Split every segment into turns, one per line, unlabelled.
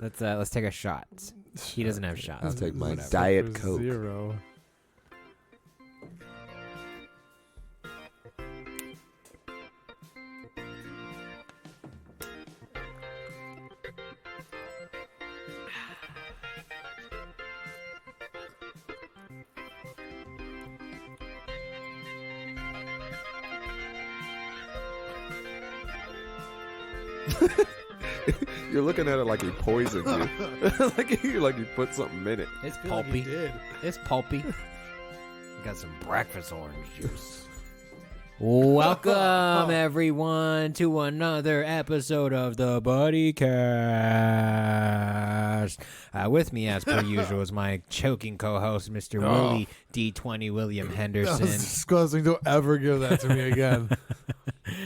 Let's take a shot. He doesn't have shots.
I'll take my
Whatever.
Diet Coke.
0.
You're looking at it like he poisoned you. like you put something in it.
It's
feel like he
pulpy.
did.
It's pulpy. Got some breakfast orange juice. Welcome everyone to another episode of the Buddycast. With me, as per usual, is my choking co-host, Mr. Willie D20 William Henderson.
That was disgusting. Don't ever give that to me again.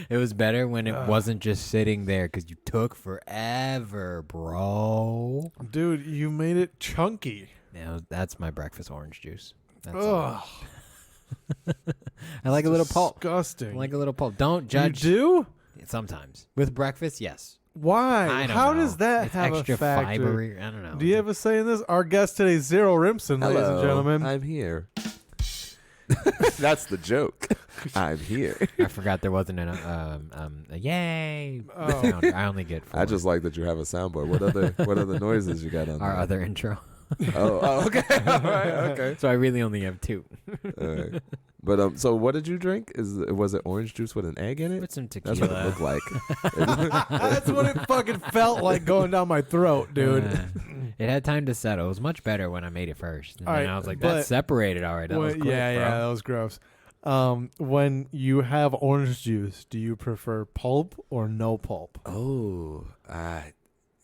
It was better when it wasn't just sitting there because you took forever, bro.
Dude, you made it chunky.
Now that's my breakfast orange juice. That's
Ugh.
I like a little pulp.
Disgusting.
I like a little pulp. Don't judge.
You do?
Sometimes with breakfast, yes.
Why?
I don't
How
know.
does that
It's
have
extra
a factor?
fibery. I don't know.
Do you have a say in this? Our guest today is Zero Rimpson, ladies and gentlemen.
I'm here. That's the joke. I'm here.
I forgot there wasn't a yay sound. I only get 4.
I just like that you have a soundboard. What other noises you got on
our
there?
other intro.
Oh, okay. All right, okay.
So I really only have 2.
All right. But so what did you drink? Was it orange juice with an egg in it?
With some
That's what it
tequila.
looked like.
That's what it fucking felt like going down my throat, dude.
It had time to settle. It was much better when I made it first. And
All
then
right,
I was like,
but-
that's separated already. That was quick,
yeah,
bro.
that was gross. When you have orange juice, do you prefer pulp or no pulp?
Oh,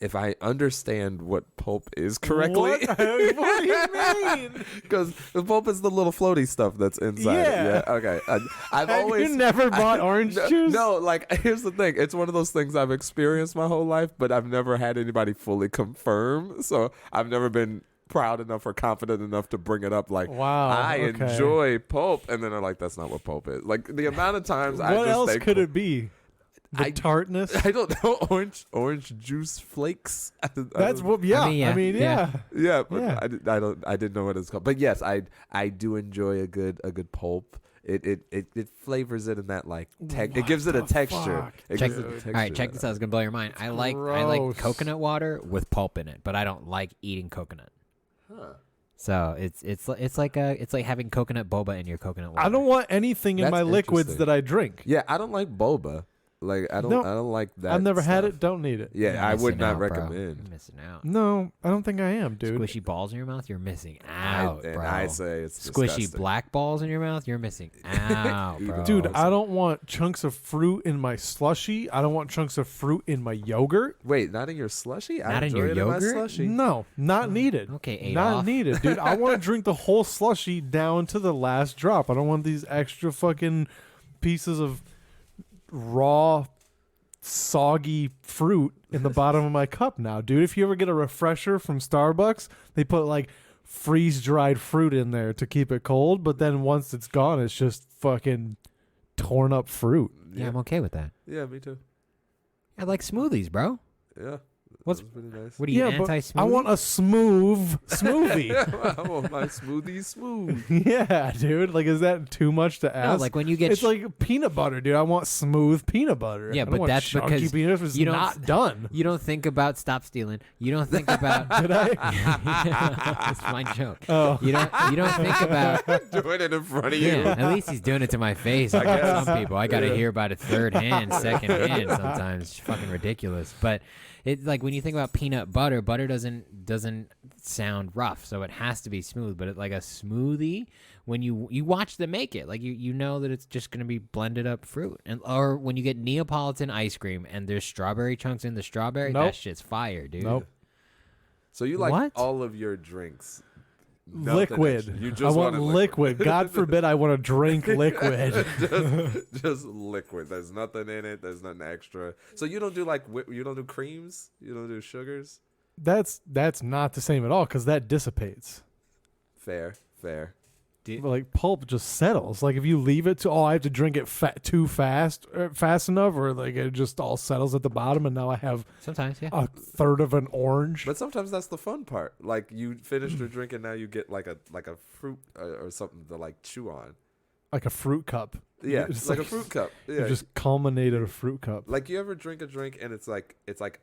if I understand what pulp is correctly.
What do you mean?
Because the pulp is the little floaty stuff that's inside.
Yeah.
Okay. I've
Have
always
you never bought orange juice?
No, like here's the thing. It's one of those things I've experienced my whole life, but I've never had anybody fully confirm. So I've never been proud enough or confident enough to bring it up. Like,
Wow,
I
okay.
enjoy pulp, and then they're like, "That's not what pulp is." Like the amount of times I
What
just
else
think,
could it be? The
I-
tartness?
I don't know. Orange juice flakes.
That's what. Yeah. I mean, yeah.
Yeah, but
Yeah.
I didn't know what it's called. But yes, I do enjoy a good pulp. It flavors it in that like it gives it a texture.
fuck,
It
Check
gives it a
all
texture
right, check this out. It's gonna blow your mind. I like
Gross.
coconut water with pulp in it, but I don't like eating coconut. So it's like having coconut boba in your coconut water.
I don't want anything in
That's
my liquids
interesting.
that I drink.
Yeah, I don't like boba. Like I don't like that.
I've never had
stuff.
it. Don't need it.
Yeah,
You're
I would
missing
not
out, bro.
recommend.
You're missing out.
No, I don't think I am, dude.
Squishy balls in your mouth, you're missing out,
and
bro.
I say it's
Squishy
disgusting.
black balls in your mouth, you're missing out, bro.
Dude, I don't want chunks of fruit in my slushy. I don't want chunks of fruit in my yogurt.
Wait, not in your slushy?
Not
I
in your
enjoy it my
yogurt?
slushy.
No, not needed.
Okay, Adolf.
Not needed, dude. I want to drink the whole slushy down to the last drop. I don't want these extra fucking pieces of raw, soggy fruit in the bottom of my cup now, dude. If you ever get a refresher from Starbucks, they put like freeze-dried fruit in there to keep it cold, but then once it's gone, it's just fucking torn up fruit.
Yeah, I'm okay with that.
Yeah, me too.
I like smoothies, bro.
Yeah.
What's-
That's pretty nice.
What are you,
Yeah, but
anti-smoothie?
I want a smooth smoothie.
I want my smoothie smooth.
Yeah, dude. Like, is that too much to
No,
ask?
like when you get
it's like peanut butter, dude. I want smooth peanut butter.
Yeah,
I don't
but
want
that's
chunky
because
peanut butter. It's
you don't-
not done.
you don't think about stop stealing. You don't think about
Did I?
That's my joke.
Oh.
You don't think about
Doing it in front of you.
yeah, at least he's doing it to my face. I
guess.
Some people I got to hear about it third hand, second hand sometimes. It's fucking ridiculous. But it like when you think about peanut butter, butter doesn't sound rough, so it has to be smooth. But like a smoothie, when you watch them make it, like you know that it's just gonna be blended up fruit. And or when you get Neapolitan ice cream and there's strawberry chunks in the strawberry,
Nope.
that shit's fire, dude.
Nope.
So you like
What?
all of your drinks nothing
Liquid.
extra. You
I
just
want
wanted
liquid. God forbid I want to drink liquid.
just liquid. There's nothing in it. There's nothing extra. So you don't do like you don't do creams. You don't do sugars.
That's not the same at all because that dissipates.
Fair.
like Pulp just settles. Like if you leave it to, I have to drink it too fast enough, or like it just all settles at the bottom, and now I have
Sometimes, yeah.
a third of an orange.
But sometimes that's the fun part. Like you finished your drink and now you get like a fruit or something to like chew on.
Like a fruit cup.
Yeah,
It's
like a fruit cup. Yeah,
You just culminated a fruit cup.
like you ever drink a drink and it's like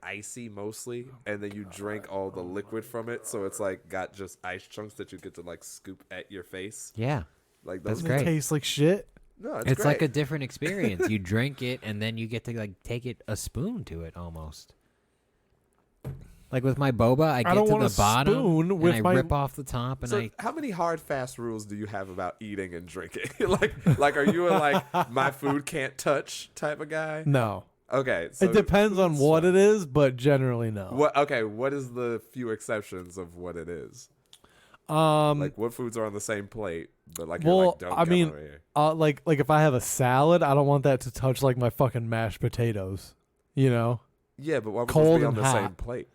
icy mostly, and then you drink all the liquid from it, so it's like got just ice chunks that you get to like scoop at your face.
Yeah.
Like
That's
those.
Doesn't it
great.
taste like shit?
No,
It's
great.
like a different experience. You drink it and then you get to like take it a spoon to it almost. Like with my boba, I get
don't
to
want
the
a
bottom
spoon
and
with
I
my-
rip off the top and
So how many hard fast rules do you have about eating and drinking? like are you a like my food can't touch type of guy?
No.
Okay, so
It depends on what it is, but generally no.
what is the few exceptions of what it is?
Um,
Like what foods are on the same plate, but like
well,
you're like, don't
I
come
mean,
over here.
like if I have a salad, I don't want that to touch like my fucking mashed potatoes. You know?
Yeah, but why would
cold
this be on
and
the
hot.
same plate?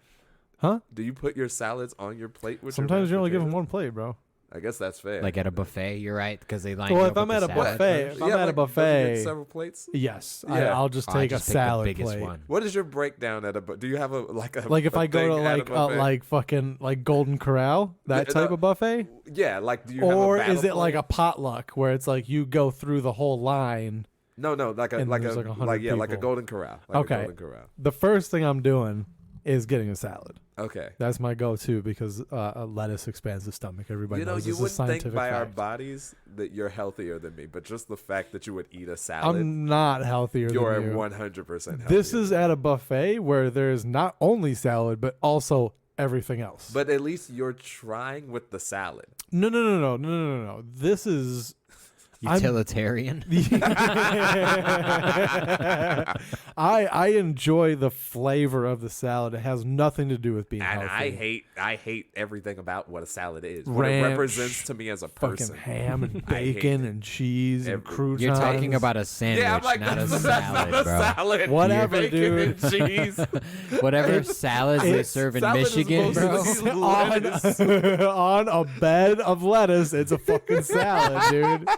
Huh?
Do you put your salads on your plate with
Sometimes you
your
only
mashed
give them
potatoes?
one plate, bro.
I guess that's fair.
like at a buffet, you're right, because they line you
Well,
up
if I'm
with
at
the
a
salad
buffet,
first.
if I'm at a
don't you get
buffet,
several plates.
yes,
Yeah.
I'll just
Oh, I
take
just
a
pick the
salad
biggest
plate.
one.
What is your breakdown at a? Do you have a like
Like if
a
I go to
thing at a
like
buffet?
like fucking like Golden Corral, that
Yeah,
type
no.
of buffet,
Yeah, like do you
or
have a
is it
battle
like
plate?
a potluck where it's like you go through the whole line?
No, like a
and
like
there's
a
like 100
like a
people?
Golden Corral. Like
Okay.
a Golden Corral.
The first thing I'm doing is getting a salad.
Okay.
That's my go-to because lettuce expands the stomach. Everybody
You know,
knows
you
this is
wouldn't think
scientific
by our
fact.
bodies that you're healthier than me, but just the fact that you would eat a salad,
I'm not healthier
you're
than you.
100% healthier.
This is at a buffet where there's not only salad but also everything else.
But at least you're trying with the salad.
No. This is
Utilitarian.
I enjoy the flavor of the salad. It has nothing to do with being
And
healthy.
I hate everything about what a salad is. What
Ranch,
it represents to me as a person.
Fucking ham and
I hate
bacon
it.
and cheese and croutons.
You're talking about a sandwich,
Yeah, I'm like,
not a
that's
salad,
not a
bro.
salad.
Whatever,
Bacon
dude.
and cheese.
Whatever salads they serve in
salad is
Michigan, bro.
supposed to be lettuce.
on a bed of lettuce. It's a fucking salad, dude.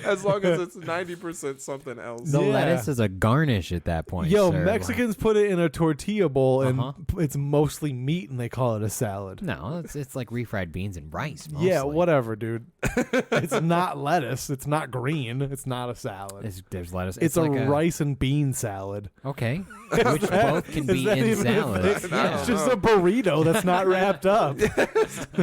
As long as it's 90% something else.
The
Yeah.
lettuce is a garnish at that point.
Yo,
sir.
Mexicans put it in a tortilla bowl and
Uh-huh.
it's mostly meat and they call it a salad.
No, it's like refried beans and rice. Mostly.
Yeah, whatever, dude. It's not lettuce. It's not green. It's not a salad.
There's lettuce.
It's a
like
rice and bean salad.
Okay, which both can be
that
in
even a
salads.
thing?
Yeah.
It's just a burrito that's not wrapped up.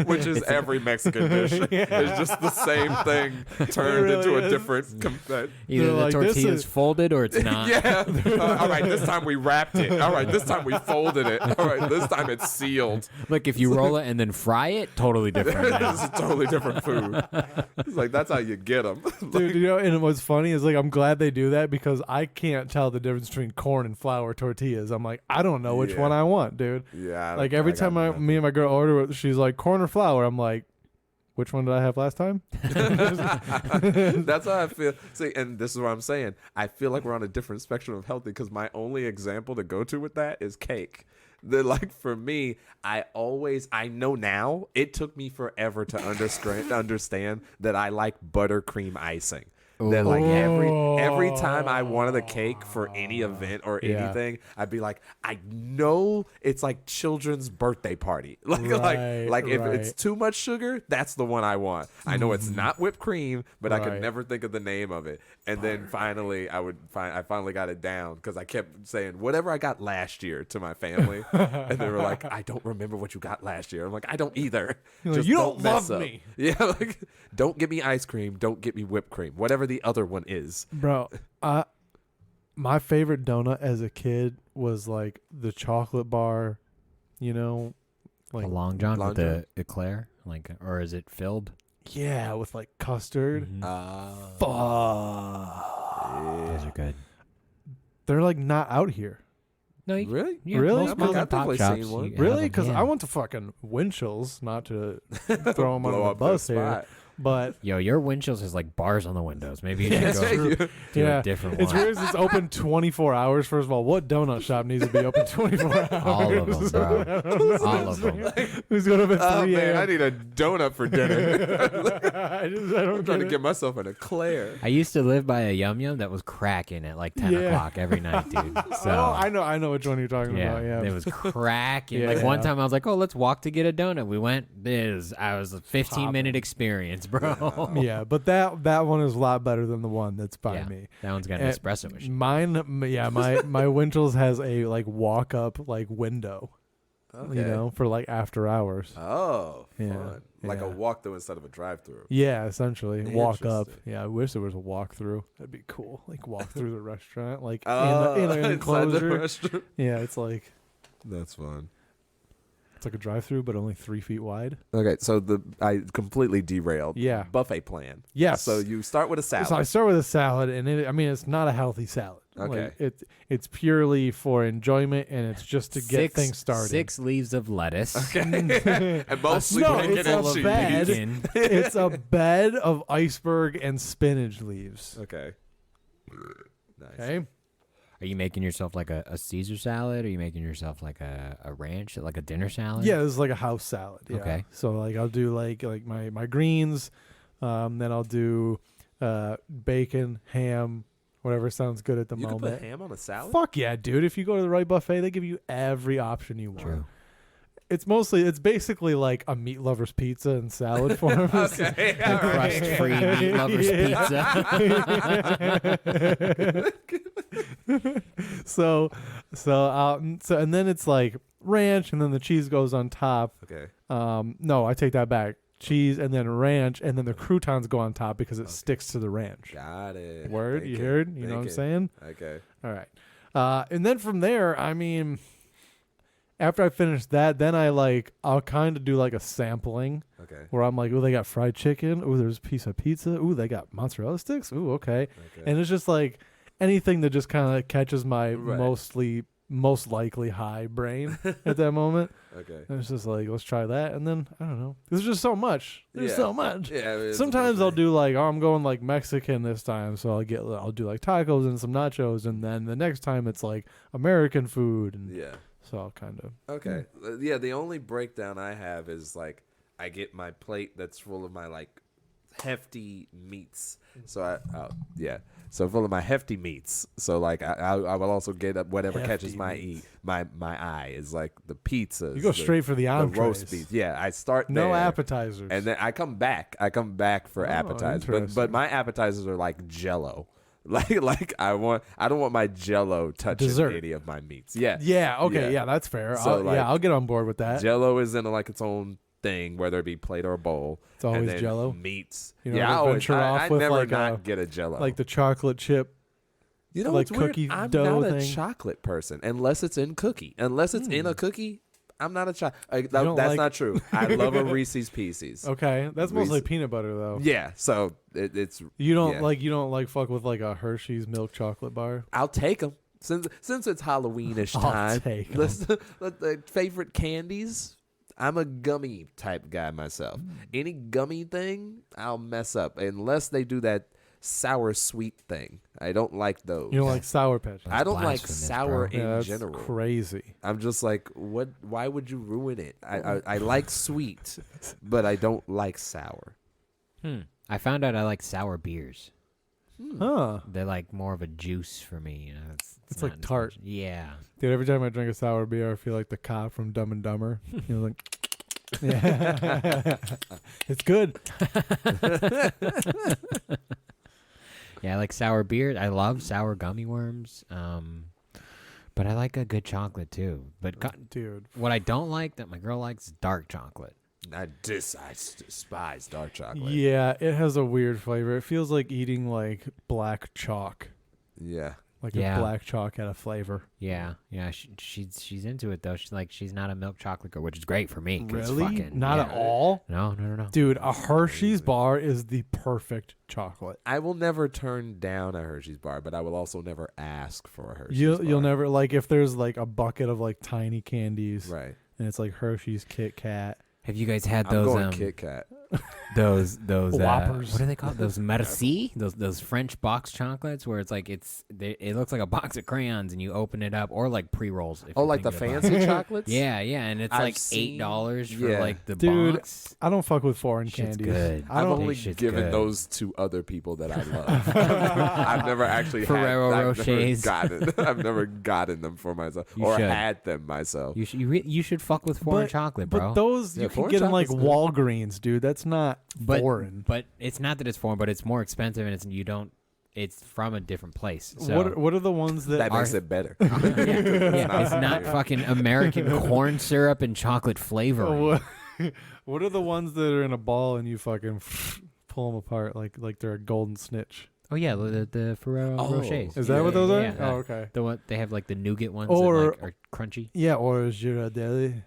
Which is every Mexican dish. It's just the same thing turned
It
into
really
a
is.
different.
Either
They're
the
like, this
tortilla's
is-
folded or it's not.
Yeah. All right, this time we wrapped it. All right, this time we folded it. All right, this time it's sealed.
Like if you roll it and then fry it, totally different. now.
This is totally different food. It's like that's how you get them.
Dude, you know, and what's funny is like I'm glad they do that because I can't tell the difference between corn and flour tortillas. I'm like, I don't know which
Yeah.
one I want, dude.
Yeah.
Like every time me and my girl order, she's like corn or flour. I'm like, which one did I have last time?
That's how I feel. See, and this is what I'm saying. I feel like we're on a different spectrum of healthy because my only example to go to with that is cake. Like for me, I know now. It took me forever to understand that I like buttercream icing. That like every time I wanted a cake for any event or
Yeah.
anything, I'd be like, I know it's like children's birthday party. Like
Right,
if
right.
it's too much sugar, that's the one I want. I know it's not whipped cream, but I could
Right.
never think of the name of it. And then finally, I finally got it down because I kept saying whatever I got last year to my family, and they were like, I don't remember what you got last year. I'm like, I don't either.
You're like,
Just
"You don't
mess
love
up."
me.
Yeah, like don't get me ice cream, don't get me whipped cream, whatever the other one is.
Bro, my favorite donut as a kid was like the chocolate bar, you know, like
A long john
Long
with the eclair, like, or is it filled?
yeah, with like custard.
Mhm.
Fuck.
Those are good.
They're like not out here.
No,
Really?
yeah,
Really?
Most
I've
mom and pop
definitely
shops.
seen one.
you have
Really?
them,
Because
yeah.
I went to fucking Winchell's, not to throw them
Blow
under the
up
bus
their
here.
spot.
But
Yo, your Winchell's has like bars on the windows. Maybe you should go to a different
it's
one.
weird. It's open 24 hours. First of all, what donut shop needs to be open 24 hours?
All of them, bro. All of them.
Who's going up at 3
man, I
a.m.?
need a donut for dinner.
I don't
I'm trying to
get
get myself an eclair.
I used to live by a Yum Yum that was cracking at like 10 o'clock every night, dude. So
Oh, I know which one you're talking about. Yeah,
it was cracking.
Yeah.
Like one time I was like, oh, let's walk to get a donut. We went. I was a 15-minute experience, bro.
yeah, but that one is a lot better than the one that's by
Yeah,
me.
that one's got an espresso machine.
Mine, yeah, my Winchell's has a like walk up like window,
Okay.
you know, for like after hours.
Oh,
Yeah,
fun. Like
yeah.
a walk through instead of a drive through.
Yeah, essentially walk up.
Interesting.
Yeah, I wish there was a walk through. That'd be cool. Like walk through the restaurant, like
Oh,
in an
inside the
enclosure.
restaurant.
Yeah, it's like
That's fun.
it's like a drive through, but only 3 feet wide.
Okay, so I completely derailed.
Yeah.
Buffet plan.
Yes.
So you start with a salad.
So I start with a salad, and it's not a healthy salad.
Okay.
Like, it's purely for enjoyment, and it's just to get things started.
6 leaves of lettuce.
Okay. And mostly
No,
bacon
it's
and
a
cheese.
bed.
Bacon.
It's a bed of iceberg and spinach leaves.
Okay. Nice.
Okay.
Are you making yourself like a Caesar salad? Or are you making yourself like a ranch, like a dinner salad?
Yeah, this is like a house salad. Yeah.
Okay.
So like I'll do like my greens, then I'll do bacon, ham, whatever sounds good at the
You can
moment.
put ham on a salad?
Fuck yeah, dude! If you go to the right buffet, they give you every option you want.
True.
It's basically like a meat lover's pizza in salad form.
Okay. all right.
Crust-free meat lover's pizza.
so and then it's like ranch, and then the cheese goes on top.
Okay.
No, I take that back. Cheese and then ranch, and then the croutons go on top because it sticks to the ranch.
Got it.
Word, you
Bacon.
heard? You know what I'm
Bacon.
saying?
Okay.
All right. And then from there, I mean, after I finish that, then I'll kind of do like a sampling
Okay.
where I'm like, oh, they got fried chicken. Oh, there's a piece of pizza. Ooh, they got mozzarella sticks. Ooh, okay.
Okay.
And it's just like anything that just kind of catches my
Right.
most likely high brain at that moment.
Okay.
And it's just like, let's try that. And then, I don't know. There's just so much. There's
Yeah.
so much.
Yeah. It's a
Sometimes I'll
buffet.
do like, oh, I'm going like Mexican this time, so I'll do like tacos and some nachos, and then the next time it's like American food, and
Yeah.
so I'll kind of
Okay. Yeah, the only breakdown I have is like I get my plate that's full of my like hefty meats. So so full of my hefty meats. So like I will also get up whatever catches
Hefty
my
meats.
my eye is like the pizzas.
you go straight for the
the
entrees.
roast beef. Yeah, I start
No
there,
appetizers.
and then I come back. for appetizers. But
interesting.
my appetizers are like Jello. Like I don't want my Jello touching
Dessert.
any of my meats. Yeah.
yeah, okay,
Yeah.
yeah, that's fair.
So, like,
I'll get on board with that.
Jello is in like its own thing, whether it be plate or bowl.
It's always
and then
Jell-O?
Meats.
You know,
yeah,
they
I always
venture off
I
with,
never
like,
not get a Jello.
like the chocolate chip.
you know
like
what's weird?
cookie
I'm
dough
not a
thing.
chocolate person unless it's in cookie. Unless it's in a cookie, I'm not a chocolate.
don't
That's
like-
not true. I love a Reese's Pieces.
Okay, that's mostly
Reese-
peanut butter though.
Yeah, so it's
You don't
yeah.
you don't like fuck with like a Hershey's milk chocolate bar.
I'll take them. Since it's Halloweenish
I'll
time,
take 'em.
the favorite candies. I'm a gummy type guy myself. Any gummy thing, I'll mess up unless they do that sour sweet thing. I don't like those.
You don't like Sour Patch.
I don't like
blasphemous,
sour
bro.
in
Yeah, that's
general.
crazy.
I'm just like, what? Why would you ruin it? I like sweet, but I don't like sour.
I found out I like sour beers.
Huh.
They're like more of a juice for me. You know,
It's
not
like
as
tart.
much- Yeah.
Dude, every time I drink a sour beer, I feel like the cop from Dumb and Dumber. You know, like, yeah, it's good.
Yeah, I like sour beer. I love sour gummy worms. But I like a good chocolate too. But
Dude,
what I don't like that my girl likes is dark chocolate.
I despise dark chocolate.
yeah, it has a weird flavor. It feels like eating like black chalk.
Yeah.
Like
Yeah.
if black chalk had a flavor.
Yeah, she's into it though. She's not a milk chocolate girl, which is great for me. 'cause
Really?
fucking-
Not
yeah.
at all?
No.
Dude, a Hershey's bar is the perfect chocolate.
I will never turn down a Hershey's bar, but I will also never ask for a Hershey's bar.
You'll never like if there's like a bucket of like tiny candies
Right.
and it's like Hershey's Kit Kat.
Have you guys had
I'm
those?
going Kit Kat.
those
Whoppers.
what are they called? Those Merci, those French box chocolates where it's like it looks like a box of crayons and you open it up, or like pre-rolls.
Oh, like the fancy chocolates?
Yeah, and it's
I've
like
seen-
$8 for
yeah.
like the
Dude,
box.
I don't fuck with foreign
Shit's
candies.
good.
I
I've
don't.
only
shit's
given
good.
those to other people that I love. I've never actually
Ferrero
I've never
Rochers.
I've never gotten them for myself
You
or
should.
had them myself.
You should fuck with foreign chocolate, bro.
But those
Yeah,
you can
foreign
get in like
chocolate's good.
Walgreens, dude. That's not foreign.
But it's not that it's foreign, but it's more expensive, and it's from a different place. So
What are the ones that,
That
are?
makes it better.
yeah, it's not fucking American corn syrup and chocolate flavoring.
What are the ones that are in a ball and you fucking pull them apart like they're a golden snitch?
Oh yeah, the Ferrero
Oh.
Rochers.
Is that what those are?
Yeah.
Oh, okay.
The one they have like the nougat ones
Or-
that like, are crunchy.
Yeah, or Girardelli.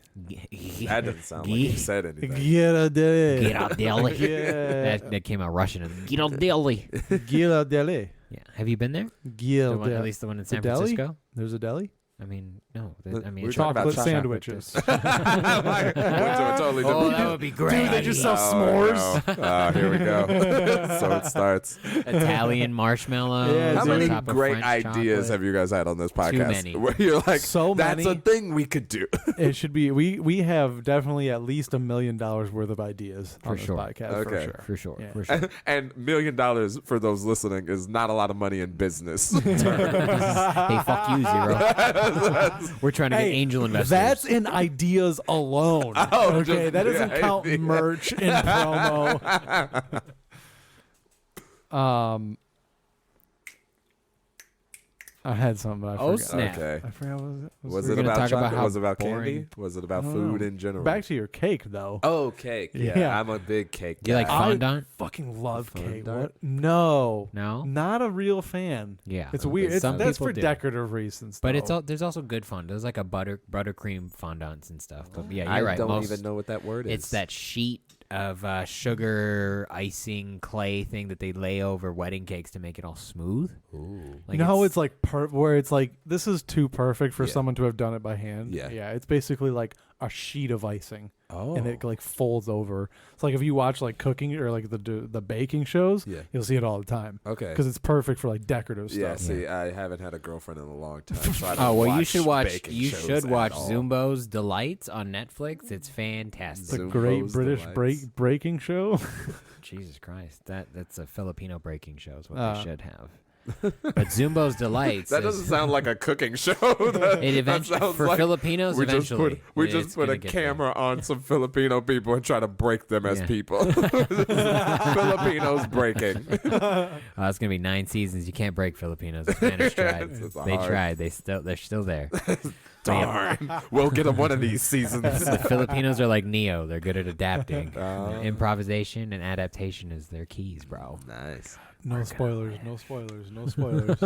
That doesn't sound like you said anything.
Girardelli.
Ghirardelli.
Yeah.
That came out Russian. Ghirardelli.
Girardelli.
Yeah. Have you been there? At
Girardelli.
least the one in San
deli?
Francisco.
There's a deli?
I mean, no. I mean,
We're
it's
talking about
Chocolate
chocolate
sandwiches.
Went to a totally
Oh,
different.
that would be great.
Dude, they just sell
Oh,
s'mores.
no. Here we go. So it starts.
Italian marshmallows.
Yeah,
How
dude.
on
many
top of
great
French
ideas
chocolate.
have you guys had on this podcast?
many.
Where you're like,
So
that's a
many.
thing we could do.
It should be. We have definitely at least $1 million worth of ideas
For
on this
sure.
podcast.
Okay.
For sure.
For sure.
Yeah.
For sure.
And $1 million for those listening is not a lot of money in business.
Hey, fuck you, Zero. We're trying to get angel investors.
That's in ideas alone.
Oh,
okay,
just
that doesn't
the
count
idea.
merch and promo. I had something, but I
Oh,
forgot.
snap.
Okay.
I forgot what was it.
Was
We're
it
gonna
about
talk about
chocolate?
how
Was it about
boring-
candy? Was it about
I don't
food
know.
in general?
Back to your cake, though.
Oh, cake. Yeah,
Yeah.
I'm a big cake guy.
You like fondant?
Fucking love cake.
Fondant?
What? No,
No?
not a real fan.
Yeah.
It's weird. It's,
Some
that's
people
for
do.
decorative reasons.
But
though.
there's also good fun. There's like a buttercream fondants and stuff. But yeah,
I
you're right.
don't
Most-
even know what that word is.
It's that sheet of sugar icing clay thing that they lay over wedding cakes to make it all smooth.
Ooh.
you know how it's like where it's like this is too perfect for
Yeah.
someone to have done it by hand.
Yeah.
Yeah. It's basically like a sheet of icing,
Oh.
and it like folds over. It's like if you watch like cooking or like the baking shows,
Yeah.
you'll see it all the time
Okay.
because it's perfect for like decorative
Yeah,
stuff.
see, I haven't had a girlfriend in a long time. So I don't
Oh well, you should watch.
baking
You
shows
should
at
watch
all.
Zumbo's Delights on Netflix. It's
It's
fantastic.
a
Zumbo's
great British
Delights.
breaking show.
Jesus Christ, that's a Filipino breaking show. Is what they should have.
Uh.
But Zumbo's Delights.
That
is-
doesn't sound like a cooking show. That
eventually
sounds
for
like
Filipinos.
we just
Eventually,
put
it's
a
gonna get there.
camera on some Filipino people and try to break them as
Yeah.
people. Filipinos breaking.
It's gonna be 9 seasons. You can't break Filipinos. The Spanish tried.
It's
They
hard.
tried. They're still there.
Darn. We'll get them one of these seasons.
The Filipinos are like Neo. They're good at adapting.
Oh.
Improvisation and adaptation is their keys, bro.
Nice.
No spoilers. No spoilers. No spoilers.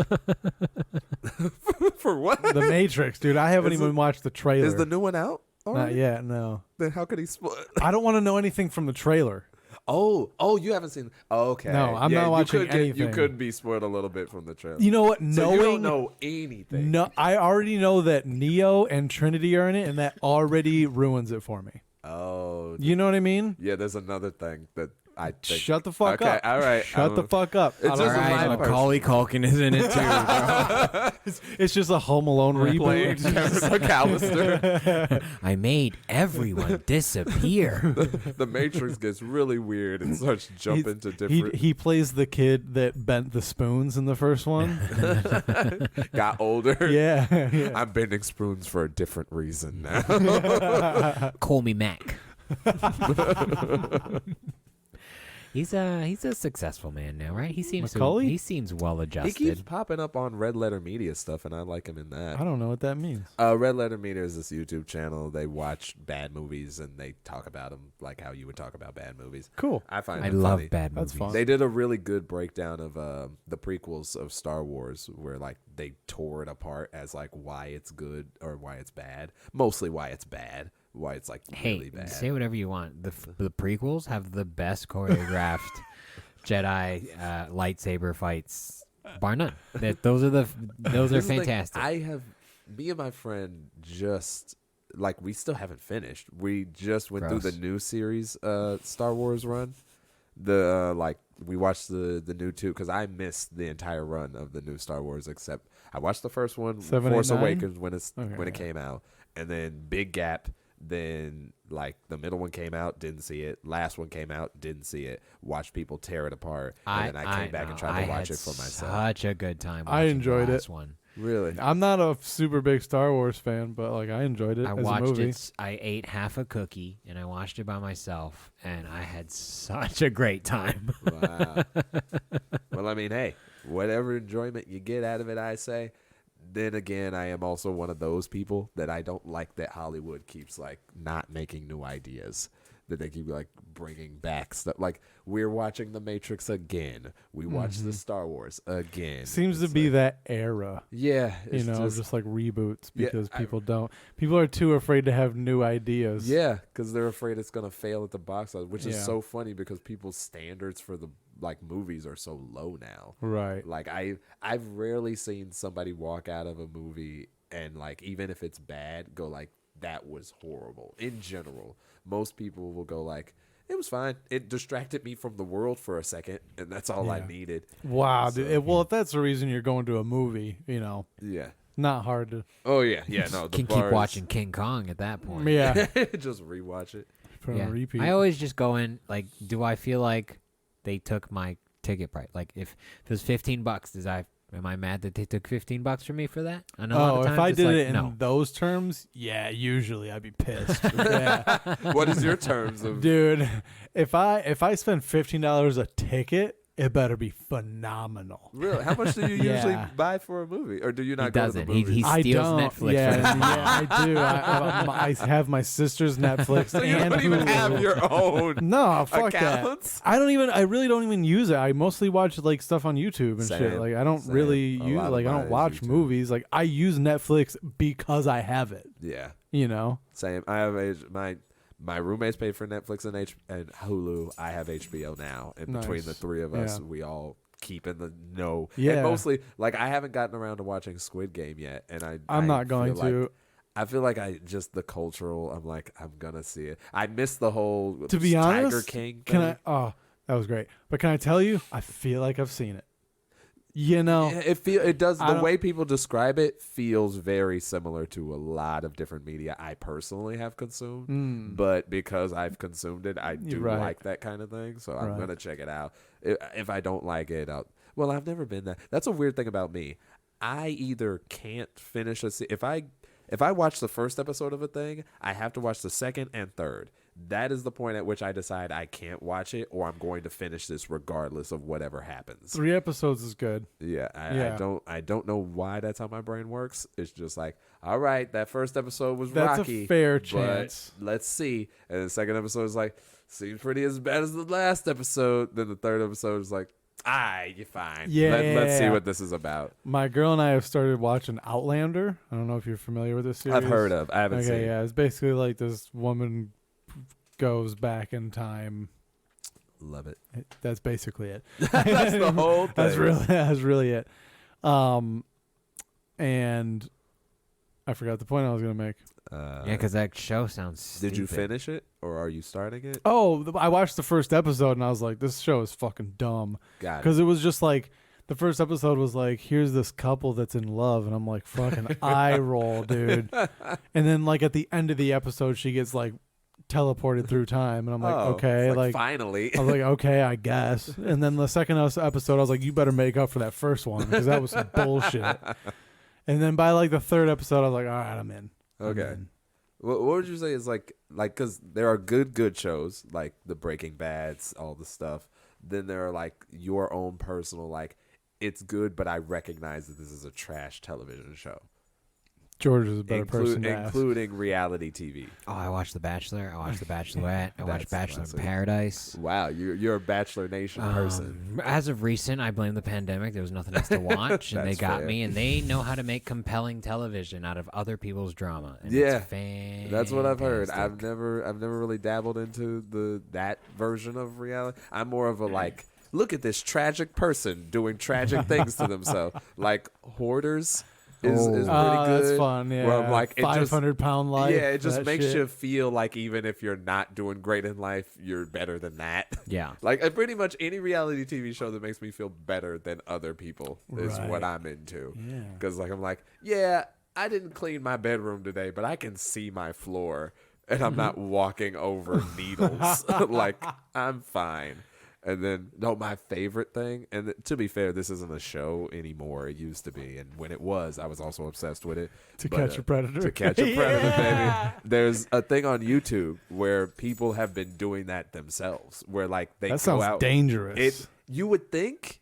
For what?
The Matrix, dude. I haven't
Is
even watched the trailer.
Is the new one out?
Not
already?
yet. No.
Then how could he spoil?
I don't want to know anything from the trailer.
Oh, you haven't seen. Oh, okay.
No, I'm not watching
you could You
anything.
could be spoiled a little bit from the trailer.
You know what?
so you don't know anything.
No, I already know that Neo and Trinity are in it, and that already ruins it for me.
Oh,
You know what I mean?
yeah. There's another thing that I think.
Shut the fuck
okay,
up.
all right.
Shut the fuck up.
It's
I
just
don't-
a
Alright,
live
Macaulay Culkin is in it too, bro.
It's just a Home Alone
Playing
reboot.
Kevin McAllister.
I made everyone disappear.
The Matrix gets really weird and starts jumping to different.
He plays the kid that bent the spoons in the first one.
Got older.
yeah. yeah.
I'm bending spoons for a different reason now.
Call me Mac. He's a successful man now, right? He seems
Macaulay?
he seems well
He
adjusted.
keeps popping up on Red Letter Media stuff, and I like him in that.
I don't know what that means.
Red Letter Media is this YouTube channel. They watch bad movies and they talk about them like how you would talk about bad movies.
Cool.
I find
I
it
love
funny.
bad
That's
movies.
fun.
They did a really good breakdown of the prequels of Star Wars, where like they tore it apart as like why it's good or why it's bad. Mostly why it's bad. Why it's like really
Hey,
bad.
say whatever you want. The prequels have the best choreographed Jedi lightsaber fights, bar none. Those are
This is the thing,
fantastic.
me and my friend just like we still haven't finished. We just went through
Gross.
the new series Star Wars run. The like we watched the new 2 because I missed the entire run of the new Star Wars, except I watched the first one,
7,
Force
8, 9?
Awakens, when it
Okay.
came out, and then big gap. Then like the middle one came out, didn't see it. Last one came out, didn't see it. Watched people tear it apart, and then I came back and tried to watch it for myself.
Such a good time.
I
watching
enjoyed
the
it.
last One.
Really?
I'm not a super big Star Wars fan, but like I enjoyed it
I
as a
watched
movie.
it. I ate half a cookie and I watched it by myself, and I had such a great time.
Wow. Well, I mean, hey, whatever enjoyment you get out of it, I say. Then again, I am also one of those people that I don't like that Hollywood keeps like not making new ideas. That they keep like bringing back stuff. Like we're watching The Matrix again. We watched the Star Wars again.
Seems to
It's
be
like,
that era,
yeah,
you
it's
know, just like reboots
Yeah,
because people are too afraid to have new ideas.
yeah, because they're afraid it's gonna fail at the box office, which is
Yeah.
so funny because people's standards for the like movies are so low now.
Right.
Like I've rarely seen somebody walk out of a movie and like even if it's bad, go like that was horrible. In general, most people will go like it was fine. It distracted me from the world for a second, and that's all I
Yeah.
needed.
Wow.
So-
dude. Well, if that's the reason you're going to a movie, you know,
Yeah.
not hard to.
Oh yeah. Yeah. No. The
Can keep
bars-
watching King Kong at that point.
Yeah.
Just rewatch it.
Put on
Yeah.
a repeat.
I always just go in like, do I feel like they took my ticket price? Like if it was $15, am I mad that they took $15 from me for that? And a lot
Oh,
of
if
times
I
it's
did
like,
it in
no.
those terms, yeah, usually I'd be pissed. Yeah.
What is your terms of?
Dude, if I spend $15 a ticket, it better be phenomenal.
Really? How much do you usually
Yeah.
buy for a movie, or do you not
He
go
doesn't.
to the
He
movies?
I
steals
don't.
Netflix
Yeah,
from his mom.
yeah, I do. I have my sister's Netflix
So you
and
don't even
Hulu.
have your own
No, fuck
accounts.
that. I really don't even use it. I mostly watch like stuff on YouTube and shit.
Same,
Like I don't
same.
really
A
use
lot of
like I
mine
don't
is
watch
YouTube.
movies. Like I use Netflix because I have it.
Yeah,
You know?
same. I have my roommates pay for Netflix and Hulu. I have HBO now, and between
Nice.
the three of us,
Yeah.
we all keep in the know.
Yeah.
And mostly, like I haven't gotten around to watching Squid Game yet, and
I'm
I
not going
feel like-
to.
I feel like I just the cultural. I'm like I'm gonna see it. I missed the whole
To be
Tiger
honest,
King.
Can
thing.
I? Oh, that was great. But can I tell you? I feel like I've seen it. You know?
Yeah, it does.
I
The
don't-
way people describe it feels very similar to a lot of different media I personally have consumed.
Mm.
But because I've consumed it, I
You're
do
right.
like that kind of thing. So I'm
Right.
gonna check it out. If I don't like it, well, I've never been that. That's a weird thing about me. I either can't finish if I watch the first episode of a thing, I have to watch the second and third. That is the point at which I decide I can't watch it, or I'm going to finish this regardless of whatever happens.
3 episodes is good.
Yeah,
Yeah.
I don't know why that's how my brain works. It's just like, all right, that first episode was
That's a
rocky.
fair
but
chance.
let's see. And the second episode is like, seems pretty as bad as the last episode. Then the third episode is like, you're fine.
Yeah,
Let's see
yeah.
what this is about.
My girl and I have started watching Outlander. I don't know if you're familiar with this series.
I've heard of. I haven't
Okay,
seen.
yeah, it's basically like this woman goes back in time.
Love it.
That's basically it.
That's the whole thing.
That's really it. And I forgot the point I was gonna make.
Uh,
Yeah, because that show sounds
did you
stupid.
finish it, or are you starting it?
Oh, I watched the first episode and I was like, this show is fucking dumb.
Got it.
Because it was just like the first episode was like, here's this couple that's in love, and I'm like, fucking eye roll, dude. And then like at the end of the episode, she gets like teleported through time, and I'm like,
Oh,
okay,
it's
like
finally.
I was like, okay, I guess. And then the second episode, I was like, you better make up for that first one because that was some bullshit. And then by like the third episode, I was like, all right, I'm in. I'm
Okay.
in.
What would you say is like because there are good shows like the Breaking Bads, all the stuff. Then there are like your own personal like it's good, but I recognize that this is a trash television show,
George is a better person to ask.
including reality TV.
Oh, I watched The Bachelor. I watched The Bachelorette. I watched
That's
Bachelor in
classic.
Paradise.
Wow, you're a Bachelor Nation person.
As of recent, I blame the pandemic. There was nothing else to watch, and they
That's
got
fair.
me. And they know how to make compelling television out of other people's drama. And
Yeah,
it's fantastic.
That's what I've heard. I've never really dabbled into that version of reality. I'm more of a like, look at this tragic person doing tragic things to themselves, like Hoarders. is pretty good.
That's fun. Yeah,
Where I'm like, it just
500-pound life.
yeah, it just
that
makes
shit.
you feel like even if you're not doing great in life, you're better than that.
Yeah.
Like pretty much any reality TV show that makes me feel better than other people is what
Right.
I'm into.
Yeah.
Because like I'm like, yeah, I didn't clean my bedroom today, but I can see my floor and I'm not walking over needles. Like I'm fine. And then no, my favorite thing, and to be fair, this isn't a show anymore. It used to be, and when it was, I was also obsessed with it.
To Catch a Predator.
To Catch a Predator,
Yeah.
baby. There's a thing on YouTube where people have been doing that themselves, where like they
That
go
sounds
out.
dangerous.
You would think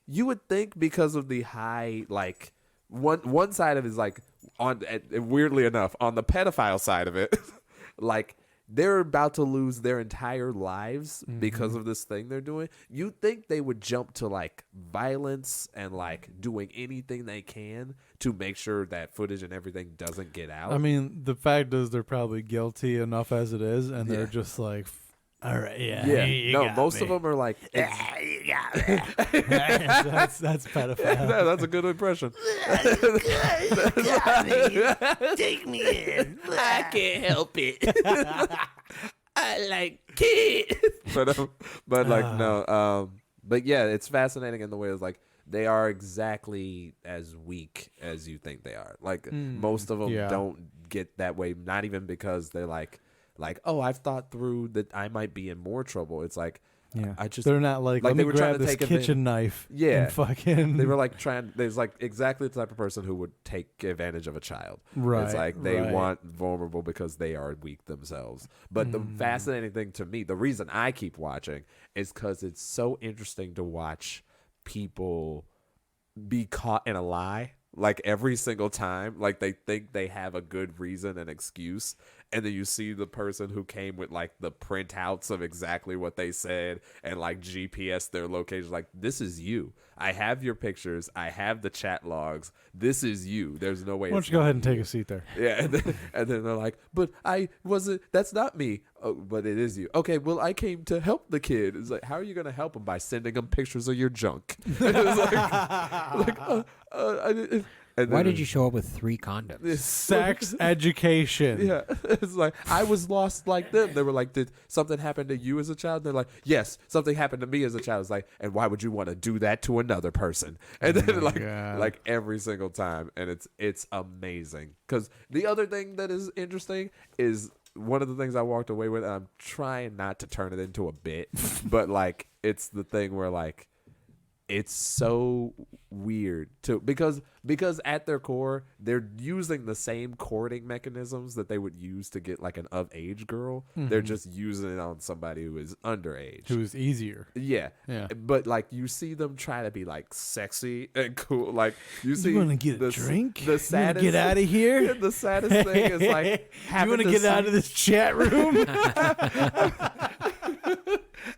because of the high like one side of it is like weirdly enough on the pedophile side of it, like. They're about to lose their entire lives because of this thing they're doing. You'd think they would jump to like violence and like doing anything they can to make sure that footage and everything doesn't get out.
I mean, the fact is they're probably guilty enough as it is, and they're
Yeah.
just like, all right, yeah.
yeah, no, most of them are like,
that's pedophile.
that's a good impression.
Take me in. I can't help it. I like kids.
but like no, but yeah, it's fascinating in the way it's like they are exactly as weak as you think they are. Like most of them
yeah.
don't get that way. Not even because they're like, oh, I've thought through that I might be in more trouble. It's like,
Yeah,
I just
they're not like,
like
let
they
me
were trying
grab
to
this
take
kitchen knife.
Yeah.
and fucking.
they were like trying. There's like exactly the type of person who would take advantage of a child.
Right,
It's like they
right.
want vulnerable because they are weak themselves. But the fascinating thing to me, the reason I keep watching is because it's so interesting to watch people be caught in a lie. Like every single time, like they think they have a good reason and excuse, and then you see the person who came with like the printouts of exactly what they said and like GPS their location. Like, this is you. I have your pictures. I have the chat logs. This is you. There's no way.
Why don't you go ahead and take a seat there?
Yeah, and then they're like, "But I wasn't. That's not me. Oh, but it is you. Okay, well, I came to help the kid. It's like, how are you gonna help him by sending him pictures of your junk? And
Why
then
did you show up with 3 condoms?
Sex education.
Yeah, it's like I was lost like them. They were like, "Did something happen to you as a child?" They're like, "Yes, something happened to me as a child." It's like, and why would you want to do that to another person? And then
God.
like every single time, and it's amazing. Because the other thing that is interesting is one of the things I walked away with, and I'm trying not to turn it into a bit, but like it's the thing where like it's so weird to because at their core they're using the same courting mechanisms that they would use to get like an of age girl. They're just using it on somebody who is underage.
Who's easier?
Yeah.
Yeah.
But like you see them try to be like sexy and cool. Like you see
You want to get a
the,
drink?
The
You
saddest
wanna get out of here?
Yeah, the saddest thing is like
You want to get out of this chat room?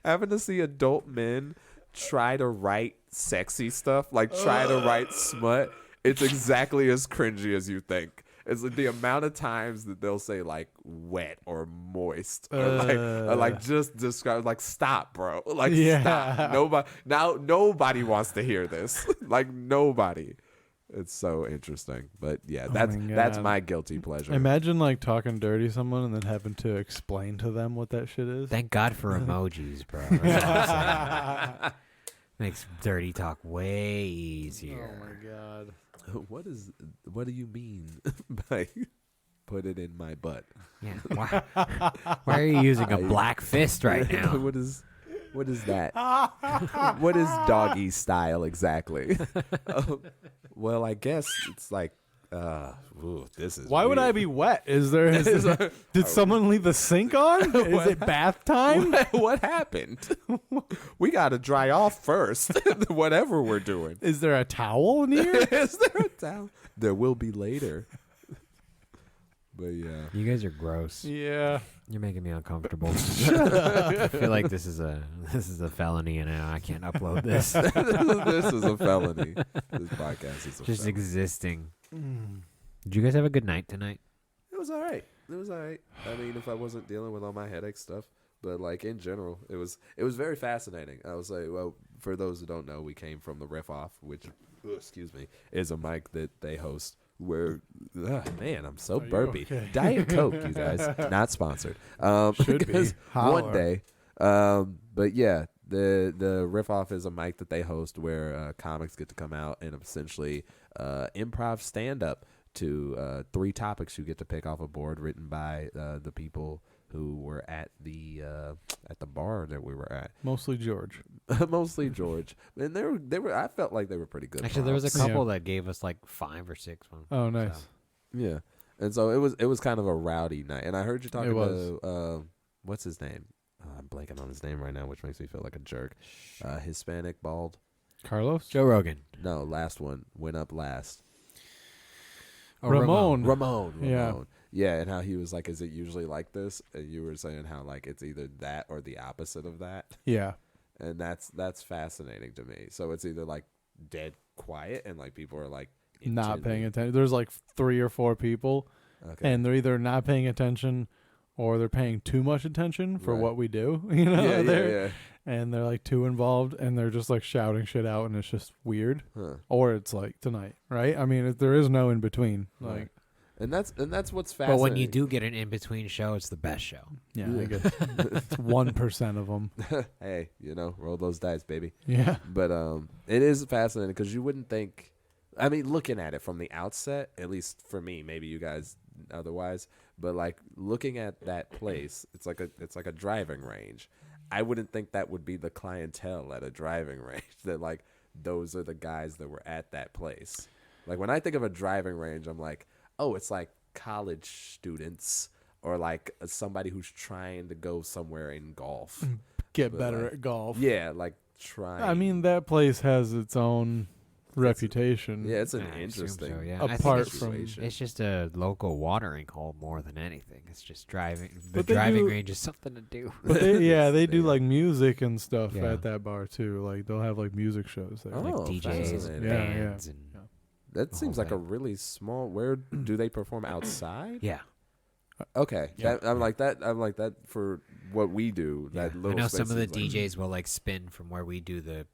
having to see adult men try to write sexy stuff, like try to write smut. It's exactly as cringy as you think. It's like the amount of times that they'll say like wet or moist or like just describe like stop, bro. Like
Yeah.
stop. Nobody wants to hear this. Like nobody. It's so interesting. But yeah, that's
God.
my guilty pleasure.
Imagine like talking dirty to someone and then having to explain to them what that shit is.
Thank God for emojis, bro. That's all I'm saying. Makes dirty talk way easier.
Oh my God.
What do you mean by put it in my butt?
Yeah. Why are you using a black fist right now?
What is that? What is doggy style exactly? Well, I guess it's like this is
Why would
weird.
I be wet? Did someone leave the sink on? Is it bath time?
What happened? We got to dry off first. Whatever we're doing.
Is there a towel in here?
Is there a towel? There will be later. But yeah.
You guys are gross.
Yeah.
You're making me uncomfortable. I feel like this is a felony, and I can't upload this.
This is a felony. This podcast is a
Just
felony.
existing. Did you guys have a good night tonight?
It was all right. I mean, if I wasn't dealing with all my headache stuff, but like in general, it was very fascinating. I was like, well, for those who don't know, we came from the Ripoff, which, excuse me, is a mic that they host where man, I'm so
Are you
burpy.
okay?
Diet Coke, you guys, not sponsored.
Should be.
Because
Holler.
one day, but yeah, the Ripoff is a mic that they host where comics get to come out and essentially improv stand up to 3 topics you get to pick off a board written by the people who were at the bar that we were at.
Mostly George.
Mostly George, and they were. I felt like they were pretty good.
Actually, there was a
prompts.
couple that gave us like 5 or 6 ones.
Oh, nice.
So.
Yeah, and so it was kind of a rowdy night. And I heard you talking to what's his name? I'm blanking on his name right now, which makes me feel like a jerk. Hispanic, bald.
Carlos?
Joe Rogan.
No, last one went up last.
Oh,
Ramon.
Ramon.
Yeah.
Yeah, and how he was like, is it usually like this? And you were saying how like it's either that or the opposite of that.
Yeah.
And that's fascinating to me. So it's either like dead quiet and like people are like
Not paying attention. There's like 3 or 4 people,
Okay.
and they're either not paying attention or they're paying too much attention for
Right.
what we do. You know,
yeah.
And they're like too involved, and they're just like shouting shit out, and it's just weird.
Huh.
Or it's like tonight, right? I mean, there is no in between. Like,
Right. And that's what's fascinating.
But when you do get an in-between show, it's the best show.
yeah,
Yeah.
I guess it's 1% of them.
Hey, roll those dice, baby.
Yeah.
But it is fascinating because you wouldn't think. I mean, looking at it from the outset, at least for me, maybe you guys otherwise, but like looking at that place, it's like a driving range. I wouldn't think that would be the clientele at a driving range. That like those are the guys that were at that place. Like when I think of a driving range, I'm like, oh, it's like college students or like somebody who's trying to go somewhere in golf.
Get
But,
better
like,
at golf.
Yeah, like trying.
I mean, that place has its own reputation.
yeah, it's an
I assume
interesting.
so, yeah.
Apart
I think
from-
it's just a local watering hole more than anything. It's just driving. The
But they
driving
do-
range is something to do.
But they, yeah, they do
Yeah.
like music and stuff
Yeah.
at that bar too. Like they'll have like music shows there.
Oh,
Like DJs and
fascinating.
Yeah, yeah.
bands and
That
the
seems
whole
like a
thing.
really small. Where do they perform outside?
yeah.
Okay,
Yeah.
I'm like that. I'm like that for what we do.
Yeah.
That
I
little.
know
space
some of the
is like-
DJs will like spin from where we do the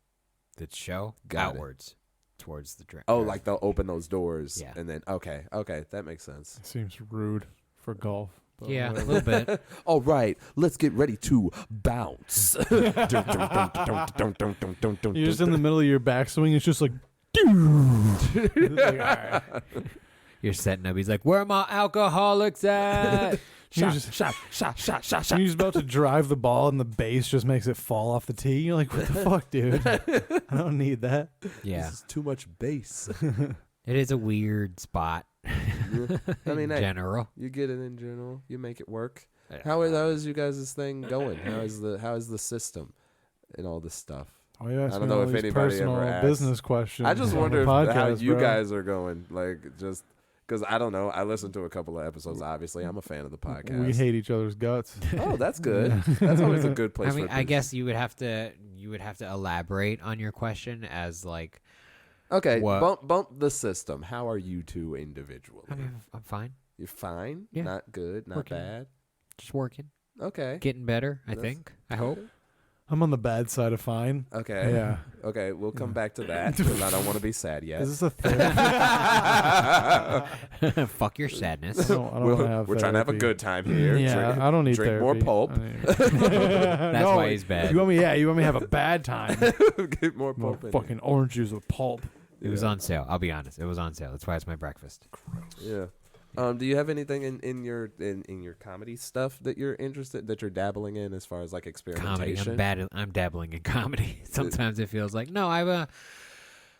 show
Got it.
outwards towards the drive.
Oh, like they'll open those doors.
Yeah.
And then okay, that makes sense.
Seems rude for golf. But
yeah, a
whatever.
little bit.
All right, let's get ready to bounce.
You're just in the middle of your backswing. It's just like, dude. Like, all right.
You're setting up. He's like, "Where are my alcoholics at?"
You're just,
shot.
you're just about to drive the ball, and the base just makes it fall off the tee. You're like, what the fuck, dude? I don't need that.
Yeah,
This is too much bass.
it is a weird spot.
I mean,
in
hey,
general.
you get it in general. You make it work.
Yeah.
How is you guys' thing going? How is the system and all this stuff?
Oh yeah,
I don't know if anybody
personal
ever asked.
business questions.
I just
on
wonder
the
how
podcast,
you
bro.
guys are going. Like, just because I don't know. I listened to a couple of episodes. Obviously, I'm a fan of the podcast.
We hate each other's guts.
Oh, that's good. That's always a good place.
I mean,
for
I guess you would have to elaborate on your question as like,
Okay,
What?
bump the system. How are you two individually?
I mean, I'm fine.
You're fine.
Yeah.
Not good. Not
Working.
bad.
Just working,
Okay.
getting better. I
That's-
think. I hope.
I'm on the bad side of fine.
Okay.
Yeah.
Okay. We'll come back to that because I don't want to be sad yet.
Is this a thing?
Fuck your sadness.
I don't
We're
have
trying to have a
therapy.
good time here.
Yeah,
Drink-
I don't need
drink more
therapy.
Pulp.
That's
That's why he's bad.
You want me to have a bad time?
Get more
More
Pulp. in
fucking orange juice with pulp.
It was
Yeah.
on sale. I'll be honest. It was on sale. That's why it's my breakfast.
Yeah. Do you have anything in your comedy stuff that you're you're dabbling in as far as like
Comedy.
experimentation?
I'm dabbling in comedy. Sometimes it feels like no.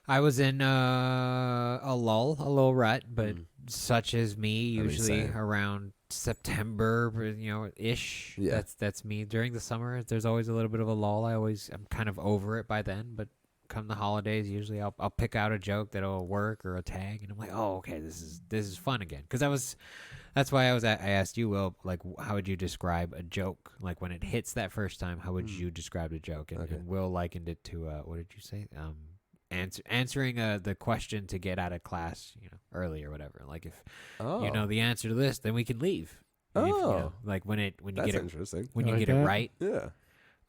I was in a little rut, but such as me, usually
same.
around September, ish.
Yeah.
That's me during the summer. There's always a little bit of a lull. I'm kind of over it by then, but come the holidays, usually I'll pick out a joke that'll work or a tag, and I'm like, oh, okay, this is fun again. Because that's why I asked you, Will, like, how would you describe a joke? Like when it hits that first time, how would you describe a joke? And,
Okay.
and Will likened it to what did you say? Answering the question to get out of class, early or whatever. Like if you know the answer to this, then we can leave. And if,
Oh.
like when you
That's
get it
interesting.
when you
Like
get it
that?
right.
Yeah.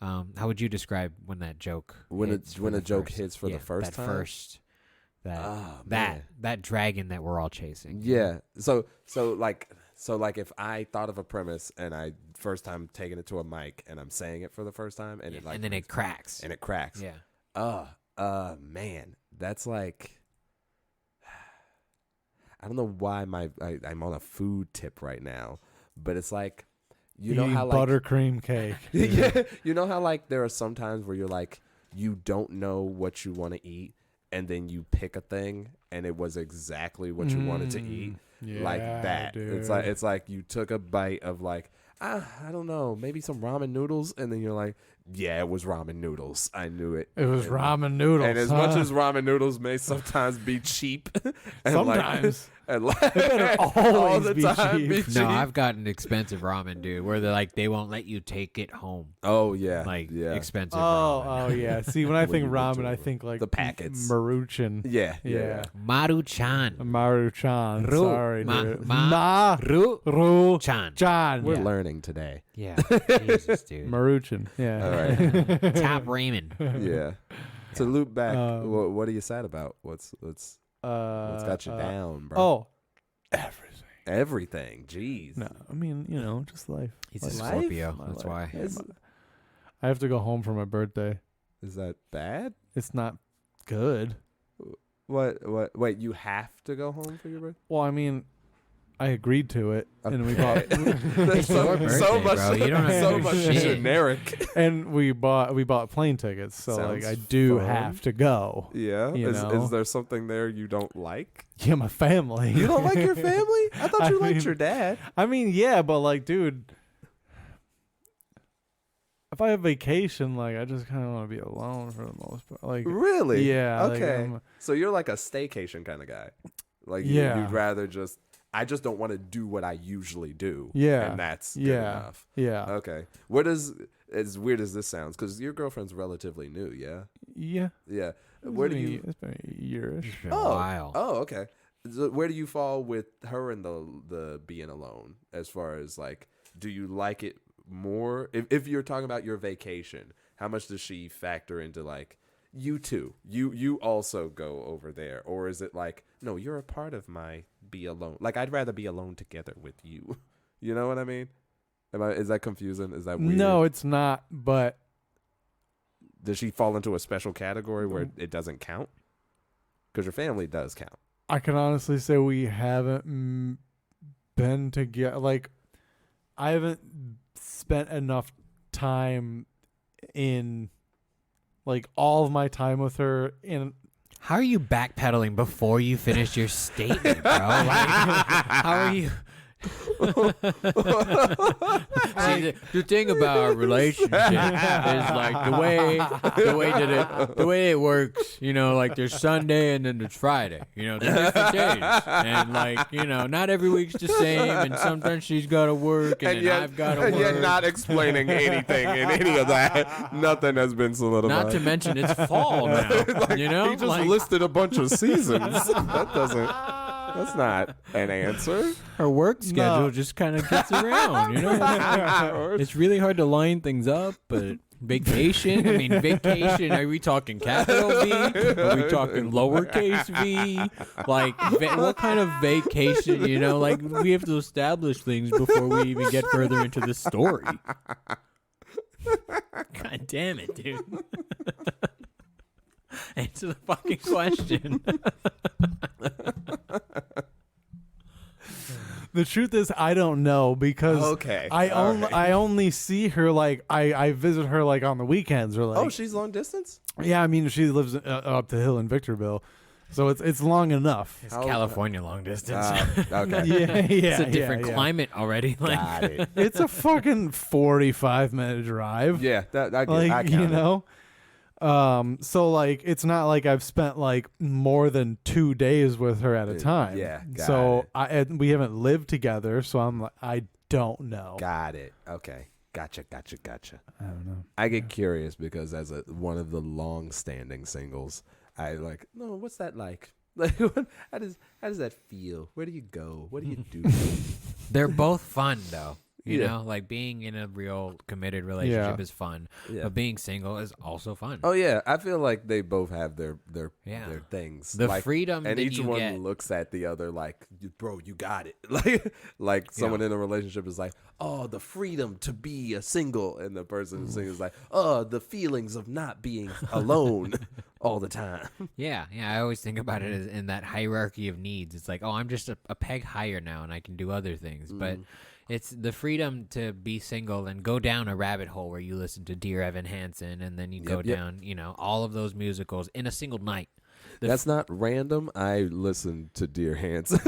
How would you describe when that joke
When
hits
a
for the
joke
first-
hits for the
yeah,
first
that
time?
That dragon that we're all chasing.
Yeah. So like if I thought of a premise and I first time taking it to a mic and I'm saying it for the first time and
and then it cracks.
and it cracks.
Yeah.
Man, that's like, I don't know why I'm on a food tip right now, but it's like, you know how like
buttercream cake.
yeah, you know how like there are some times where you're like you don't know what you want to eat and then you pick a thing and it was exactly what you wanted to eat.
Yeah,
Like that.
dude.
It's like you took a bite of like, I don't know, maybe some ramen noodles, and then you're like, yeah, it was ramen noodles. I knew it.
It was
And-
ramen noodles.
And as much as ramen noodles may sometimes be cheap, and
Sometimes.
and like
better
all
always
the
be
time
cheap.
be cheap.
No, I've gotten expensive ramen, dude, where they won't let you take it home.
Oh yeah,
Like
yeah,
expensive
Oh,
ramen.
oh yeah. See, when I
When
think
you went
ramen,
to
I think like
the packets.
Maruchan.
yeah.
Yeah.
Maruchan.
Maruchan.
Ru-
Sorry,
ma-
dude.
ma- Ru-
Ru
Chan.
Chan.
We're
Yeah.
learning today.
Yeah. Jesus, dude.
Maruchan. Yeah.
All right.
Top ramen.
Yeah. To loop back,
Um,
what are you sad about? What's got you down, bro?
Oh, everything.
Everything. Jeez.
No, I mean, just life.
He's a
Life.
Scorpio.
My
That's
life.
why.
Is,
I have to go home for my birthday.
is that bad?
It's not good.
What? Wait, you have to go home for your birthday?
Well, I mean, I agreed to it, and we
Okay.
bought
It's your birthday, bro. You don't have to
so
do
much
shit.
generic.
and we bought plane tickets. So
Sounds
like, I do
fun.
have to go.
Yeah.
You know?
Is there something there you don't like?
Yeah, my family.
You don't like your family? I thought you liked your dad.
I mean, yeah, but like, dude, if I have vacation, like, I just kind of want to be alone for the most part. Like,
Really?
yeah. like,
Okay. So you're like a staycation kind of guy. Like
Yeah.
you'd rather I just don't want to do what I usually do.
Yeah.
And that's good
Yeah.
enough.
yeah,
Okay. As weird as this sounds, because your girlfriend's relatively new, yeah?
yeah.
Yeah.
It's
Where do
been a-
you
It's been a yearish.
It's been a while.
Oh, okay. So where do you fall with her and the being alone as far as like, do you like it more? If you're talking about your vacation, how much does she factor into like you too? You also go over there, or is it like, no, you're a part of my be alone? Like I'd rather be alone together with you. You know what I mean? Is that confusing? Is that weird?
No, it's not. But
Does she fall into a special category where it doesn't count? Because your family does count.
I can honestly say we haven't been together. Like, I haven't spent enough time in, like, all of my time with her in.
How are you backpedaling before you finish your statement, bro? Like, how are you? See, the thing about our relationship is like the way it works. Like there's Sunday and then there's Friday. There's different days, and like not every week's the same. And sometimes she's got to work, and then I've got to work.
And you're not explaining anything in any of that. Nothing has been solidified.
Not to mention it's fall now.
He just listed a bunch of seasons. That's not an answer.
her work schedule just kind of gets around. It's really hard to line things up, but vacation. I mean, vacation. Are we talking capital V? Are we talking lowercase v? Like, what kind of vacation? Like we have to establish things before we even get further into the story. God damn it, dude. Answer the fucking question.
The truth is, I don't know because
Okay.
I only see her like I visit her like on the weekends or like.
Oh, she's long distance?
Yeah, I mean she lives up the hill in Victorville, so it's long enough.
It's California long distance.
Okay.
Yeah,
It's a different climate already. Like,
Got it.
It's a fucking 45-minute drive.
Yeah, I
Like,
count it.
So like it's not like I've spent like more than 2 days with her at a time.
Yeah, got
So
it.
we haven't lived together, so I'm like I don't know.
Got it. Okay. Gotcha.
I don't know.
I get curious because as one of the long-standing singles, I like, no, what's that like? Like, how does that feel? Where do you go? What do you do?
they're both fun though. You
Yeah.
know, like being in a real committed relationship
Yeah.
is fun,
Yeah.
but being single is also fun.
Oh yeah, I feel like they both have their
Yeah.
their things.
The
like,
freedom
and
that
each
you
one
get.
looks at the other like, bro, you got it. Like someone in a relationship is like, oh, the freedom to be a single, and the person single is like, oh, the feelings of not being alone all the time.
Yeah, I always think about it as in that hierarchy of needs. It's like, oh, I'm just a peg higher now, and I can do other things. But it's the freedom to be single and go down a rabbit hole where you listen to Dear Evan Hansen, and then you go down, all of those musicals in a single night.
That's not random. I listened to Dear Hansen.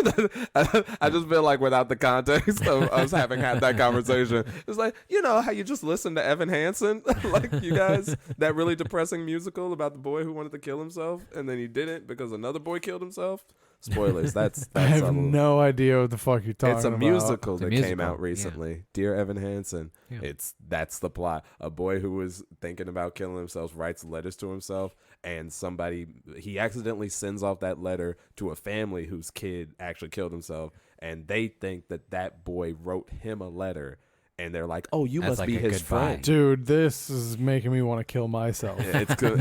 I just feel like without the context of us having had that conversation, it's like, you know how you just listen to Evan Hansen? Like, you guys, that really depressing musical about the boy who wanted to kill himself, and then he didn't because another boy killed himself? Spoilers. That's
I have
a-
no idea what the fuck you're talking
It's a
about.
musical
It's a
that came
musical,
out
yeah.
recently. Dear Evan Hansen.
Yeah.
That's the plot. A boy who was thinking about killing himself writes letters to himself, and he accidentally sends off that letter to a family whose kid actually killed himself, and they think that boy wrote him a letter, and they're like, "Oh, you
That's
must
like
be
a
his
goodbye.
friend."
Dude, this is making me want to kill myself.
Yeah, it's good.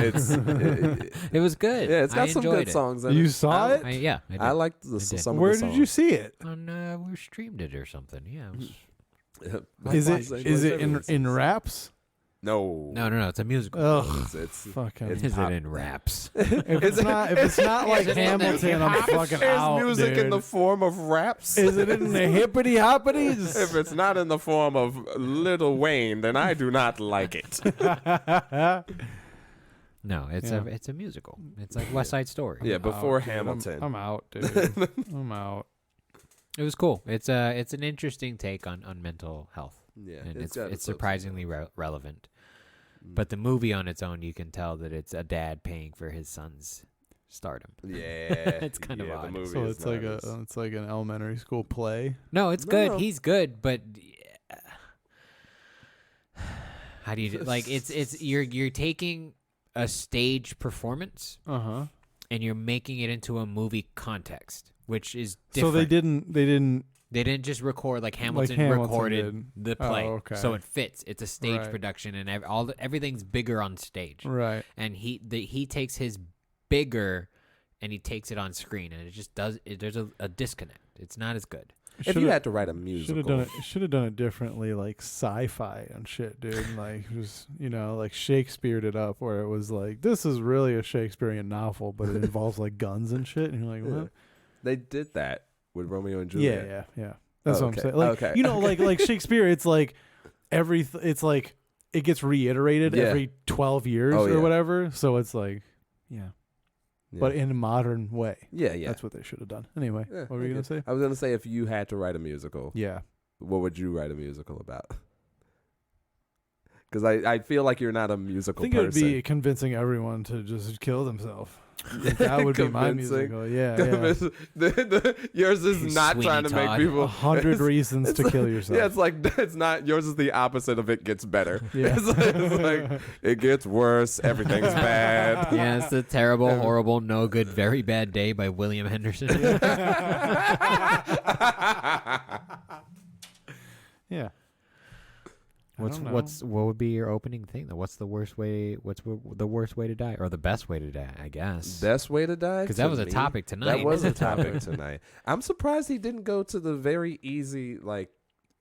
It was good.
Yeah, it's got
I
some
enjoyed
good
it.
songs. In
You
it.
saw it?
I did.
I liked
I did.
some
Where
of the
did you see it?
We streamed it or something. Yeah. It was,
Is
songs.
it in raps?
No.
no. It's a musical.
Ugh,
It's
fucking.
it's
Is
pop.
it in raps?
If it's not like Hamilton, I'm fucking
There's
out,
music
dude.
in the form of raps.
Is it in the hippity hoppities?
If it's not in the form of Lil Wayne, then I do not like it.
No, it's
Yeah.
a musical. It's like West Side Story.
Yeah, before
Out, dude.
Hamilton.
I'm out, dude. I'm out.
It was cool. It's an interesting take on mental health.
Yeah,
And
got
it's
its
surprisingly relevant. But the movie on its own, you can tell that it's a dad paying for his son's stardom.
Yeah,
It's kind of
the
odd.
movie
So
is
it's like an elementary school play.
No, it's
No.
good. He's good, but how do you like? It's you're taking a stage performance and you're making it into a movie context, which is different.
So they didn't
just record like Hamilton,
Hamilton
recorded
did.
the play,
Oh, okay.
so it fits. It's a stage
Right.
production, and everything's bigger on stage.
right.
And he takes his bigger, and he takes it on screen, and it just does. There's a disconnect. It's not as good.
If you had to write a musical,
should have done it differently, like sci-fi and shit, dude. Like it was, like Shakespeare'd it up, where it was like, this is really a Shakespearean novel, but it involves like guns and shit, and you're like, what?
they did that with Romeo and
Yeah,
Juliet.
yeah. That's what I'm
Okay,
saying. Like,
okay.
like Shakespeare, it's like it's like it gets reiterated
Yeah.
every 12 years
Oh,
or
yeah.
whatever. So it's like, yeah. But in a modern way.
yeah.
That's what they should have done. Anyway,
Yeah,
what were you
I
going to say?
I was gonna say, if you had to write a musical,
Yeah.
what would you write a musical about? Because I feel like you're not a
I
musical
think it would
person.
be convincing everyone to just kill themselves. That would be my
Convincing.
musical. Yeah.
Yours is
You
not
Sweeney
trying to make
Todd.
people
100 reasons to kill yourself.
Yeah, it's like it's not yours is the opposite of it gets better.
Yeah.
It's like it gets worse. Everything's bad.
Yeah, it's a terrible, horrible, no good, very bad day by William Henderson.
Yeah.
What would be your opening thing though? What's the worst way? What's the worst way to die, or the best way to die? I guess.
Best way to die?
Because that was
To
a
me,
topic tonight.
That was a topic tonight. I'm surprised he didn't go to the very easy, like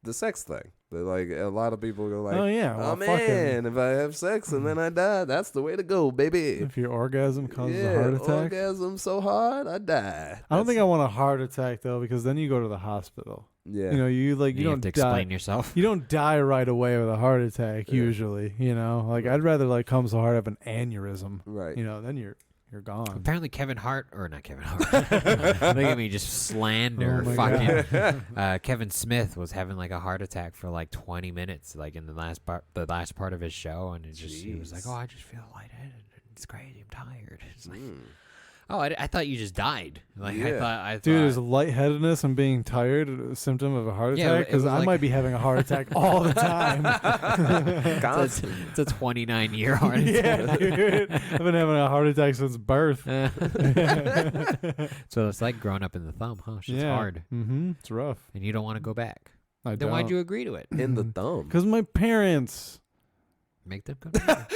the sex thing. Like a lot of people go like,
Oh, yeah. Well,
oh man, if I have sex and then I die, that's the way to go, baby.
If your orgasm causes
Yeah,
a heart attack.
orgasm so hard, I die.
I don't think I want a heart attack though, because then you go to the hospital.
Yeah.
You
You
don't
have to
die.
explain yourself.
You don't die right away with a heart attack
Yeah.
usually. Like I'd rather like come so hard have an aneurysm.
Right.
Then you're gone.
Apparently, Kevin Hart, or not Kevin Hart. Look at me just slander
Oh my
fucking. Kevin Smith was having like a heart attack for like 20 minutes, like in the last part of his show, and he was like,
Jeez.
"Oh, I just feel lightheaded. It's crazy. I'm tired." It's like,
Mm.
oh, I thought you just died. Like
Yeah.
I
Dude,
thought.
is lightheadedness and being tired a symptom of a heart
Yeah,
attack?
it
Because
was
I
like-
might be having a heart attack all the time.
It's a 29-year heart attack.
Yeah, dude. I've been having a heart attack since birth.
So it's like growing up in the thumb, huh? It's
yeah.
hard,
It's rough.
and you don't want to go back. Then why'd you agree to it?
In the thumb.
Because my parents.
Make them come together.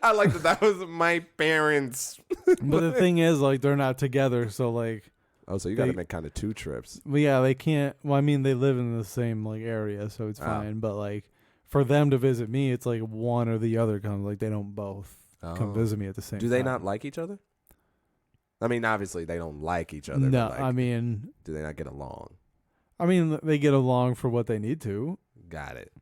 I like that was my parents.
But the thing is, like, they're not together, so like.
Oh, so you got to make kind of 2 trips.
Well, yeah, they can't. Well, I mean, they live in the same like area, so it's fine. But like, for them to visit me, it's like one or the other comes. Like, they don't both come visit me at the same time.
Do they not like each other? I mean, obviously they don't like each other.
No,
but like,
I mean,
do they not get along?
I mean, they get along for what they need to.
Got it.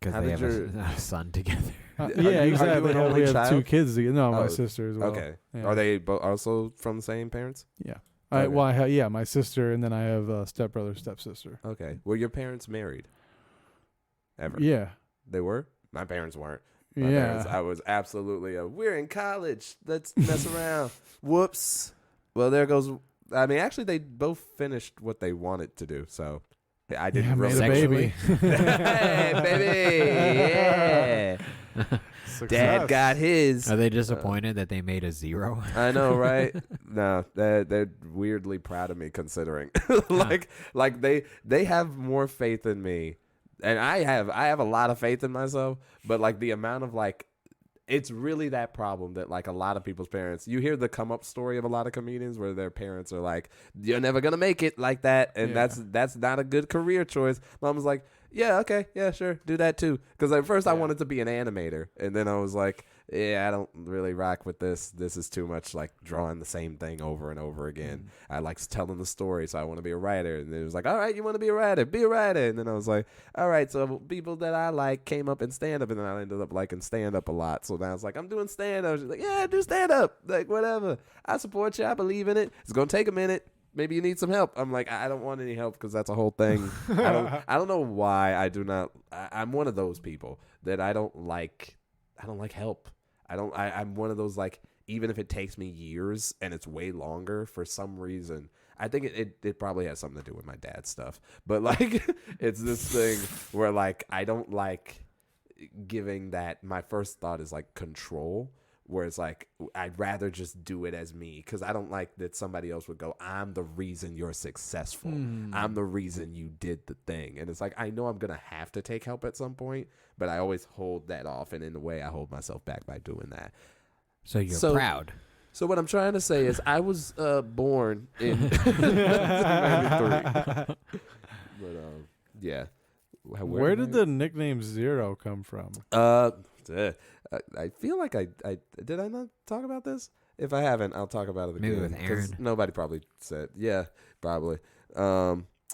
Because they have a son together.
Yeah, exactly.
an only
We have
child?
2 kids together. No, my
Oh,
sister as well.
Okay.
Yeah.
Are they also from the same parents?
Yeah.
Okay.
Well, I have, my sister, and then I have a stepbrother, stepsister.
Okay. Were your parents married? Ever?
Yeah.
They were? My parents weren't. My
Yeah.
parents, I was absolutely we're in college. Let's mess around. Whoops. Well, there goes. I mean, actually, they both finished what they wanted to do. So I didn't
made
really
a baby.
Hey, baby. Yeah. Dad got his.
Are they disappointed that they made a 0?
I know, right? No, they're weirdly proud of me considering. like they have more faith in me, and I have a lot of faith in myself. But like the amount of like, it's really that problem that like a lot of people's parents. You hear the come up story of a lot of comedians where their parents are like, "You're never gonna make it like that," and that's not a good career choice. Mom was like, "Yeah, okay, yeah, sure, do that too." Because at first I wanted to be an animator, and then I was like, "Yeah, I don't really rock with this. This is too much like drawing the same thing over and over again. I like telling the story, so I want to be a writer." And then it was like, "All right, you want to be a writer? Be a writer." And then I was like, "All right." So people that I like came up in stand up, and then I ended up liking stand up a lot. So now I was like, "I'm doing stand up." She's like, "Yeah, do stand up. Like whatever. I support you. I believe in it. It's gonna take a minute. Maybe you need some help." I'm like, I don't want any help because that's a whole thing. I don't know why I do not. I'm one of those people that I don't like help. I'm one of those, like, even if it takes me years and it's way longer for some reason, I think it probably has something to do with my dad's stuff. But like, it's this thing where like, I don't like giving that. My first thought is like control, where it's like, I'd rather just do it as me. 'Cause I don't like that somebody else would go, "I'm the reason you're successful. I'm the reason you did the thing." And it's like, I know I'm going to have to take help at some point, but I always hold that off. And in a way, I hold myself back by doing that.
So you're proud.
So what I'm trying to say is I was born in 1993. But yeah.
Where did the nickname 0 come from?
I feel like I did I not talk about this? If I haven't, I'll talk about it again.
Maybe with Aaron.
Nobody probably said. Yeah, probably.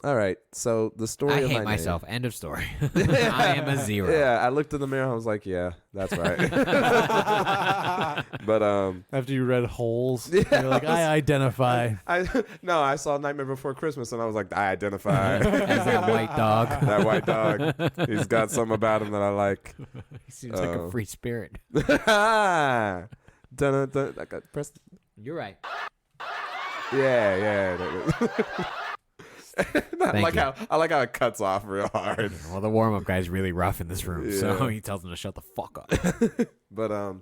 All right. So the story
I
of
hate
my
myself. End of story. I am a 0.
Yeah, I looked in the mirror. I was like, yeah, that's right. But
After you read Holes,
Yeah,
you're like, I identify.
I saw Nightmare Before Christmas, and I was like, I identify
As that white dog.
that white dog. He's got something about him that I like.
He seems like a free spirit.
Dun, dun, dun. I got press.
You're right.
Yeah. I like
you.
how it cuts off real hard.
Well, the warm-up guy's really rough in this room, so
Yeah.
he tells him to shut the fuck up.
But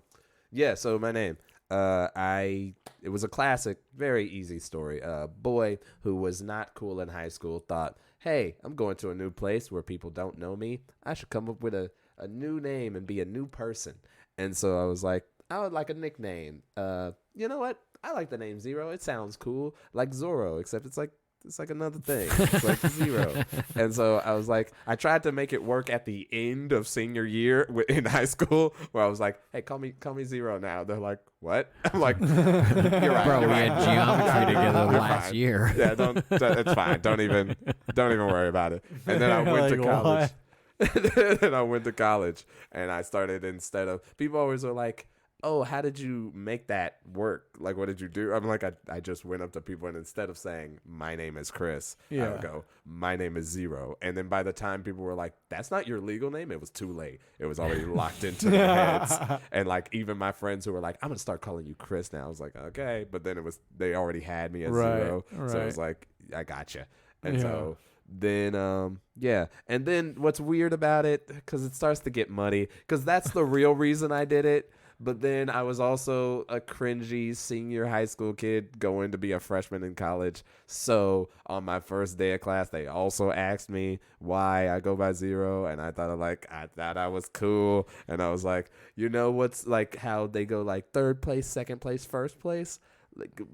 yeah. So my name, it was a classic, very easy story. A boy who was not cool in high school thought, "Hey, I'm going to a new place where people don't know me. I should come up with a new name and be a new person." And so I was like, I would like a nickname. You know what? I like the name 0. It sounds cool, like Zorro, except it's like another thing. It's like 0. And so I was like, I tried to make it work at the end of senior year in high school, where I was like, "Hey, call me 0 now." They're like, "What?" I'm like, "You're right."
Bro,
you're
we
right.
had geometry together
You're
last
fine.
year.
Yeah, it's fine. Don't even worry about it. And then I went to
Like,
college. And I went to college, and I started, instead of, people always are like, "Oh, how did you make that work? Like, what did you do?" I'm like, I just went up to people, and instead of saying, "My name is Chris," I would go, "My name is 0." And then by the time people were like, "That's not your legal name," it was too late. It was already locked into their heads. And like, even my friends who were like, "I'm going to start calling you Chris now," I was like, "Okay." But then they already had me as 0. So it was like, I gotcha. And so then and then what's weird about it, because it starts to get muddy, because that's the real reason I did it. But then I was also a cringy senior high school kid going to be a freshman in college. So on my first day of class, they also asked me why I go by 0. And I thought I was cool. And I was like, you know what's like how they go like 3rd place, 2nd place, 1st place?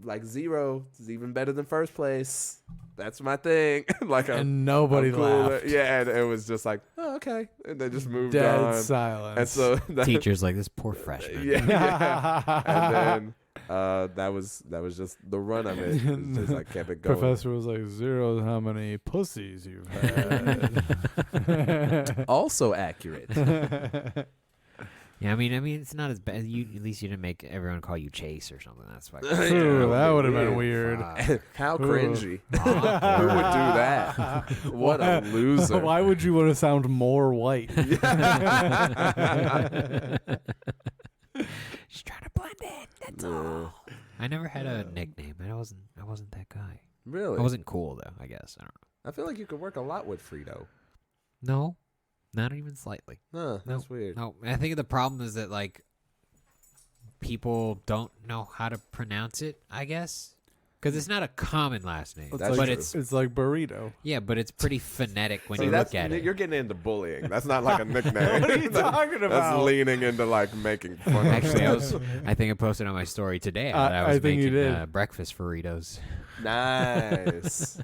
Like 0 is even better than 1st place. That's my thing.
And nobody laughed.
Yeah, and it was just like, oh, okay, and they just moved
Dead
on.
silence.
And so
Teacher's like, this poor freshman.
yeah. And then that was just the run of it. It's just like kept it going.
Professor was like, 0 is how many pussies you've had.
Also accurate.
Yeah, I mean, it's not as bad. At least you didn't make everyone call you Chase or something. That's fucking.
Ooh, that would have been weird.
How cringy. Who would do that? What a loser.
Why would you want to sound more white?
She's trying to blend in. That's all. I never had a nickname. I wasn't that guy.
Really?
I wasn't cool though. I guess I don't know.
I feel like you could work a lot with Frito.
No, not even slightly.
Huh, that's weird.
No, I think the problem is that like people don't know how to pronounce it. I guess because it's not a common last name,
That's
but
true.
It's like burrito.
yeah, but it's pretty phonetic when
See,
you
that's,
look at it.
You're getting into bullying. That's not like a nickname.
What are you talking
That's
about?
leaning into like making fun.
Actually,
of
I think I posted on my story today that I was
I think you
making
did.
breakfast burritos.
Nice.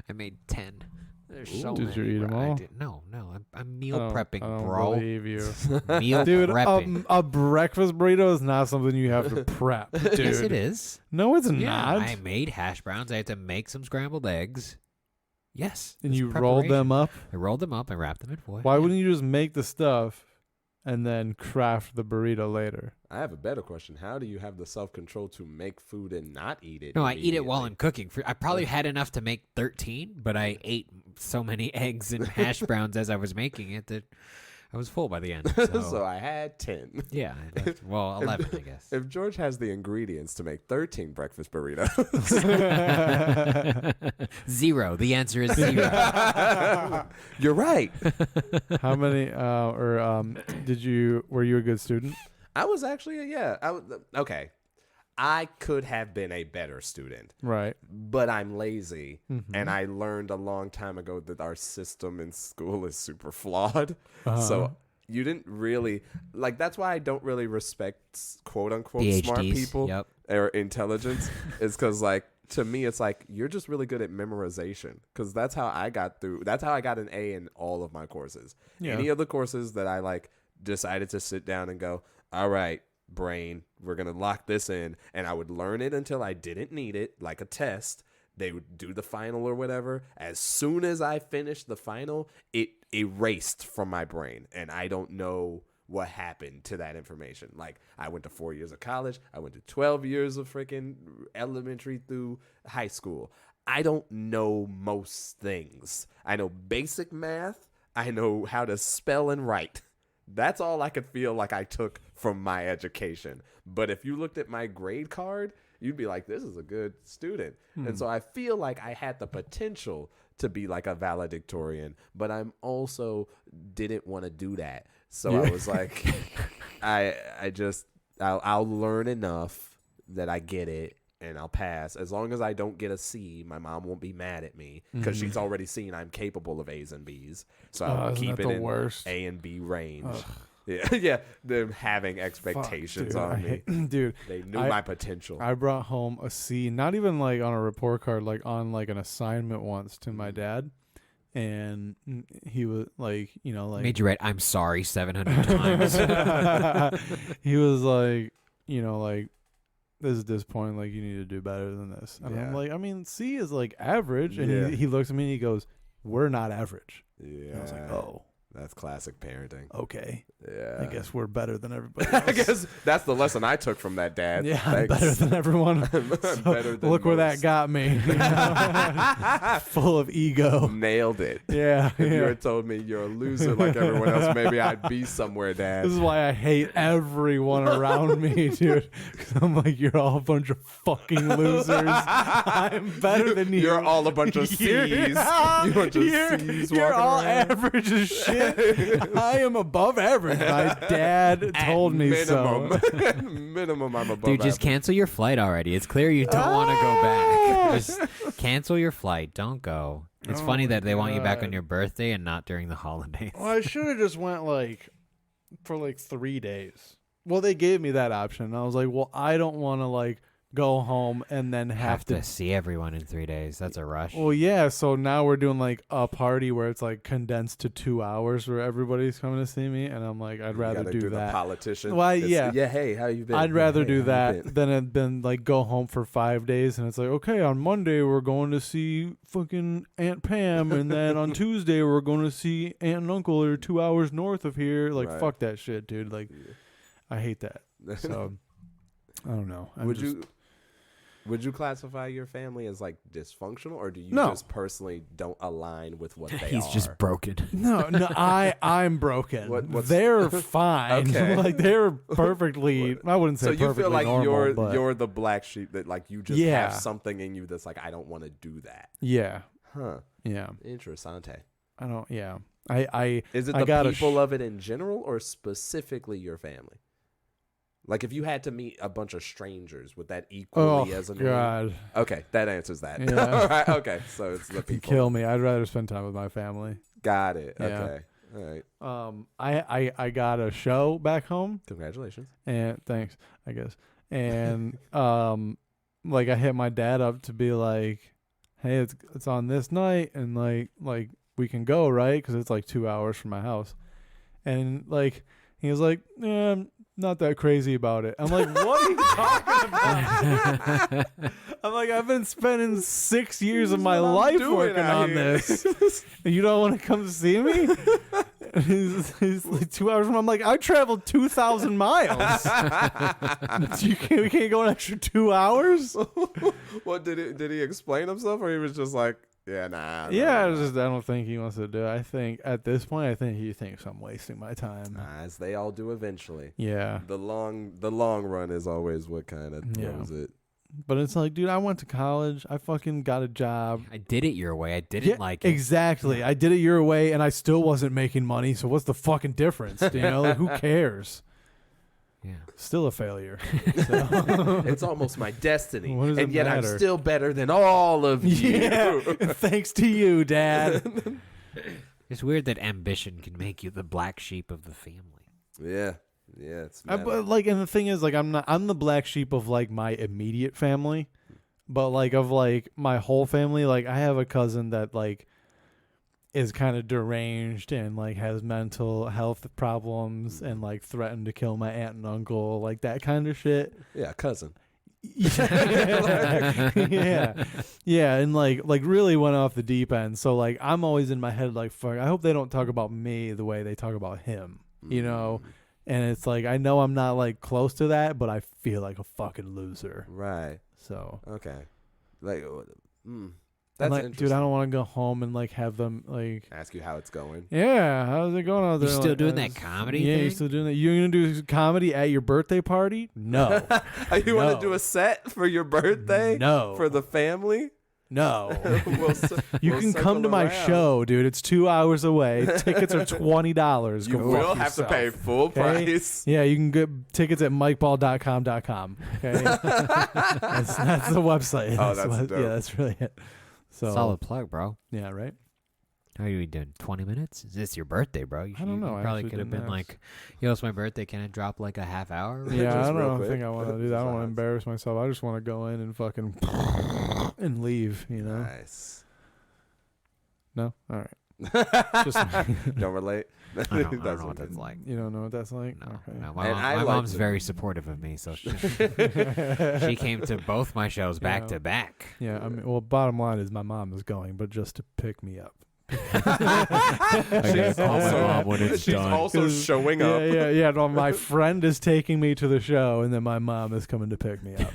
I made 10. There's so
Did
many.
you eat 'em
bro. I
all?
did- No, I'm meal prepping,
I don't
bro.
believe you.
Meal
Dude,
prepping.
a breakfast burrito is not something you have to prep, dude.
Yes, it is.
No, it's
Yeah,
not.
I made hash browns. I had to make some scrambled eggs. Yes.
And
it's
you rolled them
preparation.
up?
I rolled them up and wrapped them in foil.
Why wouldn't you just make the stuff and then craft the burrito later?
I have a better question. How do you have the self-control to make food and not eat it?
No, I eat it while I'm
immediately?
cooking. I probably had enough to make 13, but I ate so many eggs and hash browns as I was making it that I was full by the end. So,
So I had 10.
yeah, well, 11, I guess.
If George has the ingredients to make 13 breakfast burritos,
0. The answer is 0.
you're right.
How many were you a good student?
I was actually, okay. I could have been a better student,
Right.
but I'm lazy.
Mm-hmm.
And I learned a long time ago that our system in school is super flawed.
Uh-huh.
So you didn't really, like, that's why I don't really respect quote unquote smart
PhDs,
people
yep.
or intelligence, is because, like, to me, it's like you're just really good at memorization, because that's how I got an A in all of my courses.
Yeah.
Any of the courses that I like decided to sit down and go, all right, brain, we're going to lock this in. And I would learn it until I didn't need it, like a test. They would do the final or whatever. As soon as I finished the final, it erased from my brain. And I don't know what happened to that information. Like, I went to 4 years of college. I went to 12 years of freaking elementary through high school. I don't know most things. I know basic math. I know how to spell and write. That's all I could feel like I took from my education. But if you looked at my grade card, you'd be like, this is a good student. And so I feel like I had the potential to be like a valedictorian, but I'm also didn't want to do that. So I was like, I'll learn enough that I get it and I'll pass. As long as I don't get a C, my mom won't be mad at me, because she's already seen I'm capable of A's and B's. So I'll
isn't
keep
that
it
the
in
worst?
A and B range. Yeah, them having expectations on me.
Dude,
They knew my potential.
I brought home a C, not even like on a report card, like on like an assignment once to my dad. And he was like,
Made you write, I'm sorry, 700 times.
he was like, this is disappointing. Like, you need to do better than this. And I'm
Yeah.
like, I mean, C is like average. And
Yeah.
he looks at me and he goes, we're not average.
Yeah,
And I was like, oh,
that's classic parenting.
okay.
Yeah,
I guess we're better than everybody else.
I guess that's the lesson I took from that, Dad.
Yeah, I'm
Thanks.
better than everyone.
I'm
So,
better than
look where that
most.
got me. Full of ego.
Nailed it.
Yeah.
If you
yeah.
had told me you're a loser like everyone else, maybe I'd be somewhere, Dad.
This is why I hate everyone around me, dude. 'Cause I'm like, you're all a bunch of fucking losers. I'm better than you.
You're all a bunch of C's.
You're,
You bunch of
you're,
C's
you're
walking
all
around.
average as shit. Ian. I am above average. My dad told me so.
Minimum, I'm above
Dude, just
average.
cancel your flight already. It's clear you don't want to go back. Just cancel your flight. Don't go. It's funny that they want you back on your birthday and not during the holidays.
Well, I should have just went for 3 days. Well, they gave me that option. And I was like, well, I don't want to go home and then have
to see everyone in 3 days. That's a rush.
Well, yeah. So now we're doing a party where it's condensed to 2 hours where everybody's coming to see me, and I'm like, I'd rather do that.
The politician.
Well, yeah.
Hey, how you been?
I'd rather do
how you
that
been?
than go home for 5 days, and it's like, okay, on Monday we're going to see fucking Aunt Pam, and then on Tuesday we're going to see Aunt and Uncle. They're 2 hours north of here.
Right.
Fuck that shit, dude. I hate that. So I don't know.
Would you classify your family as dysfunctional, or do you
No.
just personally don't align with what they
He's
are?
just broken.
No, I'm broken.
What's-
They're fine.
Okay.
They're perfectly. I wouldn't say
So you
perfectly
feel like
normal, but
you're the black sheep that you just
Yeah.
have something in you that's I don't want to do that.
yeah,
Huh.
yeah.
Interessante.
I don't. Yeah, I.
Is it
I
the
gotta
people of it in general or specifically your family? If you had to meet a bunch of strangers, would that equally as annoying?
God,
Okay, that answers that.
Yeah.
All right, okay. So it's the
you
people.
kill me. I'd rather spend time with my family.
Got it.
Yeah.
Okay. All right.
I got a show back home,
Congratulations.
and thanks, I guess. And I hit my dad up to be like, hey, it's on this night, and we can go, right? Because it's 2 hours from my house, and he was like, yeah, I'm not that crazy about it. I'm like, what are you talking about? I'm like, I've been spending 6 years of my
what I'm
life
doing
working
out
on
here.
this. And you don't want to come see me? He's 2 hours from. I'm like, I traveled 2,000 miles. We can't go an extra 2 hours.
What did he explain himself, or he was just like, yeah, nah.
Yeah, I don't think he wants to do it. I think at this point, he thinks I'm wasting my time.
As they all do eventually.
Yeah,
The long run is always what kind of throws it.
but it's dude, I went to college. I fucking got a job.
I did it your way. I didn't like it.
Exactly. I did it your way, and I still wasn't making money. So what's the fucking difference? Who cares?
Yeah.
Still a failure. So.
It's almost my destiny,
What does it
and yet
matter?
I'm still better than all of you.
Yeah. Thanks to you, Dad.
It's weird that ambition can make you the black sheep of the family.
Yeah. It's
But and the thing is, I'm the black sheep of my immediate family, but of my whole family. I have a cousin that is kind of deranged and has mental health problems and threatened to kill my aunt and uncle, that kind of shit.
yeah, cousin.
Yeah, and really went off the deep end. So I'm always in my head fuck, I hope they don't talk about me the way they talk about him, And it's I know I'm not close to that, but I feel like a fucking loser.
Right.
So
Okay. That's
and,
interesting.
dude, I don't want to go home and have them
Ask you how it's going.
yeah, how's it going out there?
You still doing that comedy
Yeah,
thing?
you still doing that? You're gonna do comedy at your birthday party? No,
You want
No.
to do a set for your birthday?
No.
For the family?
no.
We'll
You
we'll
can come
circle
to my
around.
show, dude. It's 2 hours away. Tickets are $20.
You
Go
will
fuck
have to
yourself.
pay full
Okay?
price.
Yeah, you can get tickets at mikeball.com. Okay, that's the website.
Oh, that's dope.
Yeah, that's really it. So
Solid plug, bro.
yeah, right.
How are you doing? 20 minutes? Is this your birthday, bro? You
I don't know.
You
I
probably
actually
could have
didn't
been
ask.
yo, it's my birthday. Can I drop a half hour?
Yeah, I
Just real
don't
quick.
think I want to do that. I don't want to
Just
embarrass myself. I just want to go in and fucking and leave.
Nice.
No, all right. Just
Don't relate.
I don't know what that's like.
you don't know what that's like.
No,
Okay.
no.
And I
My
like
mom's
to-
very supportive of me, so she came to both my shows back
Yeah.
to back.
Yeah, I mean, well, bottom line is my mom is going, but just to pick me up.
She's
also-
my mom when it's
She's
done.
also showing up.
Yeah. No, my friend is taking me to the show, and then my mom is coming to pick me up.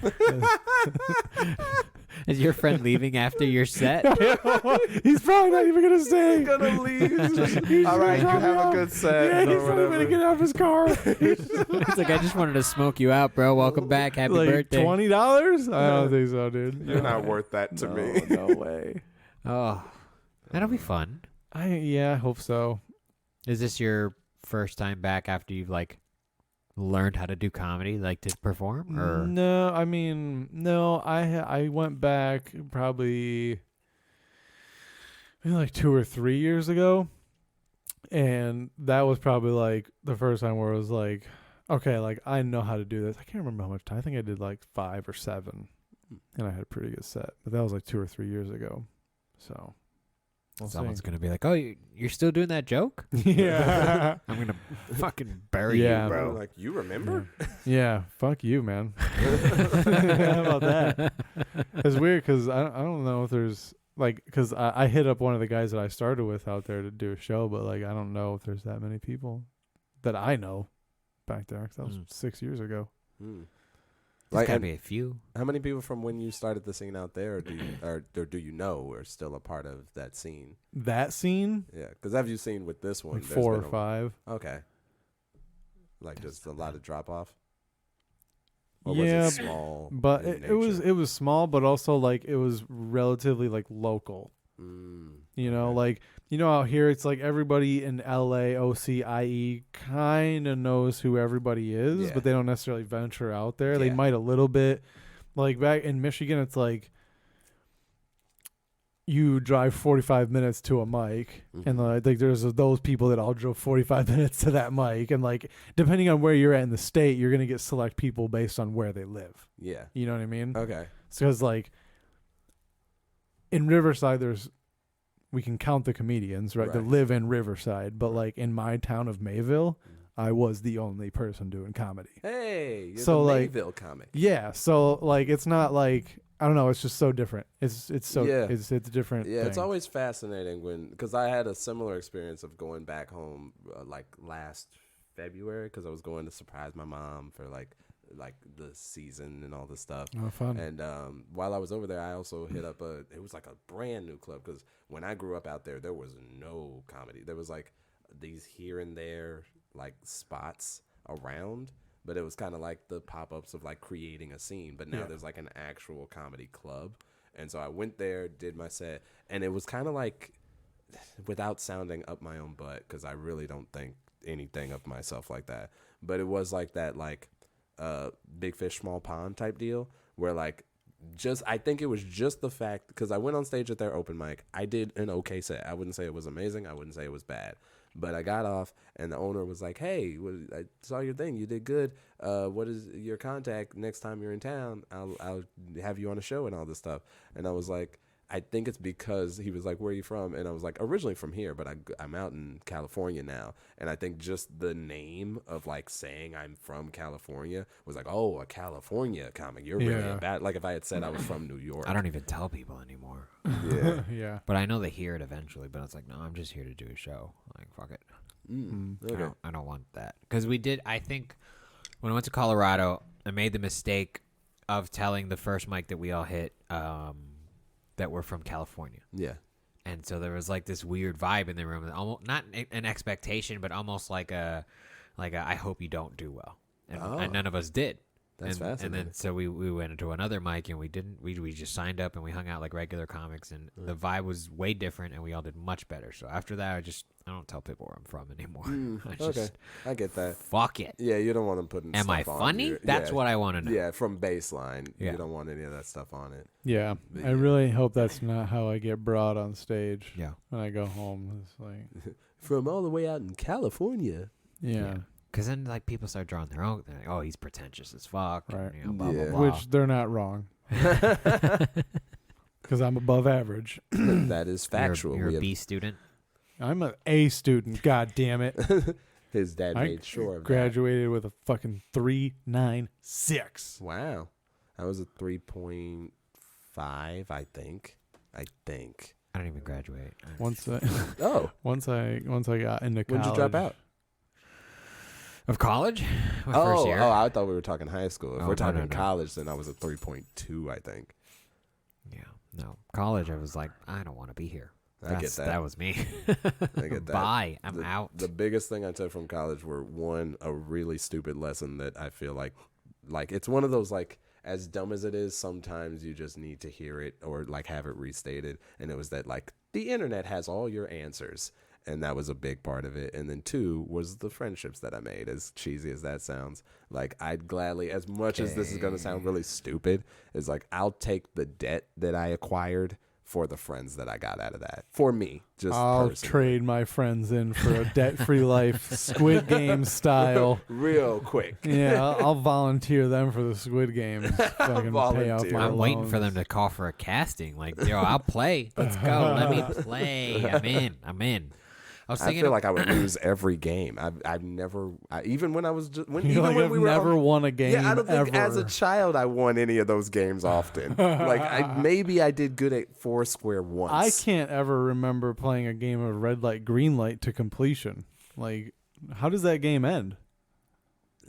Is your friend leaving after your set?
He's probably not even gonna stay.
He's gonna leave.
He's
All right, you
gonna drop me
have a
off.
good set.
Yeah,
or
he's probably
whatever.
gonna get out of his car.
It's I just wanted to smoke you out, bro. Welcome back. Happy birthday.
$20? I don't think so, dude.
You're not worth that to me.
No way.
Oh, that'll be fun.
I hope so.
Is this your first time back after you've like learned how to do comedy, like to perform? Or
No, I mean, no. I went back probably maybe like 2 or 3 years ago, and that was probably like the first time where it was like, okay, like I know how to do this. I can't remember how much time. I think I did like 5 or 7, and I had a pretty good set. But that was like 2 or 3 years ago. So we'll
someone's
see.
gonna be like, "Oh, you're still doing that joke?
Yeah.
I'm gonna fucking bury
Yeah.
you, bro."
Like, you remember?
Yeah, fuck you, man. How about that? It's weird because I don't know if there's like, because I hit up one of the guys that I started with out there to do a show, but like I don't know if there's that many people that I know back there. 'Cause that was 6 years ago.
There's
Like,
gotta
and
be a few.
how many people from when you started the scene out there, or do you know, are still a part of that scene?
That scene,
Yeah, because have you seen with this one?
like
there's
4 or
been
5.
Okay. Like just a lot of drop off.
Yeah,
was it small?
But
in
it was small, but also like it was relatively like local. You know,
okay.
like, you know, out here it's like everybody in LA, OCIE kind of knows who everybody is,
Yeah.
but they don't necessarily venture out there. They
Yeah.
might a little bit. Like back in Michigan, it's like you drive 45 minutes to a mic, and
Mhm.
I think there's those people that all drove 45 minutes to that mic, and like depending on where you're at in the state, you're gonna get select people based on where they live.
Yeah.
You know what I mean?
Okay.
Because like in Riverside, we can count the comedians, right, that
Right.
live in Riverside, but like in my town of Mayville, I was the only person doing comedy.
Hey, you're
So,
the
like-
Mayville comic.
Yeah, so like it's not like, I don't know, it's just so different. It's so
Yeah.
it's different.
Yeah, it's
thing.
always fascinating because I had a similar experience of going back home like last February because I was going to surprise my mom for like the season and all this stuff.
Oh, fun.
And while I was over there, I also hit up it was like a brand new club because when I grew up out there was no comedy. There was like these here and there like spots around, but it was kind of like the pop-ups of like creating a scene. But now
Yeah.
there's like an actual comedy club. And so I went there, did my set, and it was kind of like, without sounding up my own butt, because I really don't think anything of myself like that, but it was like that, like, big fish, small pond type deal, where like, I think it was just the fact, because I went on stage at their open mic, I did an okay set. I wouldn't say it was amazing, I wouldn't say it was bad. But I got off, and the owner was like, "Hey, I saw your thing. You did good. What is your contact? Next time you're in town, I'll have you on a show and all this stuff." And I was like, I think it's because he was like, "Where are you from?" And I was like, "Originally from here, but I'm out in California now." And I think just the name of like saying I'm from California was like, "Oh, a California comic. You're really
Yeah.
a bad." Like if I had said I was from New York.
I don't even tell people anymore.
Yeah.
Yeah.
But I know they hear it eventually. But it's like, no, I'm just here to do a show. Like, fuck it.
Okay.
I don't want that. Because we did, I think, when I went to Colorado, I made the mistake of telling the first mic that we all hit that we're from California.
Yeah.
And so there was like this weird vibe in the room, almost not an expectation, but almost like a I hope you don't do well, and none of us did.
That's
And
fascinating.
then so we went into another mic and we just signed up and we hung out like regular comics, and the vibe was way different and we all did much better. So after that, I don't tell people where I'm from anymore. I just,
Okay, I get that.
fuck it.
Yeah, you don't want them putting.
Am I
stuff on
funny?
your-
That's
yeah.
what I want to know.
Yeah, from baseline,
Yeah.
you don't want any of that stuff on it.
Yeah.
But
I really hope that's not how I get brought on stage.
Yeah.
When I go home. It's like,
From all the way out in California.
yeah.
Because then like people start drawing their own. They're like, oh, he's pretentious as fuck.
Right.
And, you know, blah,
Yeah.
blah, blah.
Which they're not wrong. Because I'm above average.
That is factual.
You're
We
a
have-
B student.
I'm an A student. God damn it.
His dad
I
made sure of
Graduated with a fucking 3.96.
that. Wow, that was a 3.5, I think.
I don't even graduate.
Once I
Oh,
once I got into college.
when did you drop out?
Of college? My first year.
I thought we were talking high school. If
Oh,
we're
no,
talking
no, no.
college, then I was a 3.2, I think.
Yeah. No. College, I was like, I don't want to be here.
I get that.
That was me.
I get that.
Bye. I'm out.
The biggest thing I took from college were a really stupid lesson that I feel like it's one of those like, as dumb as it is, sometimes you just need to hear it or like have it restated. And it was that like the internet has all your answers. and that was a big part of it. And then 2 was the friendships that I made, as cheesy as that sounds. Like, I'd gladly, as much as this is going to sound really stupid, is like, I'll take the debt that I acquired for the friends that I got out of that. For me, just
I'll
personally.
trade my friends in for a debt-free life, Squid Game style.
Real quick.
Yeah, I'll volunteer them for the Squid Game. And fucking pay off
Volunteer.
my
I'm waiting for
loans.
them to call for a casting. Like, yo, I'll play. Let's go. Let me play. I'm in. I was
I
thinking
feel like I would lose every game. I've never, even when I was just, when,
You're
even
like,
when
I've
we were
never
on,
won a game
yeah, I don't think
ever.
as a child I won any of those games often. Like, maybe I did good at Foursquare once.
I can't ever remember playing a game of red light, green light to completion. Like, how does that game end?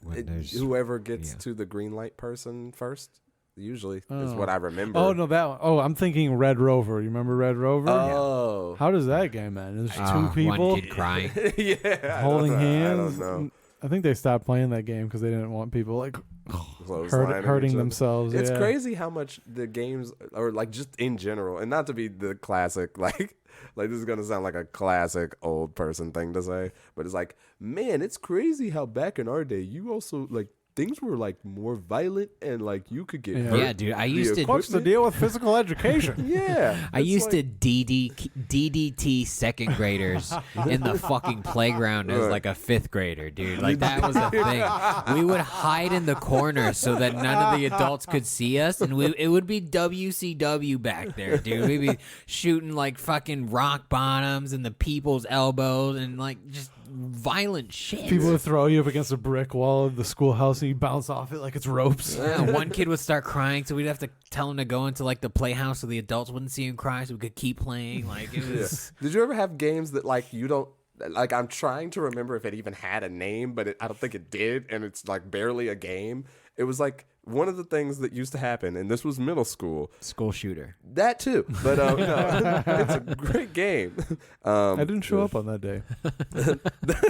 when there's
Whoever gets
yeah.
to the green light person first, usually, is what I remember.
Oh, no, that one. Oh, I'm thinking Red Rover. You remember Red Rover?
Oh.
How does that game end? There's two people
one kid crying.
Yeah.
holding hands.
I don't know.
I think they stopped playing that game because they didn't want people like
Clotheslining
hurting
each other.
themselves.
It's
yeah.
crazy how much the games, or like just in general, and not to be the classic, like this is gonna sound like a classic old person thing to say, but it's like, man, it's crazy how back in our day, you also like things were like more violent and like you could get hurt.
Yeah, dude. I used to.
What's the deal with physical education?
Yeah,
I used to DDT second graders in the fucking playground as like a fifth grader, dude. Like that was a thing. We would hide in the corner so that none of the adults could see us, and it would be WCW back there, dude. We'd be shooting like fucking rock bottoms and the people's elbows and like just violent shit.
People would throw you up against a brick wall of the schoolhouse and you bounce off it like it's ropes.
Yeah, one kid would start crying, so we'd have to tell him to go into like the playhouse so the adults wouldn't see him cry, so we could keep playing. Like it was.
Did you ever have games that like you don't like? I'm trying to remember if it even had a name, but I don't think it did, and it's like barely a game. It was like one of the things that used to happen, and this was middle school.
School shooter.
That too, but no, it's a great game.
I didn't show up on that day.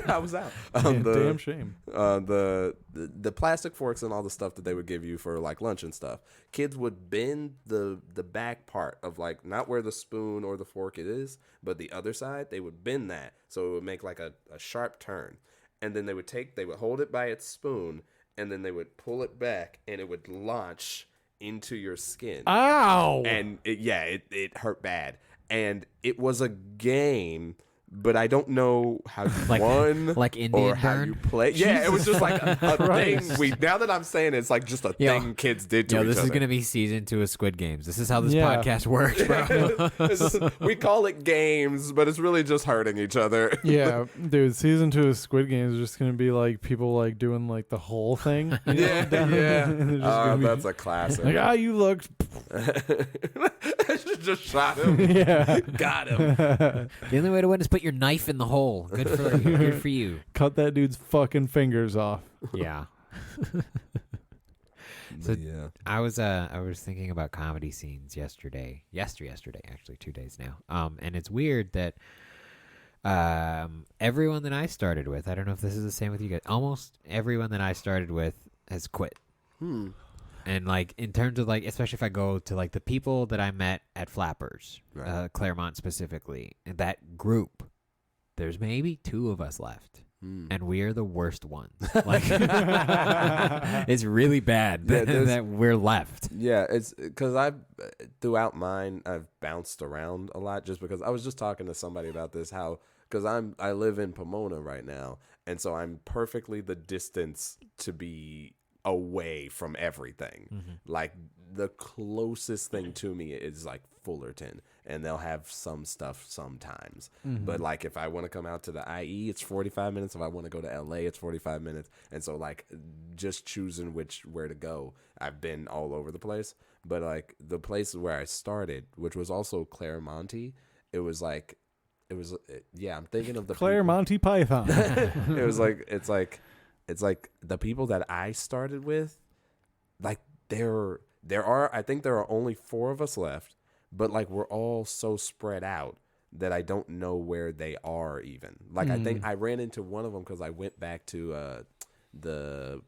I was out.
Damn shame.
The plastic forks and all the stuff that they would give you for like lunch and stuff. Kids would bend the back part of like not where the spoon or the fork it is, but the other side. They would bend that so it would make like a sharp turn, and then they would hold it by its spoon, and then they would pull it back, and it would launch into your skin.
Ow!
And it hurt bad. And it was a game, but I don't know how you won
like Indian
or how
burn?
you play. Yeah, it was just like a thing. Now that I'm saying it's like just a
Yo.
thing kids did to each
This
other.
is gonna be season 2 of Squid Games. This is how this
Yeah.
podcast works, bro.
We call it games, but it's really just hurting each other.
Yeah, dude, season 2 of Squid Games is just going to be like people like doing like the whole thing. You know,
Yeah,
down-
yeah.
and they're just gonna be
That's a classic.
like, you looked.
Just shot him.
Yeah.
Got him.
The only way to win is put your knife in the hole. Good for you.
Cut that dude's fucking fingers off.
Yeah.
But yeah.
I was thinking about comedy scenes yesterday, actually 2 days now. And it's weird that everyone that I started with, I don't know if this is the same with you guys, almost everyone that I started with has quit. And like in terms of like, especially if I go to like the people that I met at Flappers,
Right.
Claremont specifically, and that group, there's maybe 2 of us left. And we are the worst ones. Like, it's really bad that we're left.
Yeah, it's because throughout mine, I've bounced around a lot just because I was just talking to somebody about this, because I live in Pomona right now. And so I'm perfectly the distance to be away from everything. Like the closest thing to me is like Fullerton, and they'll have some stuff sometimes. But like if I want to come out to the IE, it's 45 minutes. If I want to go to LA, it's 45 minutes. And so like just choosing where to go, I've been all over the place. But like the place where I started, which was also Claremont, I'm thinking of the
Claire
people.
Monty Python.
It's like the people that I started with, like I think there are only 4 of us left, but like we're all so spread out that I don't know where they are even. Like I think I ran into one of them because I went back to the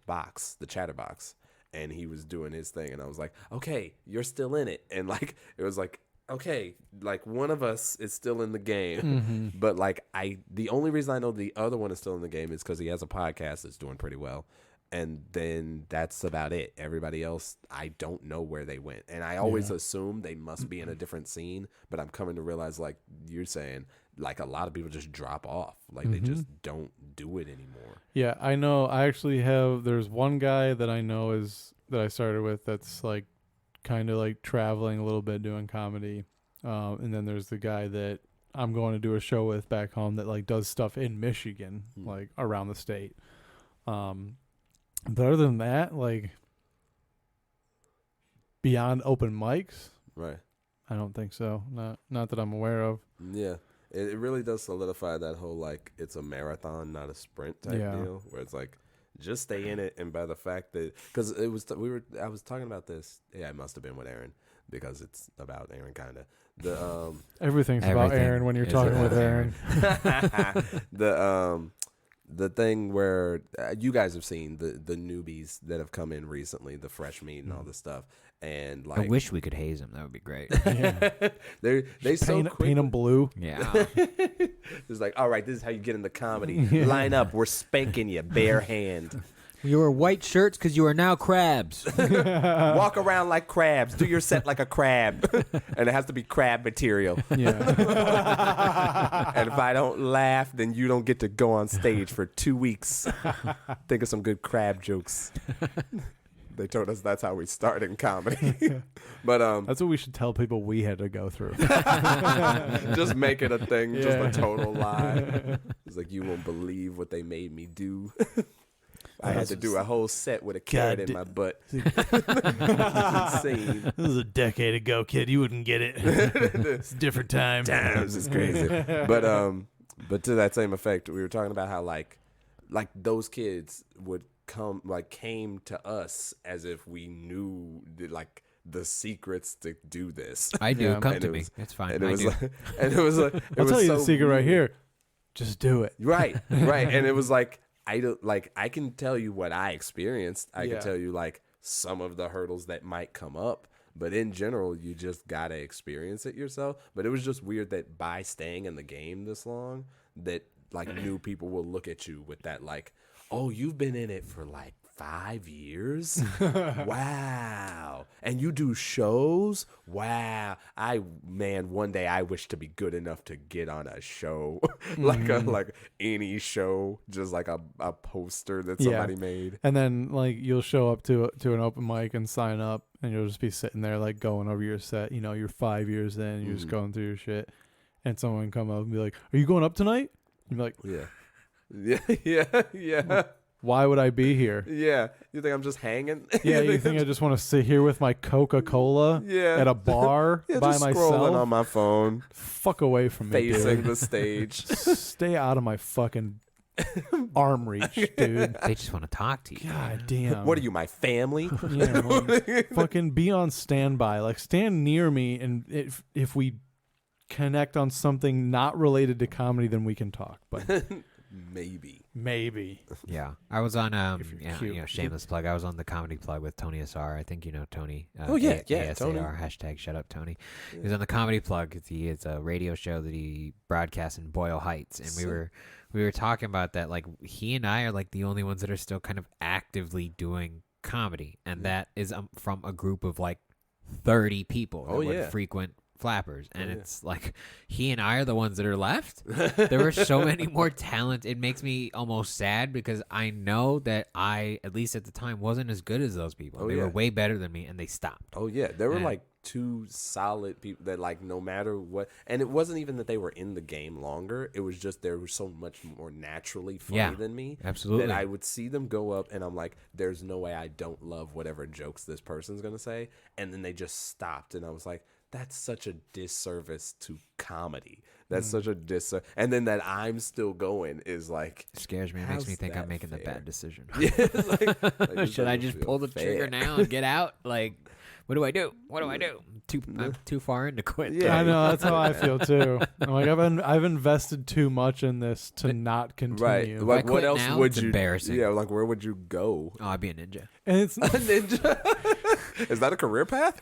Chatterbox, and he was doing his thing, and I was like, okay, you're still in it. And like it was like okay, like one of us is still in the game,
Mm-hmm.
but like the only reason I know the other one is still in the game is because he has a podcast that's doing pretty well. And then that's about it. Everybody else, I don't know where they went. And I always assume they must be in a different scene, but I'm coming to realize, like you're saying, like a lot of people just drop off. Like they just don't do it anymore.
Yeah, I know. I actually there's one guy that I know that I started with that's like kind of like traveling a little bit doing comedy. And then there's the guy that I'm going to do a show with back home that like does stuff in Michigan, like around the state. But other than that, like beyond open mics,
Right.
I don't think so. Not that I'm aware of.
Yeah. It really does solidify that whole, like, it's a marathon, not a sprint type deal, where it's like, just stay in it. And by the fact that, because I was talking about this. Yeah, it must have been with Aaron, because it's about Aaron, kind of.
Everything's about Aaron when you're talking with Aaron.
The thing where you guys have seen the newbies that have come in recently, the fresh meat and all this stuff, and like
I wish we could haze them. That would be great.
they so quick.
Paint them blue.
Yeah.
It's like, all right, this is how you get into comedy. Line up, we're spanking you bare hand.
You wear white shirts because you are now crabs.
Walk around like crabs. Do your set like a crab, and it has to be crab material.
Yeah.
And if I don't laugh, then you don't get to go on stage for 2 weeks. Think of some good crab jokes. They told us that's how we start in comedy. But
That's what we should tell people we had to go through.
just make it a thing, just a total lie. It's like, you won't believe what they made me do. I had to do a whole set with a carrot in my butt. It's insane.
This was a decade ago, kid. You wouldn't get it. It's a different time.
Damn, this is crazy. But to that same effect, we were talking about how like those kids would came to us as if we knew the secrets to do this.
I do.
Yeah.
Come
And
to
it
me.
was-
It's fine.
And it
I
was
do.
like, and it was like,
I'll tell you the secret right here. Just do it.
Right. And it was like, I can tell you what I experienced. I
Yeah.
can tell you like some of the hurdles that might come up, but in general, you just gotta experience it yourself. But it was just weird that by staying in the game this long, that like new people will look at you with that like, oh, you've been in it for like 5 years? Wow. And you do shows? Wow. One day I wish to be good enough to get on a show. like any show, just like a poster that somebody made.
And then like you'll show up to an open mic and sign up, and you'll just be sitting there like going over your set. You know, you're 5 years in, you're just going through your shit, and someone come up and be like, "Are you going up tonight?" You're like,
Yeah.
"Why would I be here?"
Yeah. You think I'm just hanging?
Yeah, you think I just want to sit here with my Coca-Cola
Yeah.
at a bar
Yeah,
by
just
myself?
scrolling on my phone,
Fuck away from me,
facing
dude.
the stage.
Stay out of my fucking arm reach, dude.
They just want to talk to you.
God damn.
What are you, my family?
Yeah, like, fucking be on standby. Like, stand near me, and if we connect on something not related to comedy, then we can talk. But maybe.
Yeah, I was on
If you're cute.
shameless plug. I was on the comedy plug with Tony Asar. I think you know Tony.
Yeah,
ASAR,
Tony.
Hashtag shut up Tony. He was on the comedy plug. It's a radio show that he broadcasts in Boyle Heights, and we were talking about that. Like he and I are like the only ones that are still kind of actively doing comedy, and that is from a group of like 30 people that would frequent Flappers, and it's like he and I are the ones that are left. There were so many more talent. It makes me almost sad because I know that I, at least at the time, wasn't as good as those people. They were way better than me, and they stopped.
Oh yeah, there were like two solid people that like no matter what, and it wasn't even that they were in the game longer. It was just they were so much more naturally funny than me.
Absolutely.
That I would see them go up, and I'm like, there's no way I don't love whatever jokes this person's gonna say, and then they just stopped, and I was like, that's such a disservice to comedy. That's such a disservice. And then that I'm still going is like...
It scares me. It makes me
how's
think I'm
that
making the
fair?
bad decision.
Yeah, it's like,
Should I just pull the trigger now and get out? Like, what do I do? What do I do? I'm too far in to quit.
Yeah.
I know, that's how I feel too. I'm like, I've invested too much in this to not continue.
Right.
I
Like, what
quit
else
now,
would
it's
you...
embarrassing.
Yeah, like, where would you go?
Oh, I'd be a ninja.
And it's
Ninja. Is that a career path?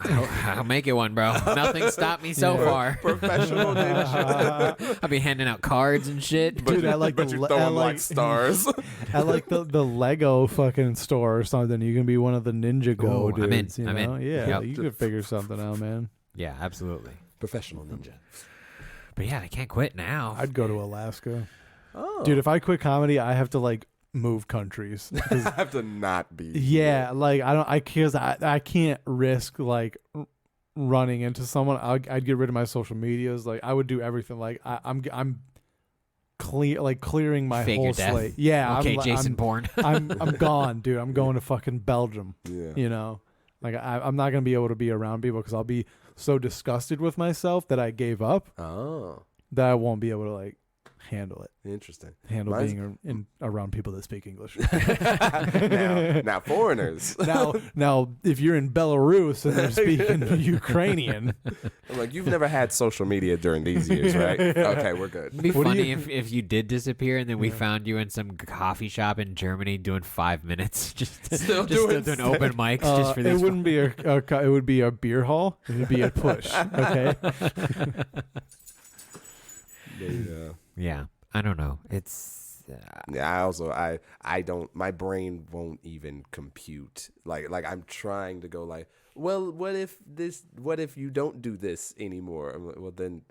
I'll make it one, bro. Nothing stopped me so far.
Professional ninja.
I'll be handing out cards and shit.
dude, I like
But you're throwing like stars.
at like the Lego fucking store or something. You can be one of the Ninja Go
Ooh, I'm in.
dudes. You
I'm in.
know? Yeah,
Yep.
you could figure something out, man.
Yeah, absolutely.
Professional ninja.
But yeah, I can't quit now.
I'd go to Alaska.
Oh.
Dude, if I quit comedy, I have to like move countries.
I have to not be.
Yeah, like I can't risk like running into someone. I'd get rid of my social medias. Like I would do everything. Like I'm clearing my
Fake
whole
your death.
slate. Yeah,
Okay, Jason Bourne.
I'm gone, dude. I'm going to fucking Belgium.
Yeah.
You know, like I'm not gonna be able to be around people because I'll be so disgusted with myself that I gave up
Oh,
that I won't be able to like handle it.
interesting.
Handle
Mine's-
being around people that speak English.
now foreigners.
now, if you're in Belarus and they're speaking Ukrainian,
I'm like, you've never had social media during these years, right? Okay, we're good.
It'd be
What do
funny
you-
if you did disappear and then we found you in some coffee shop in Germany doing 5 minutes,
Still doing
doing open mics just for
it
this.
wouldn't be it would be a beer hall. It would be a push. Okay.
Yeah.
Yeah, I don't know. It's
Yeah, I don't, my brain won't even compute. Like I'm trying to go like, well, what if you don't do this anymore? I'm like, well, then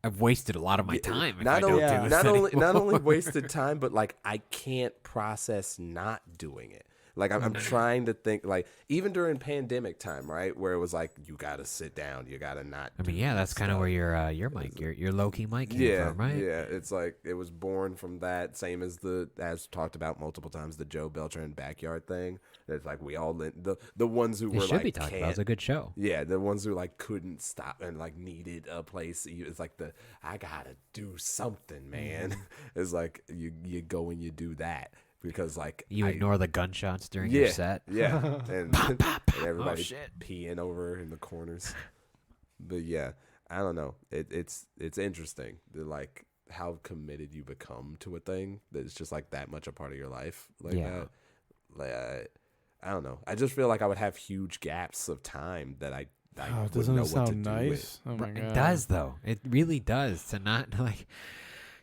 I've wasted a lot of my time. If I
not
don't
only,
do this
not
anymore.
only wasted time, but like I can't process not doing it. Like I'm trying to think, like even during pandemic time, right, where it was like you gotta sit down, you gotta not.
I mean, yeah, that's kind of where your mic, your low key mic came from, right?
Yeah, it's like it was born from that. Same as as talked about multiple times, the Joe Beltran backyard thing. It's like we all the ones who
It
were
should
like
be talked about. It's a good show.
yeah, the ones who like couldn't stop and like needed a place. It's like I gotta do something, man. It's like you go and you do that because like
You ignore the gunshots during
yeah,
your set.
yeah, and, and everybody
shit.
peeing over in the corners. But yeah, I don't know. It's interesting like how committed you become to a thing that it's just like that much a part of your life like
Yeah.
that. Like I don't know. I just feel like I would have huge gaps of time that I wouldn't
Doesn't
know
it
what to
sound
do
nice?
with.
Oh my god,
It does though. It really does to not like,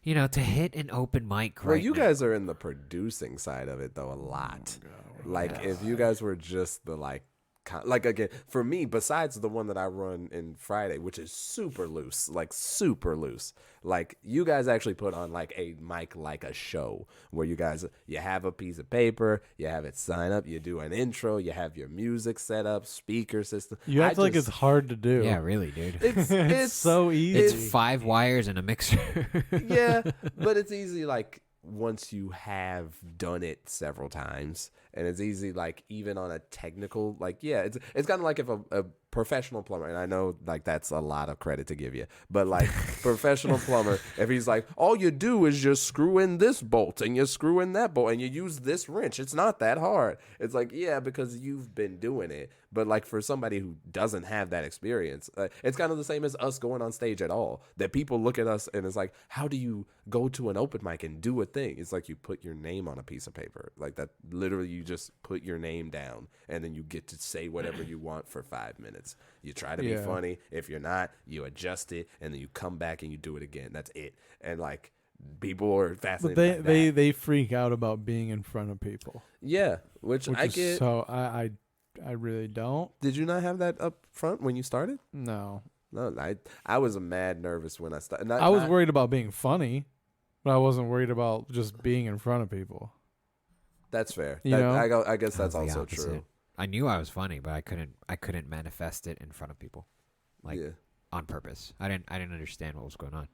to hit an open mic.
Well,
Right
you
now.
guys are in the producing side of it though a lot. Like if you guys were just the like again for me, besides the one that I run in Friday, which is super loose, like you guys actually put on like a mic like a show where you have a piece of paper, you have it sign up, you do an intro, you have your music set up, speaker system.
You act like it's hard to do.
Yeah, really, dude.
It's
so easy.
It's 5 wires and a mixer.
yeah, but it's easy like once you have done it several times, and it's easy like even on a technical like it's kind of like if a professional plumber, and I know like that's a lot of credit to give you, but like professional plumber, if he's like all you do is just screw in this bolt and you screw in that bolt and you use this wrench, it's not that hard. It's like yeah, because you've been doing it. But like for somebody who doesn't have that experience, it's kind of the same as us going on stage at all. That people look at us and it's like, how do you go to an open mic and do a thing? It's like you put your name on a piece of paper. Like that, literally you just put your name down and then you get to say whatever you want for 5 minutes. You try to be
Yeah.
funny. If you're not, you adjust it and then you come back and you do it again. That's it. And like people are
But
fascinated by
they
that.
they freak out about being in front of people,
Yeah, which I
is
get.
so I really don't.
Did you not have that up front when you started?
No,
No, I was mad nervous when I started.
I was worried about being funny, but I wasn't worried about just being in front of people.
That's fair.
You know?
I guess that's
I was the
also
opposite.
true.
I knew I was funny, but I couldn't manifest it in front of people, like
yeah,
on purpose. I didn't understand what was going on.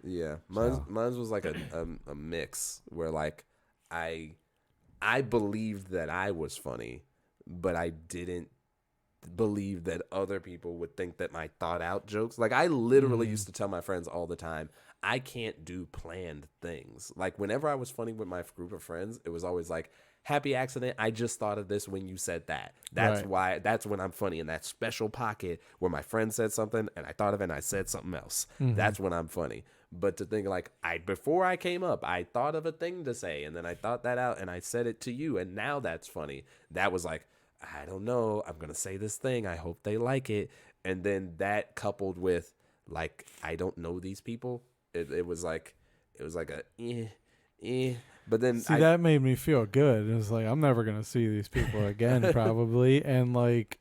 yeah.
So-
Mine's was like a mix where like I believed that I was funny, but I didn't believe that other people would think that my thought out jokes. Like I literally used to tell my friends all the time, I can't do planned things. Like whenever I was funny with my group of friends, it was always like, happy accident, I just thought of this when you said that. That's
Right.
that's when I'm funny, in that special pocket where my friend said something and I thought of it and I said something else. That's when I'm funny. But to think like before I came up, I thought of a thing to say, and then I thought that out, and I said it to you, and now that's funny. That was like, I don't know, I'm gonna say this thing. I hope they like it, and then that coupled with like I don't know these people. It was like a. But then
see, that made me feel good. It was like, I'm never going to see these people again, probably. And like,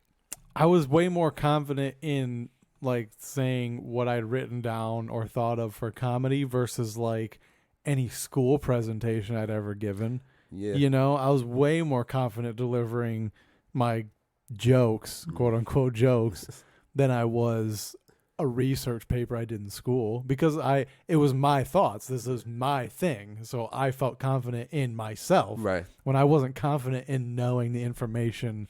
I was way more confident in like saying what I'd written down or thought of for comedy versus like any school presentation I'd ever given.
Yeah.
You know, I was way more confident delivering my jokes, quote unquote jokes, than I was a research paper I did in school, because it was my thoughts. This is my thing. So I felt confident in myself.
Right.
When I wasn't confident in knowing the information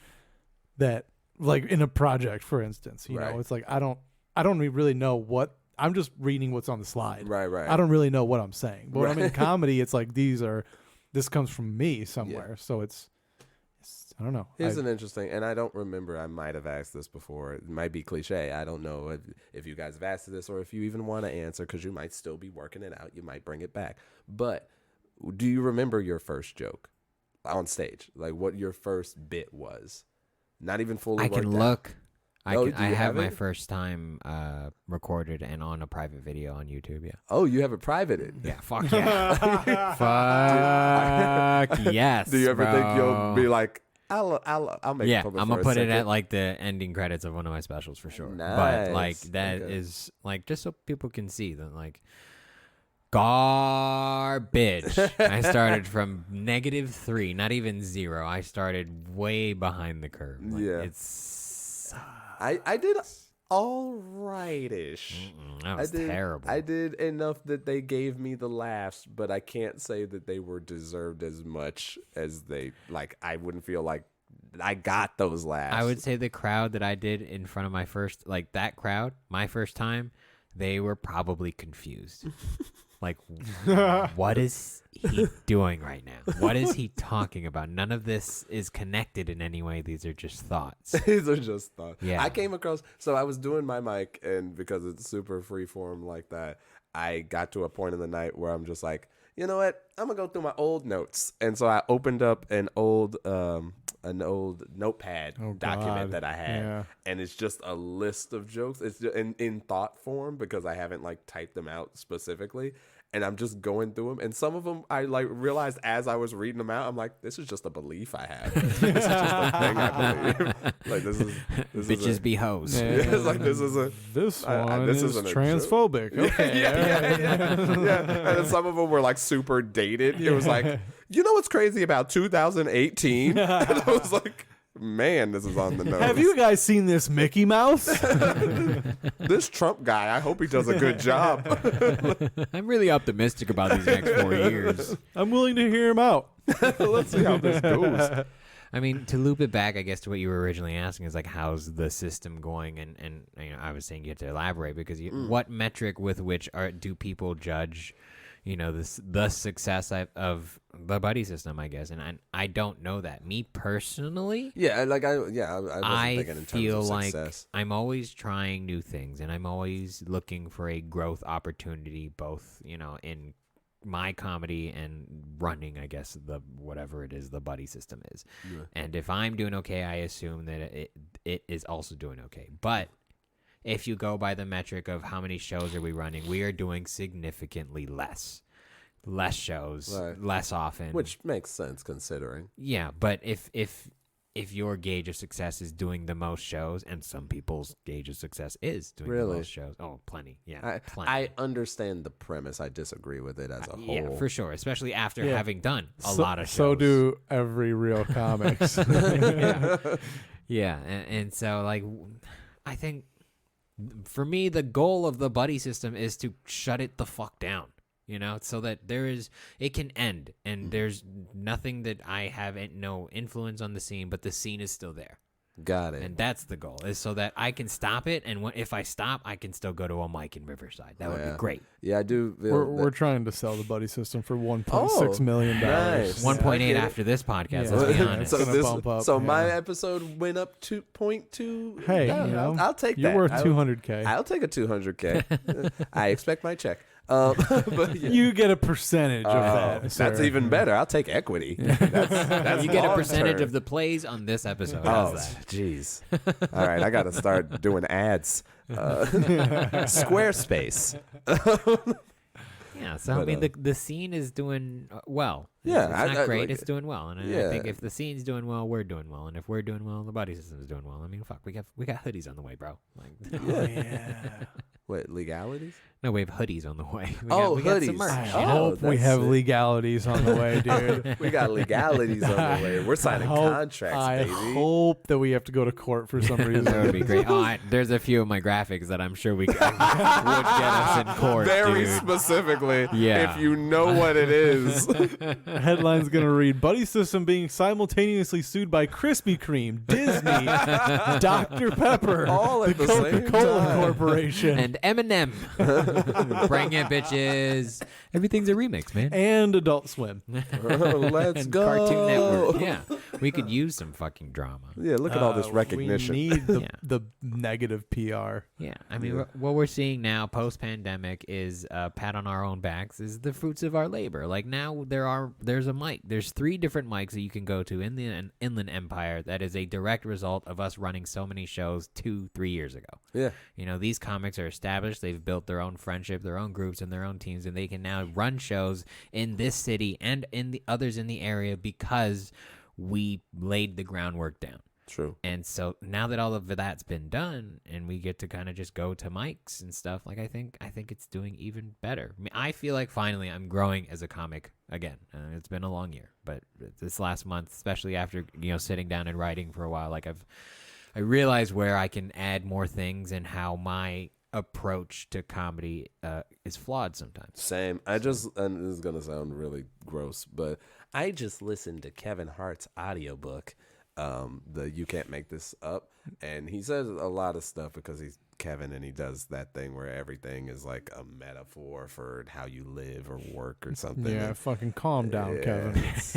that, like in a project, for instance, you know, it's like, I don't really know what I'm just reading what's on the slide.
Right.
I don't really know what I'm saying. But when I'm in comedy, it's like, this comes from me somewhere.
Yeah.
So it's I don't know.
Here's an interesting, and I don't remember, I might have asked this before. It might be cliche. I don't know if you guys have asked this or if you even want to answer, because you might still be working it out. You might bring it back. But do you remember your first joke on stage? Like what your first bit was? Not even fully worked out.
I can look. I
you
have my
it?
first time recorded and on a private video on YouTube. Yeah.
Oh, you have it privated?
Yeah. Fuck yeah. Fuck yes.
Do you ever
bro.
think you'll be like, I'll make
yeah,
it public
I'm
for
gonna
a
put it
second?
at like the ending credits of one of my specials for sure.
Nice.
But like that
Okay.
is like just so people can see that like garbage. I started from -3, not even 0. I started way behind the curve. Like,
Yeah.
it's
I did all right-ish.
that was terrible.
I did enough that they gave me the laughs, but I can't say that they were deserved as much as they, like, I wouldn't feel like I got those laughs.
I would say the crowd that I did in front of my first, like that crowd, my first time, they were probably confused. Like, what is he doing right now? What is he talking about? None of this is connected in any way. These are just thoughts.
These are just thoughts.
Yeah.
I came across, so I was doing my mic, and because it's super freeform like that, I got to a point in the night where I'm just like, you know what? I'm gonna go through my old notes, and so I opened up an old notepad document that I had, and it's just a list of jokes. It's just in thought form because I haven't like typed them out specifically. And I'm just going through them, and some of them I like realized as I was reading them out. I'm like, this is just a belief I have. This is just a thing I believe. Like this
Bitches
is
be hoes.
Yeah, it's like this is
this one
this
is
isn't a joke.
transphobic. Okay,
yeah. And then some of them were like super dated. It was like, you know what's crazy about 2018? And I was like, man, this is on the nose.
Have you guys seen this Mickey Mouse?
This Trump guy, I hope he does a good job.
I'm really optimistic about these next 4 years.
I'm willing to hear him out.
Let's see how this goes.
I mean, to loop it back, I guess, to what you were originally asking is like, how's the system going? And you know, I was saying you had to elaborate because what metric with which do people judge, you know, the success of the buddy system, I guess. And I don't know that. Me personally,
Yeah, like I wasn't thinking in
feel
terms of
like
success.
I'm always trying new things, and I'm always looking for a growth opportunity, both, you know, in my comedy and running, I guess, whatever it is the buddy system is.
Yeah.
And if I'm doing okay, I assume that it is also doing okay. But if you go by the metric of how many shows are we running, we are doing significantly less shows,
Right.
less often.
Which makes sense considering.
Yeah, but if your gauge of success is doing the most shows, and some people's gauge of success is doing the
Really?
most shows. Oh, plenty. Yeah, plenty.
I understand the premise. I disagree with it as a whole.
Yeah, for sure. Especially after
Yeah.
having done a lot of shows.
So do every real comics.
Yeah, and so like, I think for me the goal of the buddy system is to shut it the fuck down. You know, so that it can end, and there's nothing that I have no influence on the scene, but the scene is still there.
Got it.
And that's the goal, is so that I can stop it, and if I stop, I can still go to a mic in Riverside. That would be great.
Yeah, I do. Feel
we're trying to sell the buddy system for $1.6 million.
nice.
1.8
Yeah.
after this podcast.
Yeah.
Let's be
Yeah.
honest.
It's gonna bump up,
so my
yeah.
episode went up 2.2.
Hey,
Yeah,
you know,
I'll take
you're
that.
worth $200K.
I'll take a $200K. I expect my check. But yeah.
You get a percentage of that.
That's
sir.
even better. I'll take equity. That's
You get a
long
percentage
term.
of the plays on this episode.
Oh,
How's that?
jeez. All right, I got to start doing ads. Squarespace.
Yeah, so I
But,
mean, the scene is doing well.
Yeah,
it's not great.
like-
It's doing well, and I
Yeah.
think if the scene's doing well, we're doing well, and if we're doing well, the body system is doing well. I mean, fuck, we got hoodies on the way, bro. Like,
Yeah.
What, legalities?
no, we have hoodies on the way.
Oh,
we got
hoodies.
some merch.
I
Oh,
hope we
that's
have
sick.
legalities on the way, dude.
We got legalities on the way. We're signing contracts,
I
baby.
hope that we have to go to court for some reason.
That would be great. There's a few of my graphics that I'm sure would get us in court,
Very
dude.
specifically,
Yeah.
if you know what it is.
Headline's gonna read: Buddy System being simultaneously sued by Krispy Kreme, Disney, Dr. Pepper,
All at the same
Coca-Cola
time.
Corporation,
And Eminem. Bring it, bitches. Everything's a remix, man.
and Adult Swim.
Let's
And
go.
Cartoon Network. Yeah, we could use some fucking drama.
Yeah, look at all this recognition.
We need
Yeah.
the negative PR.
Yeah, I mean, what we're seeing now post-pandemic is a pat on our own backs is the fruits of our labor. Like now there's a mic. There's 3 different mics that you can go to in the Inland Empire that is a direct result of us running so many shows 2-3 years ago.
Yeah.
You know, these comics are established. They've built their own friendship, their own groups, and their own teams, and they can now run shows in this city and in the others in the area because we laid the groundwork down.
True.
And so now that all of that's been done and we get to kind of just go to mics and stuff, like I think it's doing even better. I mean, I feel like finally I'm growing as a comic again. It's been a long year, but this last month, especially after, sitting down and writing for a while, like I realized where I can add more things and how my approach to comedy is flawed sometimes.
Same. And this is going to sound really gross, but I just listened to Kevin Hart's audiobook. You Can't Make This Up, and he says a lot of stuff because he's Kevin and he does that thing where everything is like a metaphor for how you live or work or something.
Yeah,
And-
fucking calm down, Kevin.
It's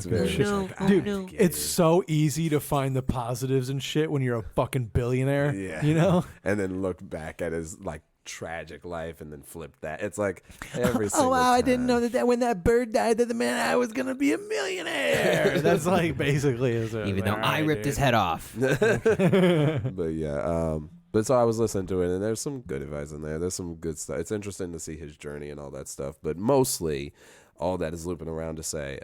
Fucking
very
shit.
like, I
Dude,
get
it's
it.
so easy to find the positives and shit when you're a fucking billionaire.
Yeah.
You know?
And then look back at his like tragic life and then flip that. It's like every
Oh
single
wow! I didn't
time.
know that when that bird died, that the man I was gonna be a millionaire.
That's like basically his.
Even though I ripped his head off.
But yeah, but so I was listening to it, and there's some good advice in there. There's some good stuff. It's interesting to see his journey and all that stuff. But mostly, all that is looping around to say,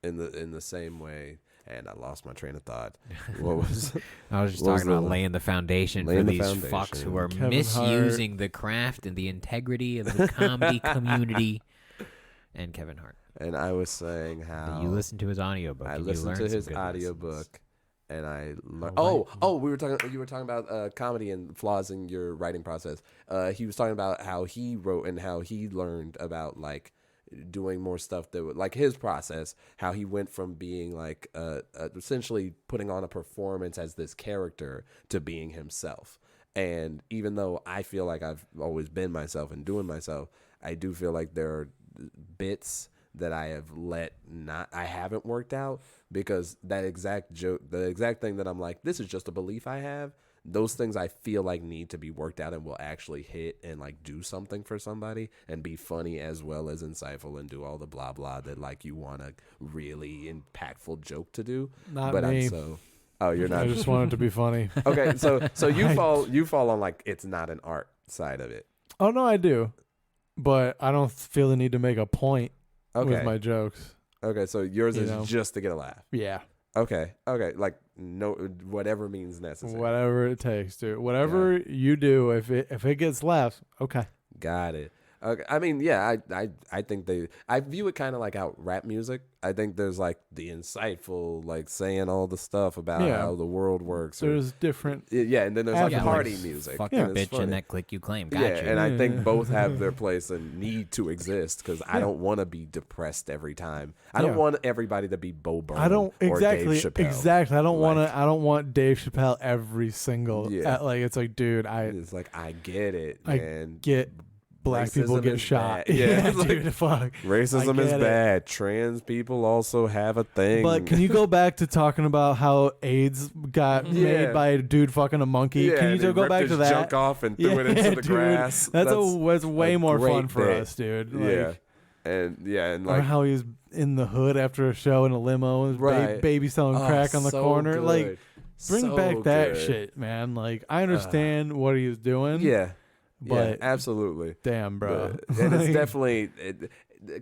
in the same way. And I lost my train of thought. What was?
I was just
What was
talking about
the-
laying the foundation
laying
for
the
these
foundation.
fucks who are
Kevin
misusing the craft and the integrity of the comedy community. And Kevin Hart.
And I was saying how
You listened to his audiobook.
I
and you
listened to
learned some
his
good
audiobook,
lessons.
and I learned.
Oh,
Oh, we were talking. You were talking about comedy and flaws in your writing process. He was talking about how he wrote and how he learned about like doing more stuff that would like his process. How he went from being like essentially putting on a performance as this character to being himself. And even though I feel like I've always been myself and doing myself, I do feel like there are bits that I haven't worked out because that exact joke, the exact thing that I'm like, this is just a belief I have. Those things I feel like need to be worked out and will actually hit and like do something for somebody and be funny as well as insightful and do all the blah blah that like you want a really impactful joke to do.
Not
but
me.
Oh, you're not.
I just want it to be funny.
Okay, so you fall on like it's not an art side of it.
Oh no, I do, but I don't feel the need to make a point
Okay.
with my jokes.
Okay, so yours
You
is
know.
just to get a laugh.
Yeah,
Okay, like no, whatever means necessary.
whatever it takes, dude. Whatever you do, if it gets laughs, okay.
Got it. Okay, I mean, yeah, I think I view it kind of like how rap music. I think there's like the insightful, like saying all the stuff about
Yeah.
how the world works. or-
There's different.
yeah, and then there's like
Yeah,
party
like,
music.
Fuck
and
your
it's
bitch and
funny.
that click you claim.
Yeah,
Gotcha.
and I think
Yeah.
both have their place and need to exist because I don't want to be depressed every time. I don't
Yeah.
want everybody to be Bo Burnham
I don't
or
exactly.
Dave Chappelle.
Exactly. I don't want
Like-
to. I don't want Dave Chappelle every single.
Yeah.
Like it's like, dude, I
It's like I get it,
I
man.
get black people
Racism
get
is
shot.
bad. Yeah,
dude, fuck.
Racism
I
is
get it.
bad. Trans people also have a thing.
But can you go back to talking about how AIDS got made by a dude fucking a monkey?
Yeah,
Can you
and he
still go
ripped
back
his
to that?
junk off and threw it into the
dude,
grass.
That's way
a
more
great
fun for
bit.
us, dude.
Yeah,
Like,
and
or
like
how he was in the hood after a show in a limo, and his
Right.
baby selling crack on the
so
corner.
good.
Like, bring
So
back that
good.
shit, man. Like, I understand what he was doing.
Yeah,
but
absolutely.
damn, bro.
And it's
Like,
definitely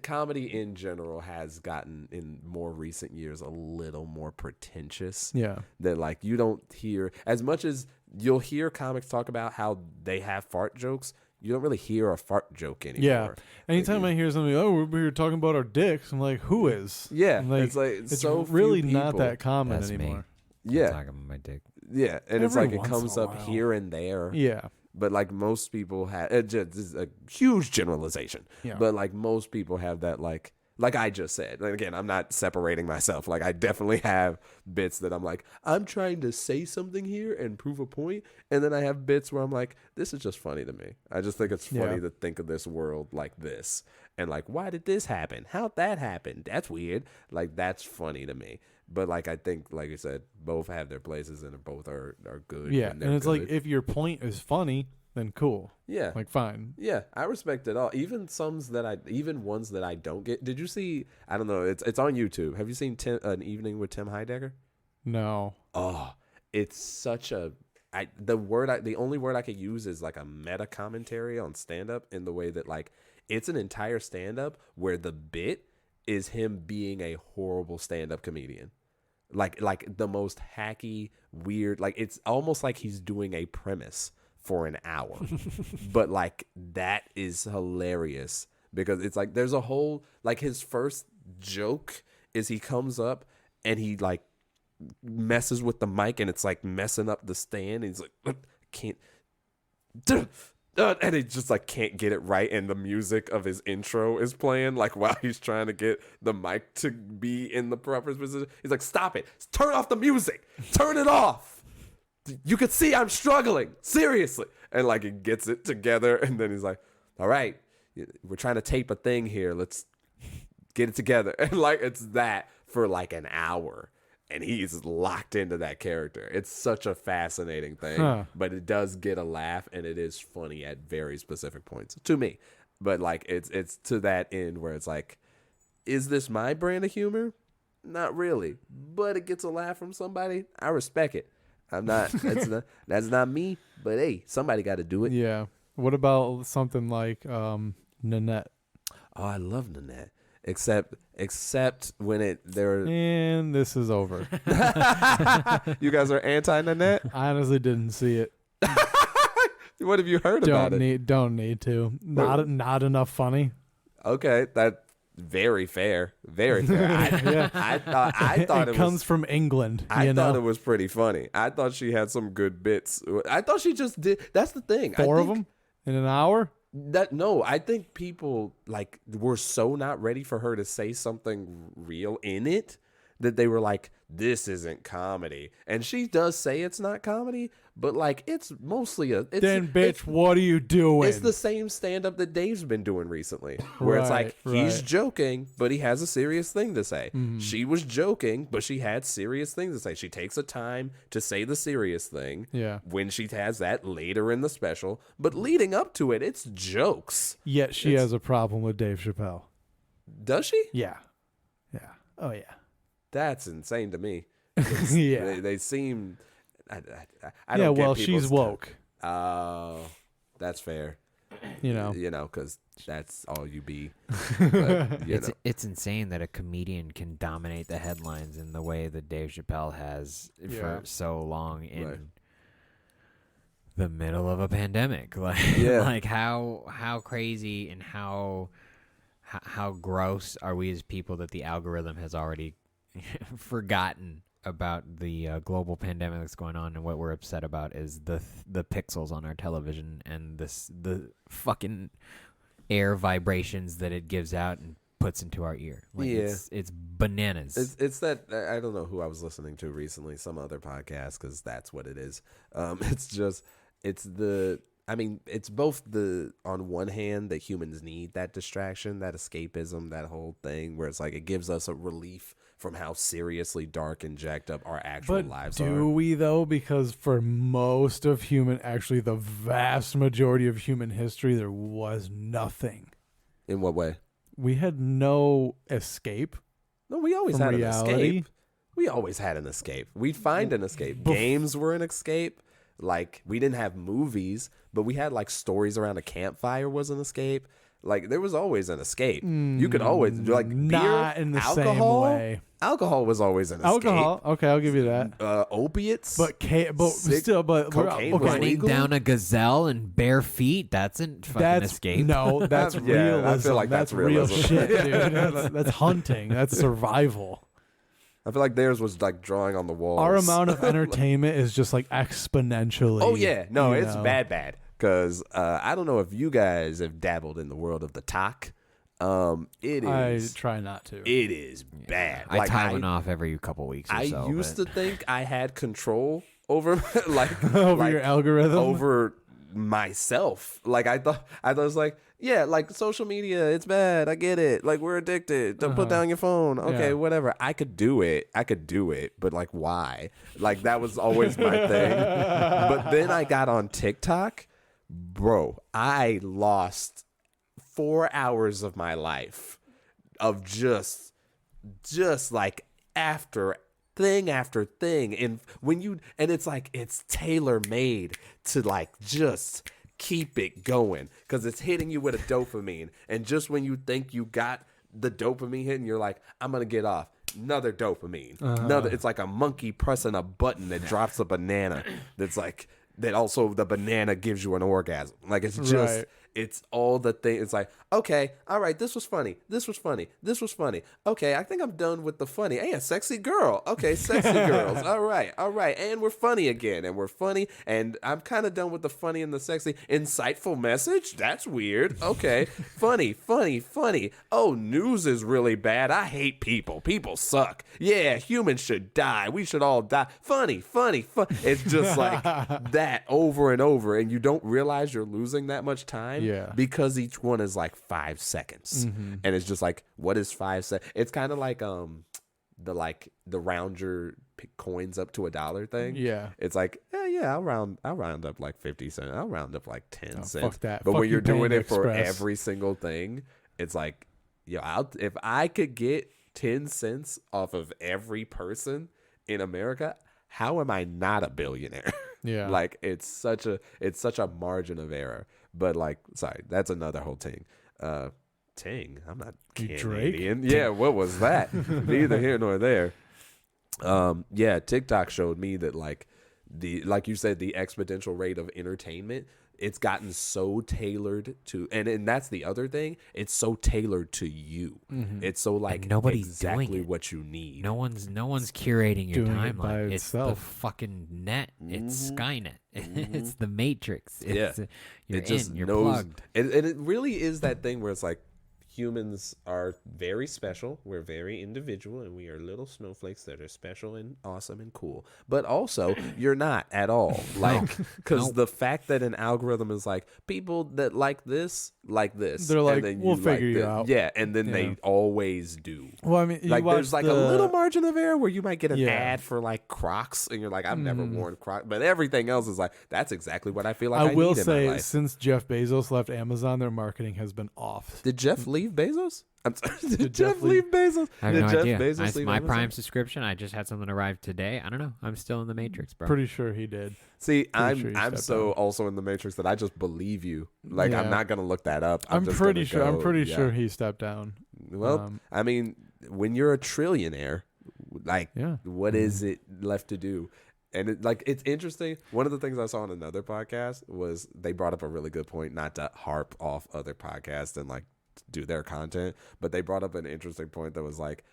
comedy in general has gotten in more recent years a little more pretentious.
yeah.
That like you don't hear as much as you'll hear comics talk about how they have fart jokes. You don't really hear a fart joke anymore.
Yeah. Anytime I hear something, we're here talking about our dicks, I'm like, who is?
Yeah,
Like,
it's like
it's
so few
really not
people.
that common
That's me.
anymore.
Yeah,
Talking about my dick.
yeah, and it's
Every
like it
once
comes
in a
up
while.
here and there.
Yeah.
But like most people have, this is a huge generalization.
Yeah.
But like most people have that like I just said. And again, I'm not separating myself. Like I definitely have bits that I'm like, I'm trying to say something here and prove a point, and then I have bits where I'm like, this is just funny to me. I just think it's funny
Yeah.
to think of this world like this, and like, why did this happen? How'd that happen? That's weird. Like that's funny to me. But like I think, like I said, both have their places and both are good.
Yeah.
when they're
And it's like,
good.
if your point is funny, then cool.
yeah,
Like, fine.
yeah, I respect it all. Even ones that I don't get. Did you see? I don't know. It's on YouTube. Have you seen An Evening with Tim Heidecker?
No.
Oh, it's such a. The only word I could use is like a meta commentary on stand up in the way that like it's an entire stand up where the bit is him being a horrible stand up comedian. Like the most hacky, weird. Like it's almost like he's doing a premise for an hour. But like that is hilarious because it's like there's a whole like his first joke is he comes up and he like messes with the mic and it's like messing up the stand and he's like can't and he just like can't get it right and the music of his intro is playing like while he's trying to get the mic to be in the proper position. He's like, stop it, turn off the music, turn it off. You could see I'm struggling, seriously. And like he gets it together and then he's like, all right, we're trying to tape a thing here. Let's get it together. And like it's that for like an hour. And he's locked into that character. It's such a fascinating thing, but it does get a laugh and it is funny at very specific points to me. But like it's to that end where it's like, is this my brand of humor? Not really, but it gets a laugh from somebody. I respect it. I'm not. That's not me. But hey, somebody got to do it.
Yeah. What about something like Nanette?
Oh, I love Nanette. Except when they're
And this is over.
you guys are anti Nanette.
I honestly didn't see it.
What have you heard about it?
Don't need to. Not enough funny.
Okay, that's very fair. Very fair. I thought it
comes
was,
from England.
I
you
thought
know?
it was pretty funny. I thought she had some good bits. I thought she just did. That's the thing.
Four of them in an hour.
I think people like were so not ready for her to say something real in it that they were like, this isn't comedy. And she does say it's not comedy, but like it's mostly
What are you doing?
it's the same stand-up that Dave's been doing recently, where it's like he's joking, but he has a serious thing to say. She was joking, but she had serious things to say. She takes a time to say the serious thing.
Yeah.
When she has that later in the special, but leading up to it, it's jokes.
Yet she has a problem with Dave Chappelle.
Does she?
Yeah. Yeah. Oh yeah.
That's insane to me.
Yeah.
They seem. I
Yeah.
don't get
Well,
people's
she's woke.
Oh, that's fair.
You know.
Because that's all you be. But,
It's insane that a comedian can dominate the headlines in the way that Dave Chappelle has for so long in the middle of a pandemic. Like, like how crazy and how gross are we as people that the algorithm has already forgotten about the global pandemic that's going on, and what we're upset about is the pixels on our television and the fucking air vibrations that it gives out and puts into our ear. Like, it's bananas.
It's that I don't know who I was listening to recently, some other podcast, because that's what it is. It's the I mean, it's both on one hand that humans need that distraction, that escapism, that whole thing where it's like it gives us a relief from how seriously dark and jacked up our actual lives are.
Do we though? Because for most of actually the vast majority of human history, there was nothing.
In what way?
We had no escape.
No, we always
From
had
reality?
an escape. We always had an escape. We'd find an escape. Games were an escape. Like, we didn't have movies, but we had, like, stories around a campfire was an escape. Like, there was always an escape. You could always, like,
Not
beer,
in the
alcohol,
same way.
Alcohol was always an escape.
Alcohol, okay, I'll give you that.
Opiates.
But
cocaine was
Running
illegal?
down a gazelle in bare feet, that's a fucking escape.
No, that's
Yeah,
realism.
I feel like that's
real
realism.
shit, dude. That's hunting. That's survival.
I feel like theirs was, like, drawing on the walls.
Our amount of entertainment is just like exponentially.
Oh, yeah. No,
you
it's
know.
bad. Because I don't know if you guys have dabbled in the world of the talk. It is.
I try not to.
It is bad.
I tie one off every couple weeks or
I
so.
used to think I had control over
Over your algorithm?
over myself. Like I thought it was like, yeah, like social media, it's bad. I get it. Like we're addicted. Don't put down your phone. Okay,
Yeah.
whatever. I could do it, but like why? Like that was always my thing. But then I got on TikTok, bro. I lost 4 hours of my life of just like after thing and it's like it's tailor made to like just keep it going because it's hitting you with a dopamine, and just when you think you got the dopamine hitting, you're like, I'm gonna get off. Another dopamine. It's like a monkey pressing a button that drops a banana. That's like that. Also, the banana gives you an orgasm. Like it's just.
Right.
It's all the thing. It's like, okay, all right, this was funny. Okay, I think I'm done with the funny. Hey, a sexy girl. Okay, sexy girls. All right. And we're funny again. And I'm kind of done with the funny and the sexy. Insightful message? That's weird. Okay. Funny. Oh, news is really bad. I hate people. People suck. Yeah, humans should die. We should all die. Funny. It's just like that over and over. And you don't realize you're losing that much time.
Yeah.
Because each one is like 5 seconds. And it's just like, what is 5 seconds? It's kind of like the round your coins up to $1 thing.
Yeah.
It's like, I'll round up like 50 cents. I'll round up like 10 cents.
Fuck that.
But
Fuck
when
you
you're doing
Panda
it for
Express.
every single thing, it's like, if I could get 10 cents off of every person in America, how am I not a billionaire?
Yeah.
Like it's such a margin of error. But like, sorry, that's another whole thing. Ting, I'm not
You
Canadian. Yeah, what was that? Neither here nor there. Yeah, TikTok showed me that like you said, the exponential rate of entertainment, it's gotten so tailored to, and that's the other thing, it's so tailored to you. It's so like
And nobody's
exactly
doing it.
what you need.
No one's curating your
Doing it by
timeline. It's the
itself.
fucking net. It's Skynet. It's the Matrix.
Yeah.
It's, you're
It just
you're
knows,
plugged.
and it really is that thing where it's like, humans are very special. We're very individual, and we are little snowflakes that are special and awesome and cool. But also, you're not at all. Like, because the fact that an algorithm is like, people that like this,
They're like,
and then
we'll
you
figure you
this.
out.
Yeah, and then
Yeah.
they always do.
Well, I mean, you
Like, there's
watch
like a little margin of error where you might get an
Yeah.
ad for like Crocs, and you're like, I've never worn Crocs, but everything else is like, that's exactly what I feel like I
I will
need in my
say,
life.
since Jeff Bezos left Amazon, their marketing has been off.
Did Jeff leave Bezos? I'm sorry. Did
Jeff
Jeff leave Bezos?
I have
Did
no
Jeff
idea.
Bezos leave
My
Amazon?
Prime subscription, I just had something arrive today. I don't know. I'm still in the Matrix, bro.
Pretty sure he did.
See, I'm
sure he
I'm
stepped
so
down.
also in the Matrix that I just believe you. Like
Yeah.
I'm not gonna look that up.
I'm
just
pretty
gonna
sure.
go,
I'm pretty
yeah.
sure he stepped down.
Well, I mean, when you're a trillionaire, like,
Yeah.
what is it left to do? And it's interesting. One of the things I saw on another podcast was they brought up a really good point, not to harp off other podcasts and like do their content, but they brought up an interesting point that was like,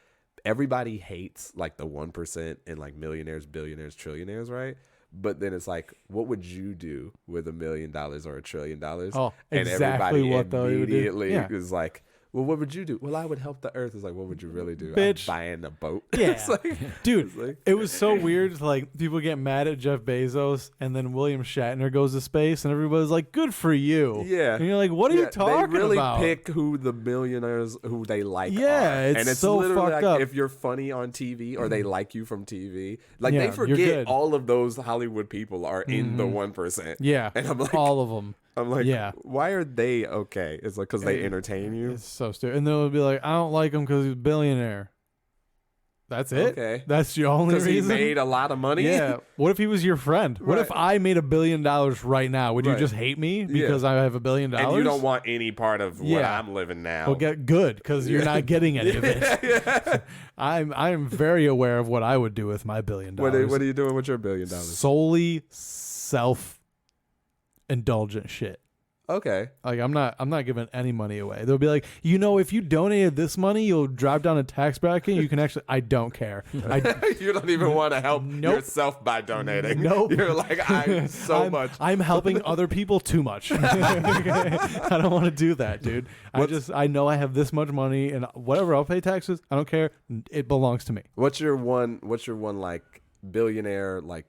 everybody hates like the 1% and like millionaires, billionaires, trillionaires, right? But then it's like, what would you do with $1 million or $1 trillion?
Oh,
and
exactly
everybody
what they would do.
immediately
Yeah.
is like, well, what would you do? Well, I would help the earth. It's like, what would you really do?
Bitch.
I'm buying a boat.
Yeah.
It's like,
Dude,
it's like-
it was so weird. Like, people get mad at Jeff Bezos, and then William Shatner goes to space, and everybody's like, good for you.
Yeah.
And you're like, what are you talking
They really
about?
pick who the millionaires who they like
Yeah,
are.
it's
and it's
so
literally
fucked
like
up.
if you're funny on TV or they like you from TV. Like
Yeah,
they
you're
forget
good.
all of those Hollywood people are in the 1%.
Yeah.
And I'm like,
all of them. Yeah.
why are they okay? It's like because they entertain you.
It's so stupid. And they'll be like, I don't like him because he's a billionaire. That's it?
Okay.
That's your only
Because he
reason?
made a lot of money.
Yeah. What if he was your friend? What if
Right.
I made $1 billion right now? Would you
Right.
just hate me because I have $1 billion?
And you don't want any part of what
Yeah.
I'm living now.
Well, get good because you're not getting any of it. I'm very aware of what I would do with my $1 billion.
What are you doing with your $1 billion?
Solely self-indulgent shit.
Okay.
Like I'm not giving any money away. They'll be like, if you donated this money, you'll drive down a tax bracket. You can actually. I don't care.
You don't even want to help
Nope.
yourself by donating.
Nope.
You're like,
I'm helping other people too much. I don't want to do that, dude. I know I have this much money and whatever, I'll pay taxes. I don't care. It belongs to me.
What's your one like billionaire like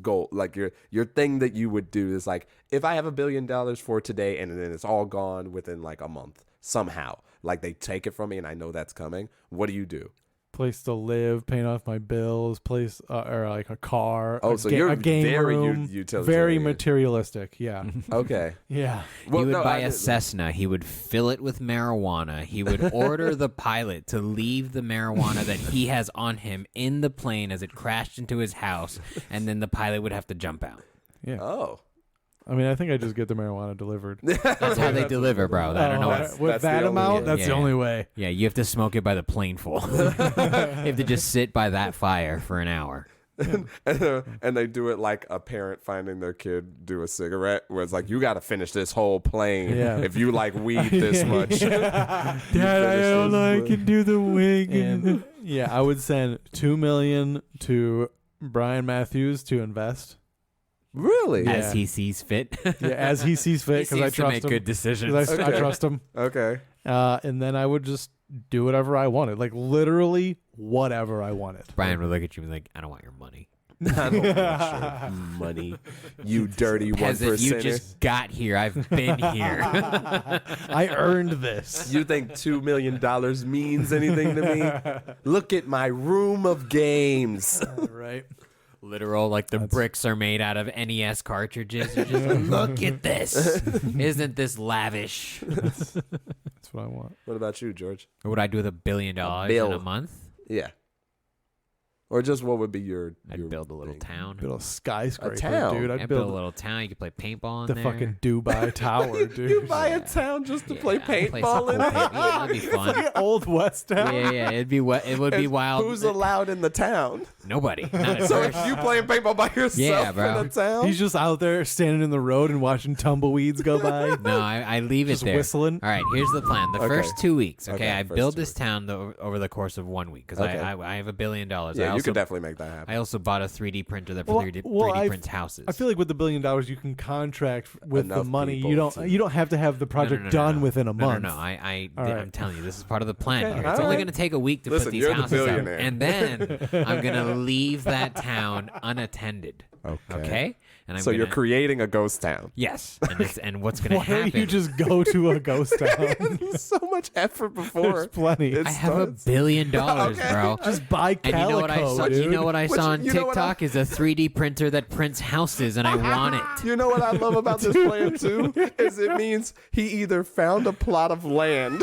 goal? Like your thing that you would do is like, if I have $1 billion for today and then it's all gone within like a month somehow, like they take it from me and I know that's coming, what do you do?
Place to live, paying off my bills, place or like a car.
Oh,
a
so
ga-
you're
a game
very
room,
utilitarian.
very materialistic. Yeah,
Okay.
yeah.
Well,
he would
no,
buy
I
a
didn't-
Cessna. He would fill it with marijuana. He would order the pilot to leave the marijuana that he has on him in the plane as it crashed into his house, and then the pilot would have to jump out.
Yeah.
Oh.
I mean, I think I just get the marijuana delivered.
That's how they deliver, bro. I don't know.
that's-
With
that's the
that
only
amount,
way.
that's
Yeah,
the
yeah.
only way.
Yeah, you have to smoke it by the planeful. You have to just sit by that fire for an hour.
And they do it like a parent finding their kid do a cigarette, where it's like, you got to finish this whole plane
Yeah.
if you like weed this much.
Dad, I don't know. I can do the wig. And yeah, I would send $2 million to Brian Matthews to invest.
Really?
Yeah.
As he sees fit.
Yeah, as he sees fit,
He
because I
seems to
trust
make
him.
good decisions.
'Cause I
Okay.
trust him.
Okay.
And then I would just do whatever I wanted, like literally whatever I wanted.
Brian would look at you and be like, I don't want your money.
I don't want your money, you dirty
Peasant, you
1%er.
just got here. I've been here.
I earned this.
You think $2 million means anything to me? Look at my room of games.
Right.
Literal, like the bricks are made out of NES cartridges. You're just like, look at this. Isn't this lavish?
That's what I want.
What about you, George?
What would I do with $1 billion in
bill.
a month?
Yeah. Or just what would be your
I'd build a little
thing?
town.
Build a skyscraper,
A town.
dude.
I'd
I'd
build a
build
little town. You could play paintball in
the
there.
fucking Dubai Tower, dude.
You buy a town just to play
Play some
paintball in
cool
it?
yeah, that'd be fun.
Like Old West Town.
Yeah, it'd be it would be
And
wild.
Who's allowed in the town?
Nobody. Not at
So
first.
if you playing paintball by yourself
Yeah, bro.
in a town?
He's just out there standing in the road and watching tumbleweeds go by.
No, I leave it
Just
there.
whistling.
All right, here's the plan. The
Okay.
first 2 weeks, okay,
Okay,
I
first
build
2
this town over the course of 1 week because
Okay.
I have $1 billion.
yeah,
I
you
also,
could definitely make that happen.
I also bought a 3D printer that
Well,
3D
I-
prints houses.
I feel like with the $1 billion, you can contract with the
Enough
money.
people
You don't.
to-
You don't have to have the project done within a month.
No,
All
I'm
right.
telling you, this is part of the plan
Okay,
here.
all
It's only
right.
going to take a week to
Listen,
put these
you're the
houses out,
billionaire.
and then I'm going to leave that town unattended. Okay? And I'm
So you're
gonna,
creating a ghost town.
yes, and what's going to
Why
happen?
don't you just go to a ghost town?
so much effort
There's
before.
plenty.
It
I have $1
starts.
billion, bro.
Just buy
And
calico,
you know what I saw?
dude.
You know what I
Which-
saw on
you know what
TikTok is a 3D printer that prints houses, and I want it.
You know what I love about this plan too? Is it means he either found a plot of land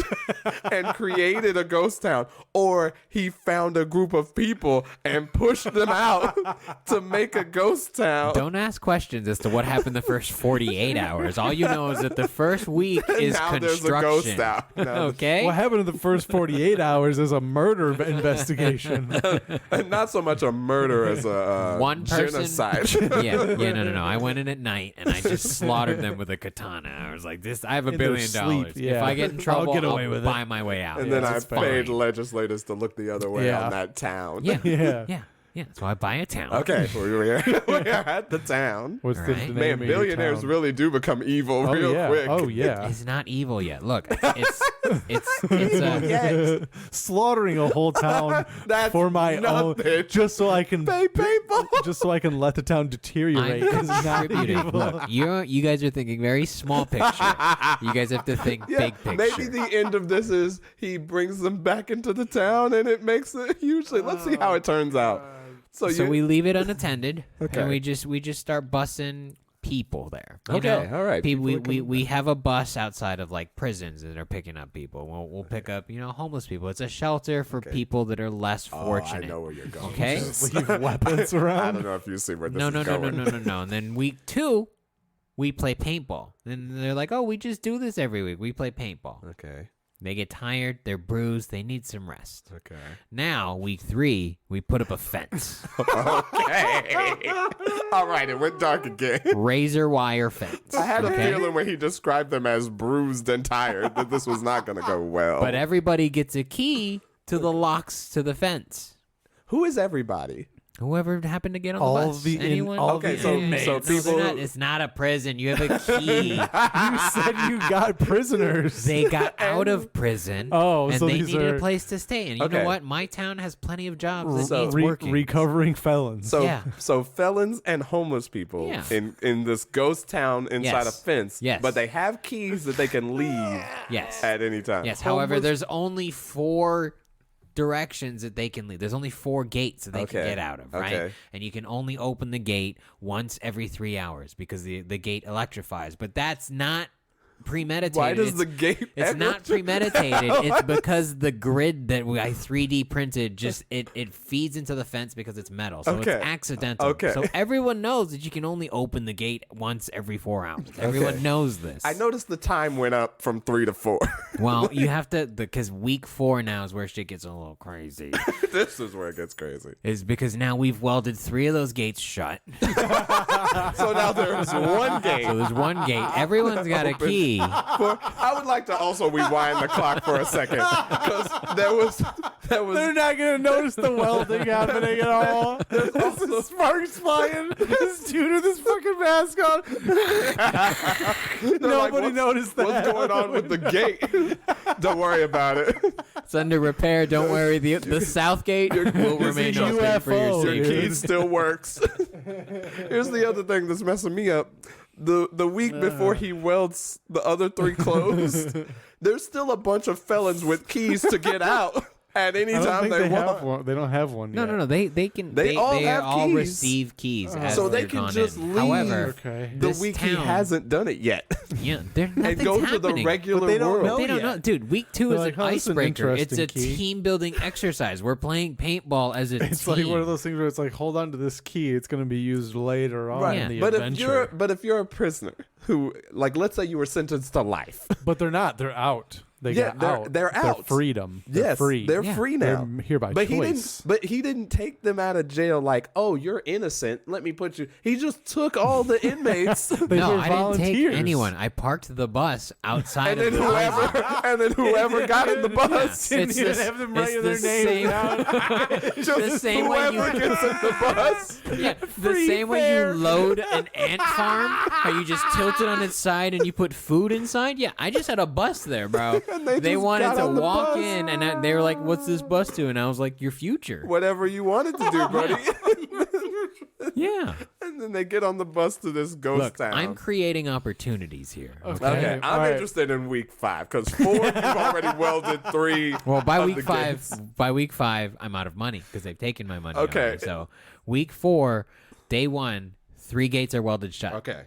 and created a ghost town, or he found a group of people and pushed them out to make a ghost town.
Don't ask questions as to what happened the first 48 hours. All you know is that the first week is
now there's a
construction.
ghost town. Now
Okay?
What happened in the first 48 hours is a murder investigation.
and not so much a murder as a
One person-
genocide.
No. I went in at night and I just slaughtered them with a katana. I was like, "This, I have $1
In their
billion.
sleep,
If
yeah.
I get in
I'll
trouble,
get
I'll
away with it."
buy my way out."
And then I
It's
paid
fine.
legislators to look the other way
Yeah.
on that town.
Yeah,
Yeah.
yeah. So I buy a town.
Okay, we are at the town.
What's the
Alright.
name
Man,
of your
billionaires
town?
really do become evil
Oh
real
yeah.
quick.
Oh yeah.
It's not evil yet. Look, it's it's
slaughtering a whole town
That's
for my own,
nothing.
just so I can
Pay paintball.
just so I can let the town deteriorate.
I'm
is not
distributing.
evil.
Look, you guys are thinking very small picture. You guys have to think big picture.
Maybe the end of this is he brings them back into the town and it makes it hugely. Let's see how it turns out. So
we leave it unattended,
Okay.
and we just start bussing people there. You
Okay,
know?
all right.
People,
People are
we
coming
have a bus outside of like prisons that are picking up people. We'll pick up homeless people. It's a shelter for people that are less fortunate.
I know where you're going.
Okay.
Just leave weapons
I
around.
don't know if you see where this
No.
is going.
And then week 2, we play paintball. And they're like, oh, we just do this every week. We play paintball.
Okay.
They get tired. They're bruised. They need some rest.
Okay.
Now, week 3, we put up a fence.
Okay. All right, it went dark again.
Razor wire fence.
I had a
okay?
feeling when he described them as bruised and tired that this was not going to go well.
But everybody gets a key to the locks to the fence.
who is everybody?
Whoever happened to get on
All
the bus.
the in-
Anyone?
all
Okay,
the
so
inmates.
so
No, they're
people.
not. It's not a prison. You have a key.
You said you got prisoners.
They got out of prison.
Oh,
and
so
they
these
needed
are-
a place to stay. And you
Okay.
know what? My town has plenty of jobs that
So-
needs working.
recovering felons.
So
Yeah.
so felons and homeless people
Yeah.
in this ghost town inside
Yes.
a fence.
Yes.
But they have keys that they can leave
Yes.
at any time.
Yes. However, there's only 4 directions that they can leave. There's only 4 gates that they can
Okay.
get out of, right?
Okay.
And you can only open the gate once every 3 hours because the gate electrifies. But that's not premeditated.
Why does
It's-
the gate
It's
ever-
not premeditated. It's because the grid that I 3D printed just it feeds into the fence because it's metal, so
Okay.
it's accidental.
Okay.
So everyone knows that you can only open the gate once every 4 hours. Everyone knows this.
I noticed the time went up from 3 to 4.
Well, you have to because week 4 now is where shit gets a little crazy.
This is where it gets crazy.
Is because now we've welded 3 of those gates shut.
So now there's one gate.
So there's one gate. Everyone's got a key.
I would like to also rewind the clock for a second because there was
They're not gonna notice the welding happening at all. There's the sparks flying. This dude with his fucking mask on. Nobody noticed that.
What's going on with the gate? Don't worry about it.
It's under repair. Don't worry. The south gate will remain
a
open for your
UFO,
Your
safety.
key still works. Here's the other thing that's messing me up. The week before he welds the other 3 closed, there's still a bunch of felons with keys to get out at any
I don't
time
think
they
they have
want.
one. They don't have one
No,
yet.
no. They can.
They all have
all
keys.
receive keys. As
So they
they're
can
gone
just
in.
leave.
However,
Okay.
The
this
week he
town-
hasn't done it yet.
Yeah, they're
And
nothing's
go to
happening.
the regular
But they don't
world.
know
They don't
yet.
know, dude. Week 2
They're
is
like,
an
"Oh, that's an
icebreaker. It's a
interesting key."
team building exercise. We're playing paintball as a
It's
team.
like one of those things where it's like, hold on to this key. It's going to be used later on
Right.
in the
But
adventure.
if you're a prisoner who, like, let's say you were sentenced to life.
But they're not. They're out. They
Yeah,
got out.
they're out.
freedom. They're
Yes,
free.
they're
Yeah.
free now.
They're here by
but
choice.
he didn't take them out of jail like, oh, you're innocent. Let me put you. He just took all the inmates,
They
no,
were
I didn't take
volunteers.
anyone. I parked the bus outside
and
of
then
the prison.
whoever got in the bus,
It's
even
the-
have them
it's
write
the
their names
same-
down.
just
the same way you-
whoever gets in the bus.
Yeah, the
Free
same way
fare.
you load an ant farm, how you just tilt it on its side and you put food inside. Yeah, I just had a bus there, bro.
And they
They
just
wanted
got
to
on the
walk
bus.
in, and they were like, "What's this bus do?" And I was like, "Your future."
Whatever you wanted to do, buddy.
Yeah.
And then they get on the bus to this ghost
Look,
town.
I'm creating opportunities here. Okay.
Okay, I'm
all right.
interested in week 5 because 4 you've already welded 3.
Well, by
of
week
the
5,
gates.
I'm out of money because they've taken my money.
Okay.
already. So week 4, day 1, 3 gates are welded shut.
Okay.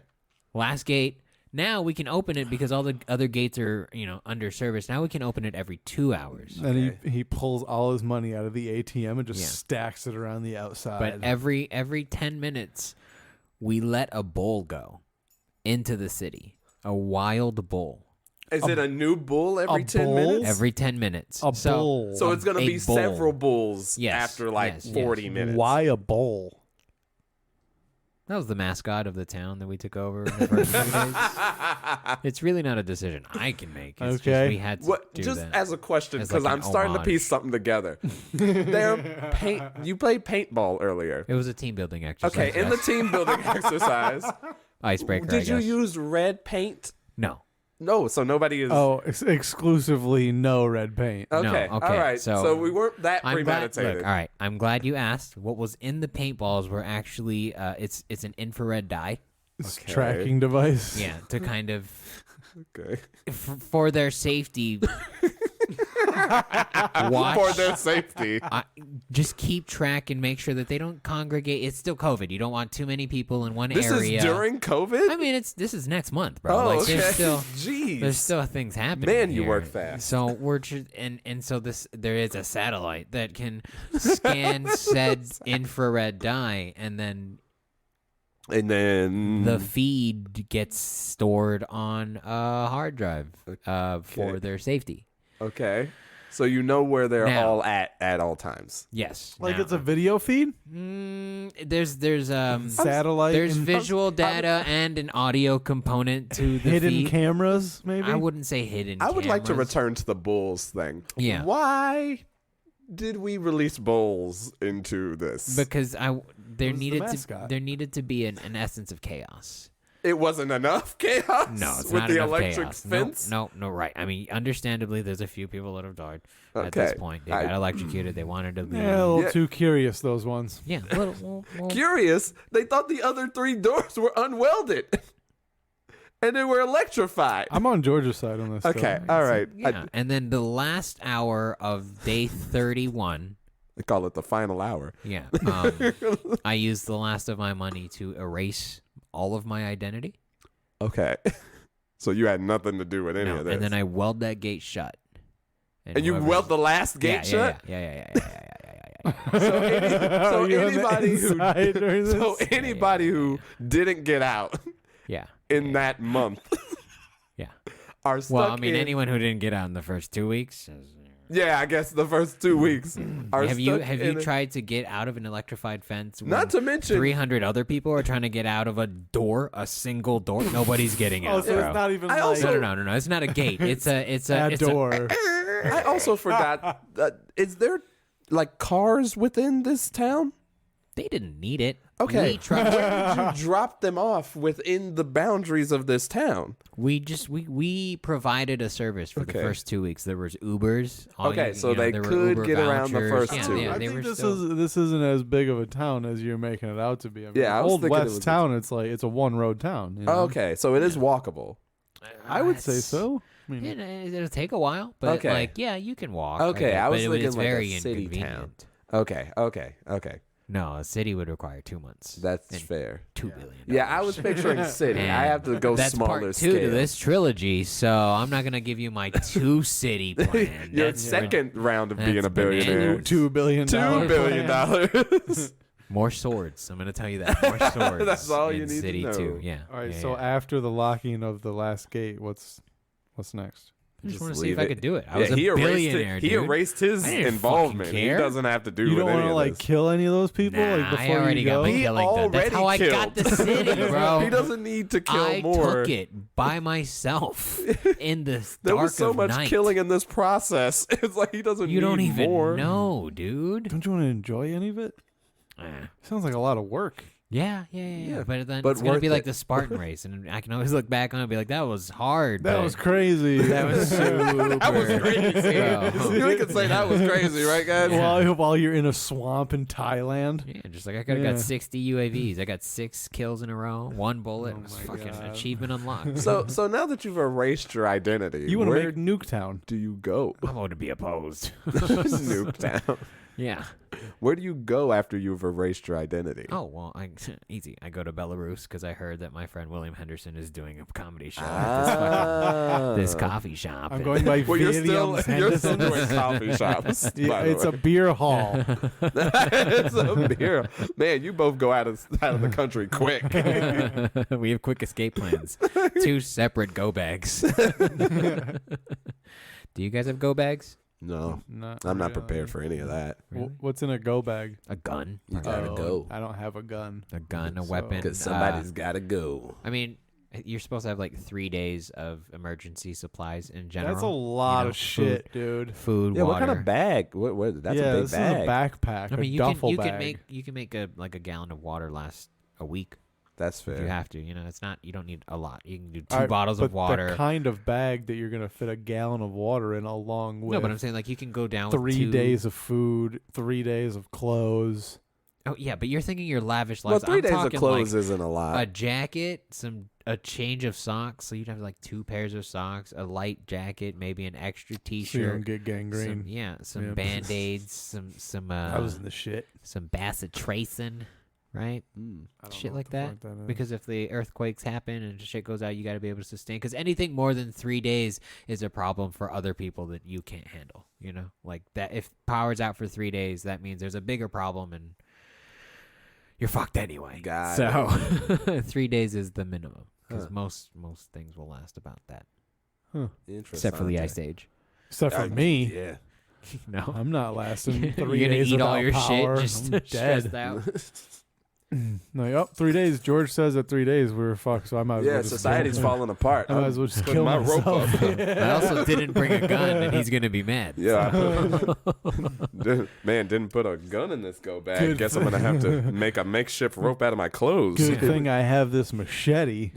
Last gate. Now we can open it because all the other gates are, under service. Now we can open it every 2 hours.
And he pulls all his money out of the ATM and just
Yeah.
stacks it around the outside.
But every 10 minutes, we let a bull go into the city. A wild bull.
Is it a new bull every
a
10
bull?
minutes?
Every 10 minutes.
a bull.
So it's going to
A
be
bull.
several bulls
Yes,
after like
yes,
40
yes.
minutes.
Why a bull?
That was the mascot of the town that we took over in the first few days. It's really not a decision I can make. It's just
Okay.
we had to
What,
do
just
that.
as a question,
As
because
like
I'm
an
starting to
homage.
piece something together. You played paintball earlier.
It was a team building exercise.
Okay, in the
yes.
team building exercise,
Icebreaker, I
did you
guess.
use red paint?
No.
No, so nobody is.
Oh, exclusively no red paint.
Okay.
okay,
All right.
so
So we weren't that
I'm glad,
premeditated.
look, all right, I'm glad you asked. What was in the paintballs were actually it's an infrared dye.
It's
Okay.
tracking device.
Yeah, to kind of
Okay.
for their safety. Watch.
For their safety.
Just keep track and make sure that they don't congregate. It's still COVID. You don't want too many people in one
This
area.
is during COVID?
I mean, this is next month, bro.
Oh,
like,
okay.
There's
Jeez.
still things happening.
Man, you
here.
work fast.
So we're and so there is a satellite that can scan said infrared dye, and then the feed gets stored on a hard drive for their safety.
Okay. So you know where they're
Now-
all at all times.
Yes.
Like
now-
it's a video feed?
There's
Satellite?
there's
and
visual data and an audio component to the
hidden
feed.
cameras, maybe?
I wouldn't say hidden.
I would like to
cameras.
return to the Bulls thing.
Yeah.
Why did we release Bulls into this?
Because there
Who's the mascot?
needed to be an essence of chaos.
It wasn't enough chaos
No, it's
with
not
the
enough
electric
chaos.
fence.
No, right. I mean, understandably, there's a few people that have died at
Okay.
this point. They got electrocuted. They wanted to leave.
Yeah, a little
Yeah.
too curious, those ones.
Yeah, well,
Curious, they thought the other 3 doors were unwelded. And they were electrified.
I'm on Georgia's side on this.
Okay,
Still.
all right.
yeah. And then the last hour of day 31.
I call it the final hour.
Yeah. I used the last of my money to erase all of my identity.
Okay. So you had nothing to do with any
No,
of this.
and then I weld that gate shut.
And you
whoever's-
weld the last gate shut?
Yeah.
So,
Are you on the
anybody who
inside during
so
this?
anybody who didn't get out
Yeah.
in that month
Yeah.
are stuck
Well, I mean,
in,
anyone who didn't get out in the first 2 weeks.
yeah, I guess the first 2 weeks are
Have you
stuck in a-
tried to get out of an electrified fence?
Not
when
to mention
300 other people are trying to get out of a single door. Nobody's getting out.
Oh, so
bro.
it's not even
I
like
also-
No. It's not a gate. It's a
a door.
I also forgot is there like cars within this town?
They didn't need it.
Okay.
We tried.
Where did you drop them off within the boundaries of this town?
we provided a service for the
Okay.
first 2 weeks. There was Ubers.
Okay, so they
there were
could
Uber
get around the
vouchers.
first
Yeah,
two.
Yeah,
I
they
think
were
this
still,
this isn't as big of a town as you're making it out to be. I mean,
Yeah, I was
Old
thinking it
West
was-
town. It's like it's a one road town. You know?
Okay, so it is walkable.
I would say
It's-
so. I mean,
It'll take a while, but
Okay.
like, yeah, you can walk.
Okay,
guess,
I was
but
thinking
it's
like a
very
city town.
inconvenient.
Okay.
No, a city would require 2 months.
That's
and
fair.
$2 billion.
Yeah, I was picturing city.
And
I have to go
that's
smaller
part
scale.
2 to this trilogy, so I'm not gonna give you my 2-city plan.
Your
That's
second round of
that's
being a billionaire.
bananas.
$2 billion.
$2 billion.
more swords. I'm gonna tell you that more swords.
That's all
in
you need to
City
know.
2. Yeah.
All right.
Yeah,
So
yeah.
after the locking of the last gate, what's next?
I just
Just
want to see
leave
if I
it.
could do it. I
Yeah,
was a
he erased
billionaire,
it.
dude.
He erased his
I didn't
involvement.
fucking
He
care.
doesn't have to do
You
with
don't
any
want to
of
like
this.
kill any of those people
Nah,
like before
I already
you go.
got my
He
killing done. That's how I
already
got the
killed.
city, bro.
He doesn't need to kill
I
more.
took it by myself in the
There
dark
was so
of
much
night.
killing in this process. It's like he doesn't
You
need
don't even
more.
know, dude.
Don't you want to enjoy any of it? Sounds like a lot of work.
Yeah.
Yeah,
But then
but
it's gonna
worth
be like
it.
the Spartan race, and I can always look back on it and be like, "That was hard."
That
but
was crazy.
That was super.
That was crazy.
Bro.
We can say that was crazy, right, guys?
while you're in a swamp in Thailand.
Yeah, just like I could have
Yeah.
got 60 UAVs. I got 6 kills in a row, 1 bullet.
Oh
It was
my
fucking
God.
achievement unlocked.
So now that you've erased your identity,
You want to
where
make Nuketown.
do you go?
I'm going to be opposed.
Nuketown.
Yeah.
Where do you go after you've erased your identity?
Oh well, easy. I go to Belarus because I heard that my friend William Henderson is doing a comedy show at this coffee shop.
I'm
and-
going by
Well, you're still
Williams
Henderson.
Henderson.
Doing coffee shops.
Yeah,
by the
it's a
way.
beer hall.
It's a beer. Man, you both go out of the country quick.
We have quick escape plans. 2 separate go bags. Do you guys have go bags?
No,
Not
I'm not
really.
prepared for any of that.
What's in a go bag?
A gun.
You gotta
Oh,
go.
I don't have a gun.
A gun, a
So-
weapon.
Because somebody's gotta go.
I mean, you're supposed to have like 3 days of emergency supplies in general.
That's a lot
know,
of shit, dude.
Food,
Yeah,
water.
what kind of bag? What that's
yeah,
a big
this
bag.
is a backpack.
I mean,
a duffel
you
bag.
can make a gallon of water last a week.
That's
if you
fair.
have to. It's not. You don't need a lot. You can do 2
All right,
bottles of
but
water.
the kind of bag that you're gonna fit a gallon of water in, along with
No, but I'm saying like you can go down with
3
2
days of food, 3 days of clothes.
Oh yeah, but you're thinking your lavish
Well,
lifestyle.
3 days of
talking,
clothes
like,
isn't a lot.
a jacket, a change of socks. So you'd have like 2 pairs of socks, a light jacket, maybe an extra
So you don't
T-shirt.
get gangrene.
Some
Yeah.
Band-Aids, some
I was in the shit.
some bacitracin, right?
I don't
Shit
know
like
what the
that.
fuck is.
Because if the earthquakes happen and shit goes out, you got to be able to sustain. Because anything more than 3 days is a problem for other people that you can't handle. Like that. If power's out for 3 days, that means there's a bigger problem and you're fucked anyway.
Got
so 3 days is the minimum because
Huh.
most things will last about that,
Interesting.
except for the ice age.
Except for me,
Yeah.
No,
I'm not lasting
you're
3
gonna
days
eat all
without
your
power.
shit just
I'm
stressed
dead.
out.
Like, 3 days. George says that 3 days we were fucked, so I might as well
Yeah,
just
society's
kill
falling apart.
I might
I'm
as well just
putting
kill
my rope
myself.
up.
I also didn't bring a gun, and he's gonna be mad.
Yeah. Man, didn't put a gun in this go bag.
Good
Guess I'm gonna have to make a makeshift rope out of my clothes.
Good thing I have this machete.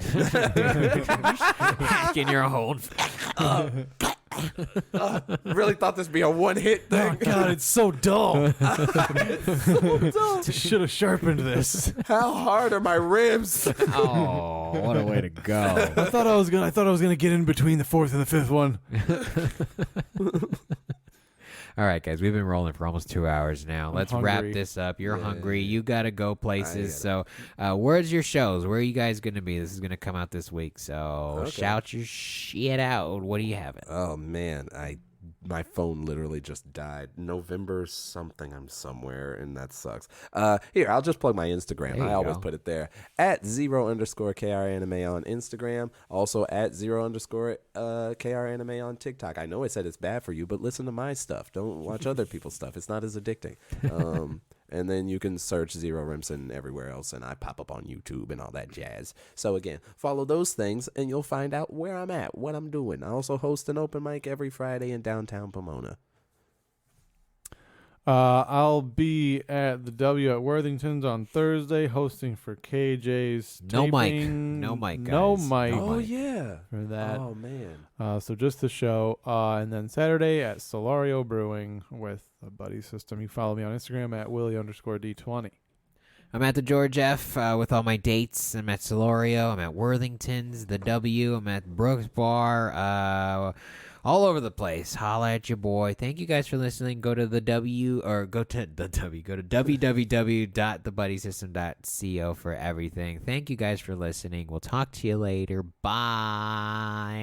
Hacking your own.
Really thought this be a one-hit
Oh
thing.
God, it's so dull. Should have sharpened this.
How hard are my ribs?
Oh, what a way to go!
I thought I was gonna get in between the 4th and the 5th one.
All right, guys, we've been rolling for almost 2 hours now. Let's wrap
hungry.
this up. You're
Yeah.
hungry. You got to go places.
gotta-
So, where's your shows? Where are you guys going to be? This is going to come out this week. So,
Okay.
shout your shit out. What do you have?
Oh man, my phone literally just died. November something. I'm somewhere, and that sucks. Here, I'll just plug my Instagram.
There you
I always
go.
put it there at @0_KR_anime on Instagram. Also at @0_KR anime on TikTok. I know I said it's bad for you, but listen to my stuff. Don't watch other people's stuff. It's not as addicting. And then you can search Zero Rimpson everywhere else, and I pop up on YouTube and all that jazz. So again, follow those things, and you'll find out where I'm at, what I'm doing. I also host an open mic every Friday in downtown Pomona.
I'll be at the W at Worthington's on Thursday, hosting for KJ's
No mic.
taping.
No mic,
No
guys.
mic
No
Oh
mic.
yeah.
for that.
Oh man.
So just the show. And then Saturday at Solario Brewing with a buddy system. You follow me on Instagram at Willie_D20.
I'm at the George F. With all my dates. I'm at Solorio. I'm at Worthington's, the W. I'm at Brooks Bar. All over the place. Holla at your boy. Thank you guys for listening. Go to the W, or go to the W. Go to www.thebuddysystem.co for everything. Thank you guys for listening. We'll talk to you later. Bye.